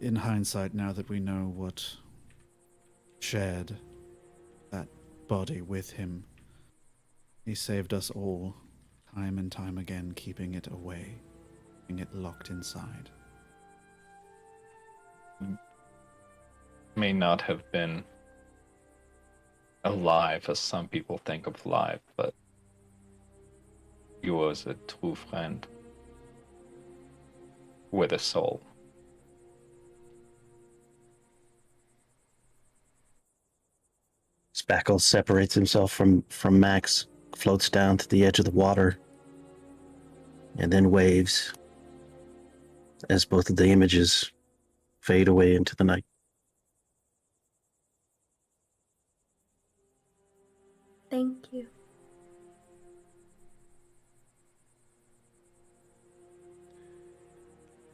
in hindsight, now that we know what shared that body with him, he saved us all, time and time again, keeping it away, keeping it locked inside. May not have been alive as some people think of life, but he was a true friend with a soul. Spackle separates himself from Max, floats down to the edge of the water, and then waves as both of the images fade away into the night. Thank you.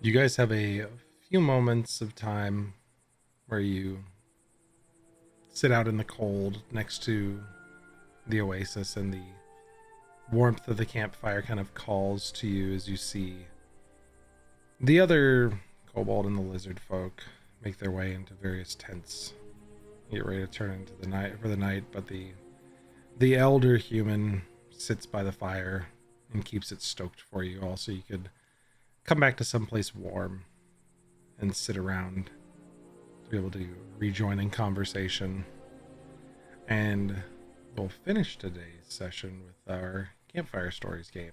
You guys have a few moments of time where you sit out in the cold next to the oasis, and the warmth of the campfire kind of calls to you as you see the other kobold and the lizard folk make their way into various tents, get ready to turn into the night for the night. But the elder human sits by the fire and keeps it stoked for you all, so you could come back to someplace warm and sit around to be able to rejoin in conversation. And we'll finish today's session with our Campfire Stories game.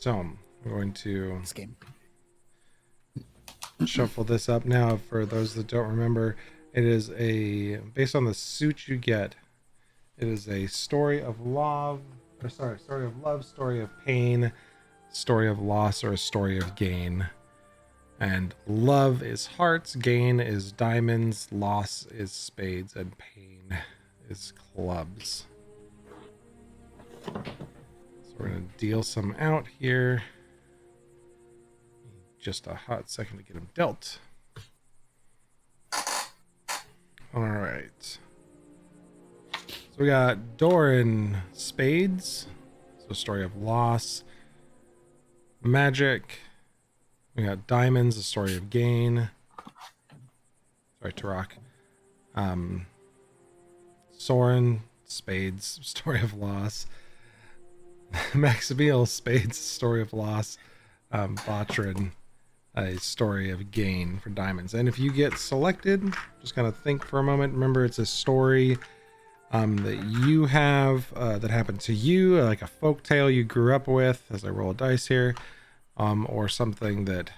So I'm going to This game. shuffle this up now for those that don't remember. It is based on the suit you get. It is a story of love, story of love, story of pain, story of loss, or a story of gain. And love is hearts, gain is diamonds, loss is spades, and pain is clubs. So we're going to deal some out here. Just a hot second to get them dealt. All right. So we got Doran spades, so story of loss. Magic. We got diamonds, a story of gain. Sorry, Tarak. Soren, spades, story of loss. Maximil, spades, story of loss. Botrin, a story of gain for diamonds. And if you get selected, just kind of think for a moment. Remember, it's a story that you have that happened to you, like a folk tale you grew up with, as I roll a dice here. Or something that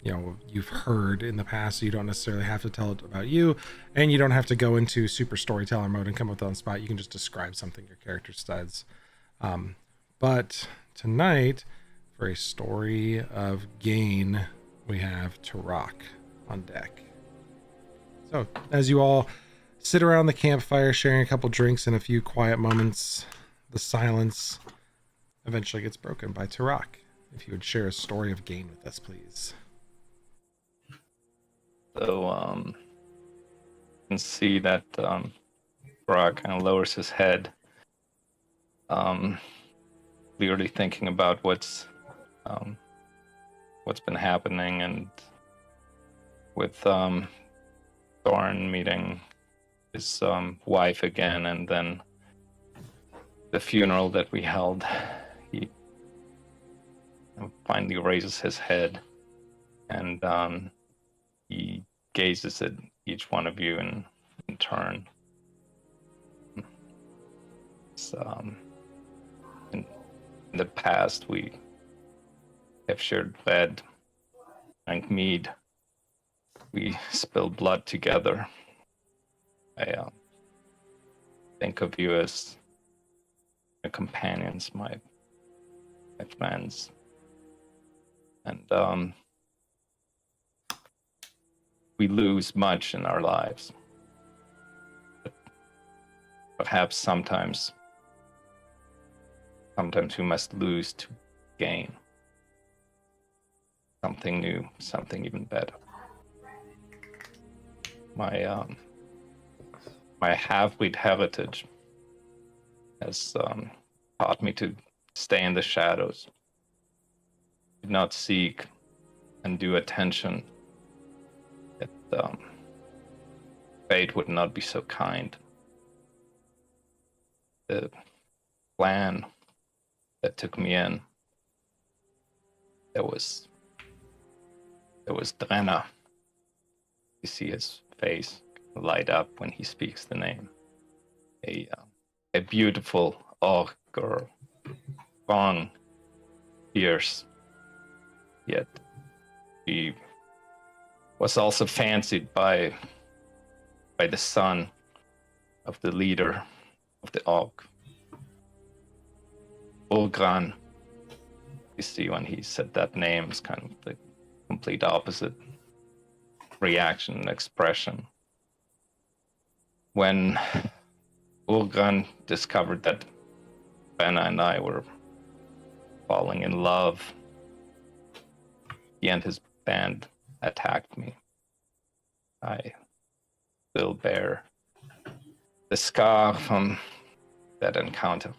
you've heard in the past, so you don't necessarily have to tell it about you, and you don't have to go into super storyteller mode and come up with it on the spot. You can just describe something your character says. But tonight, for a story of gain, we have Tarak on deck. So as you all sit around the campfire sharing a couple drinks and a few quiet moments, the silence eventually gets broken by Tarak. If you would share a story of gain with us, please. So, you can see that Brock kind of lowers his head, clearly thinking about what's been happening, and with Thorn meeting his wife again, and then the funeral that we held. He finally raises his head, and he gazes at each one of you in turn. In the past, we have shared bread, drank mead, we spilled blood together. I think of you as my companions, my friends. And we lose much in our lives. But perhaps sometimes we must lose to gain something new, something even better. My half-breed heritage has taught me to stay in the shadows, to not seek undue attention, that fate would not be so kind. The plan that took me in, there was Drenna. You see his face light up when he speaks the name. A beautiful orc girl, strong, fierce, yet she was also fancied by the son of the leader of the orc, Ulgran. You see, when he said that name, it's kind of the complete opposite reaction and expression. When Ulgran discovered that Benna and I were falling in love, he and his band attacked me. I still bear the scar from that encounter.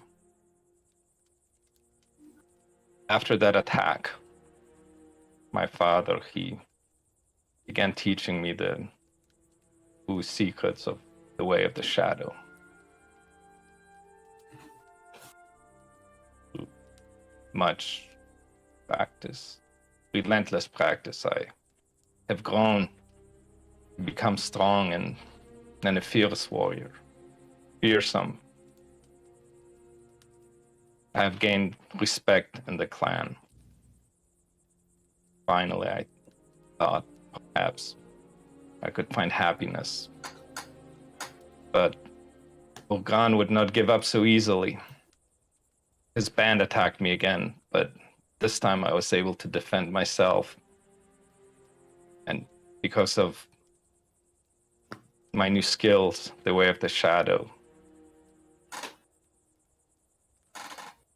After that attack, my father, he began teaching me the true secrets of the way of the shadow. Much practice, relentless practice, I have grown, become strong and a fierce warrior, fearsome. I have gained respect in the clan. Finally, I thought perhaps I could find happiness. But Organ would not give up so easily. His band attacked me again, but this time I was able to defend myself. And because of my new skills, the Way of the Shadow,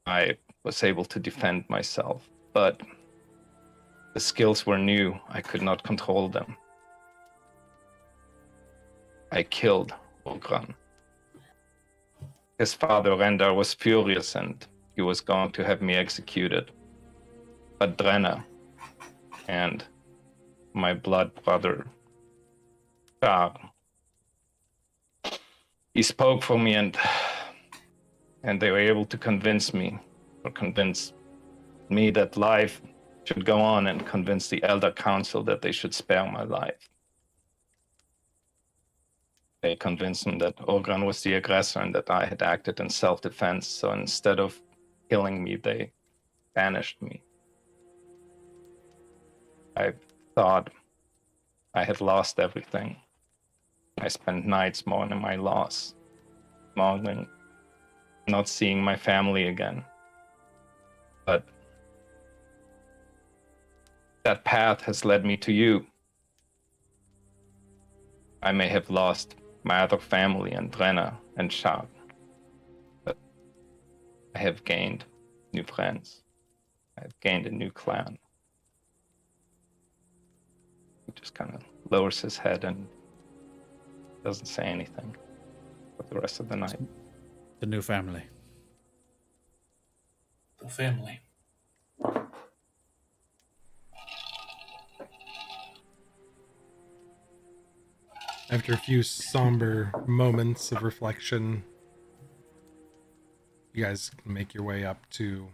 I was able to defend myself. But the skills were new. I could not control them. I killed Orgran. His father, Rendar, was furious and he was going to have me executed. But Drenna and my blood brother, Char, he spoke for me and they were able to convince me that life should go on and convince the Elder Council that they should spare my life. They convinced him that Orgran was the aggressor and that I had acted in self-defense, so instead of killing me, they banished me. I thought I had lost everything. I spent nights mourning my loss, mourning not seeing my family again. But that path has led me to you. I may have lost my other family and Drenna and Char, but I have gained new friends. I have gained a new clan. He just kind of lowers his head and doesn't say anything for the rest of the night. The new family. The family. After a few somber moments of reflection, you guys make your way up to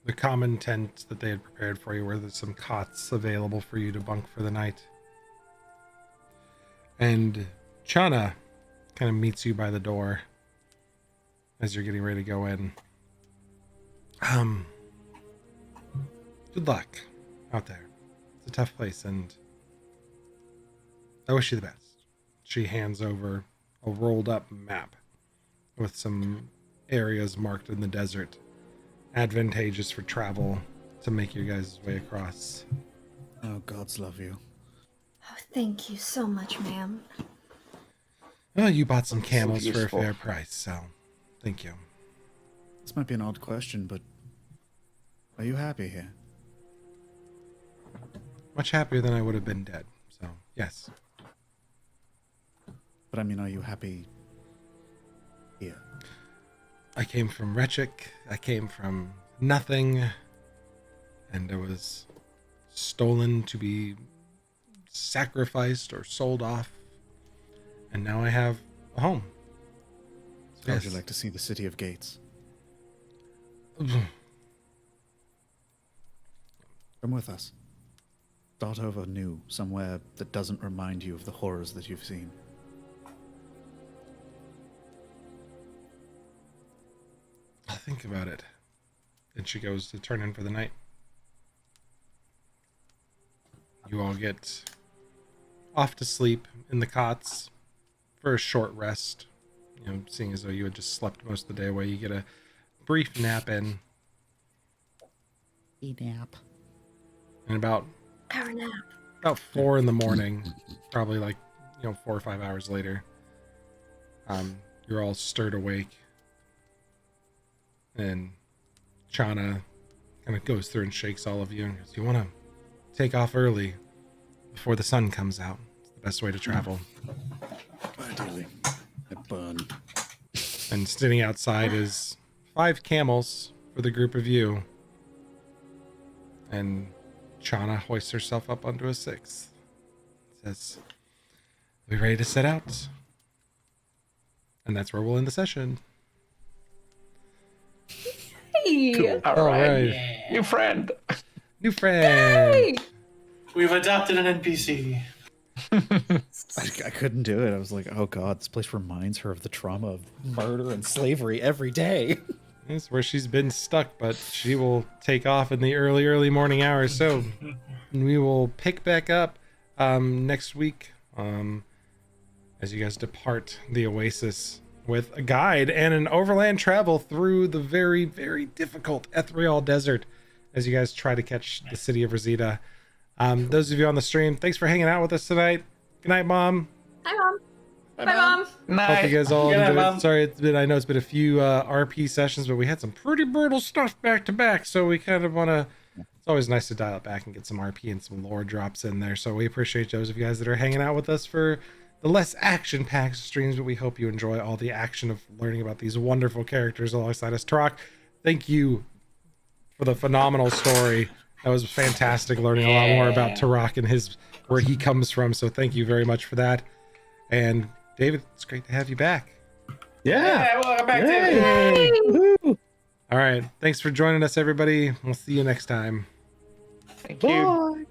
the common tent that they had prepared for you, where there's some cots available for you to bunk for the night. And Chana kind of meets you by the door as you're getting ready to go in. Good luck out there. It's a tough place, and I wish you the best. She hands over a rolled up map with some areas marked in the desert, advantageous for travel to make your guys' way across. Oh, gods love you. Oh, thank you so much, ma'am. Well, you bought some camels So for a useful. fair price, so thank you. This might be an odd question, but are you happy here? Much happier than I would have been dead, so yes. But I mean, are you happy here? I came from Rechik, I came from nothing, and I was stolen to be sacrificed or sold off, and now I have a home. So How would yes. you like to see the city of Gates? Come with us. Start over new, somewhere that doesn't remind you of the horrors that you've seen. I'll think about it. And she goes to turn in for the night. You all get off to sleep in the cots for a short rest. You know, seeing as though you had just slept most of the day away, you get a brief nap in. Nap. And about Power nap. 4 in the morning, probably like, 4 or 5 hours later, you're all stirred awake. And Chana kind of goes through and shakes all of you and goes, you want to take off early before the sun comes out. It's the best way to travel. Ideally. I burn. And sitting outside is 5 camels for the group of you. And Chana hoists herself up onto a 6th. Says, we ready to set out? And that's where we'll end the session. Hey! All All right. right. Yeah. New friend. New friend. Hey! We've adopted an NPC. I couldn't do it. I was like, oh god, this place reminds her of the trauma of murder and slavery every day. That's where she's been stuck, but she will take off in the early morning hours. So we will pick back up next week as you guys depart the Oasis with a guide and an overland travel through the very, very difficult Ethereal Desert as you guys try to catch the city of Rosita. Those of you on the stream, thanks for hanging out with us tonight. Good night, Mom. Hi, Mom. Bye, Mom. Hope you guys all Good night, enjoyed. Mom. Sorry, I know it's been a few RP sessions, but we had some pretty brutal stuff back to back, so we kind of want to. It's always nice to dial it back and get some RP and some lore drops in there. So we appreciate those of you guys that are hanging out with us for the less action-packed streams, but we hope you enjoy all the action of learning about these wonderful characters alongside us. Turok, thank you for the phenomenal story. That was fantastic, learning a lot more about Turok and where he comes from. So thank you very much for that. And David, it's great to have you back. Yeah. Welcome back, Yay. David. Woo. All right. Thanks for joining us, everybody. We'll see you next time. Thank you. Bye.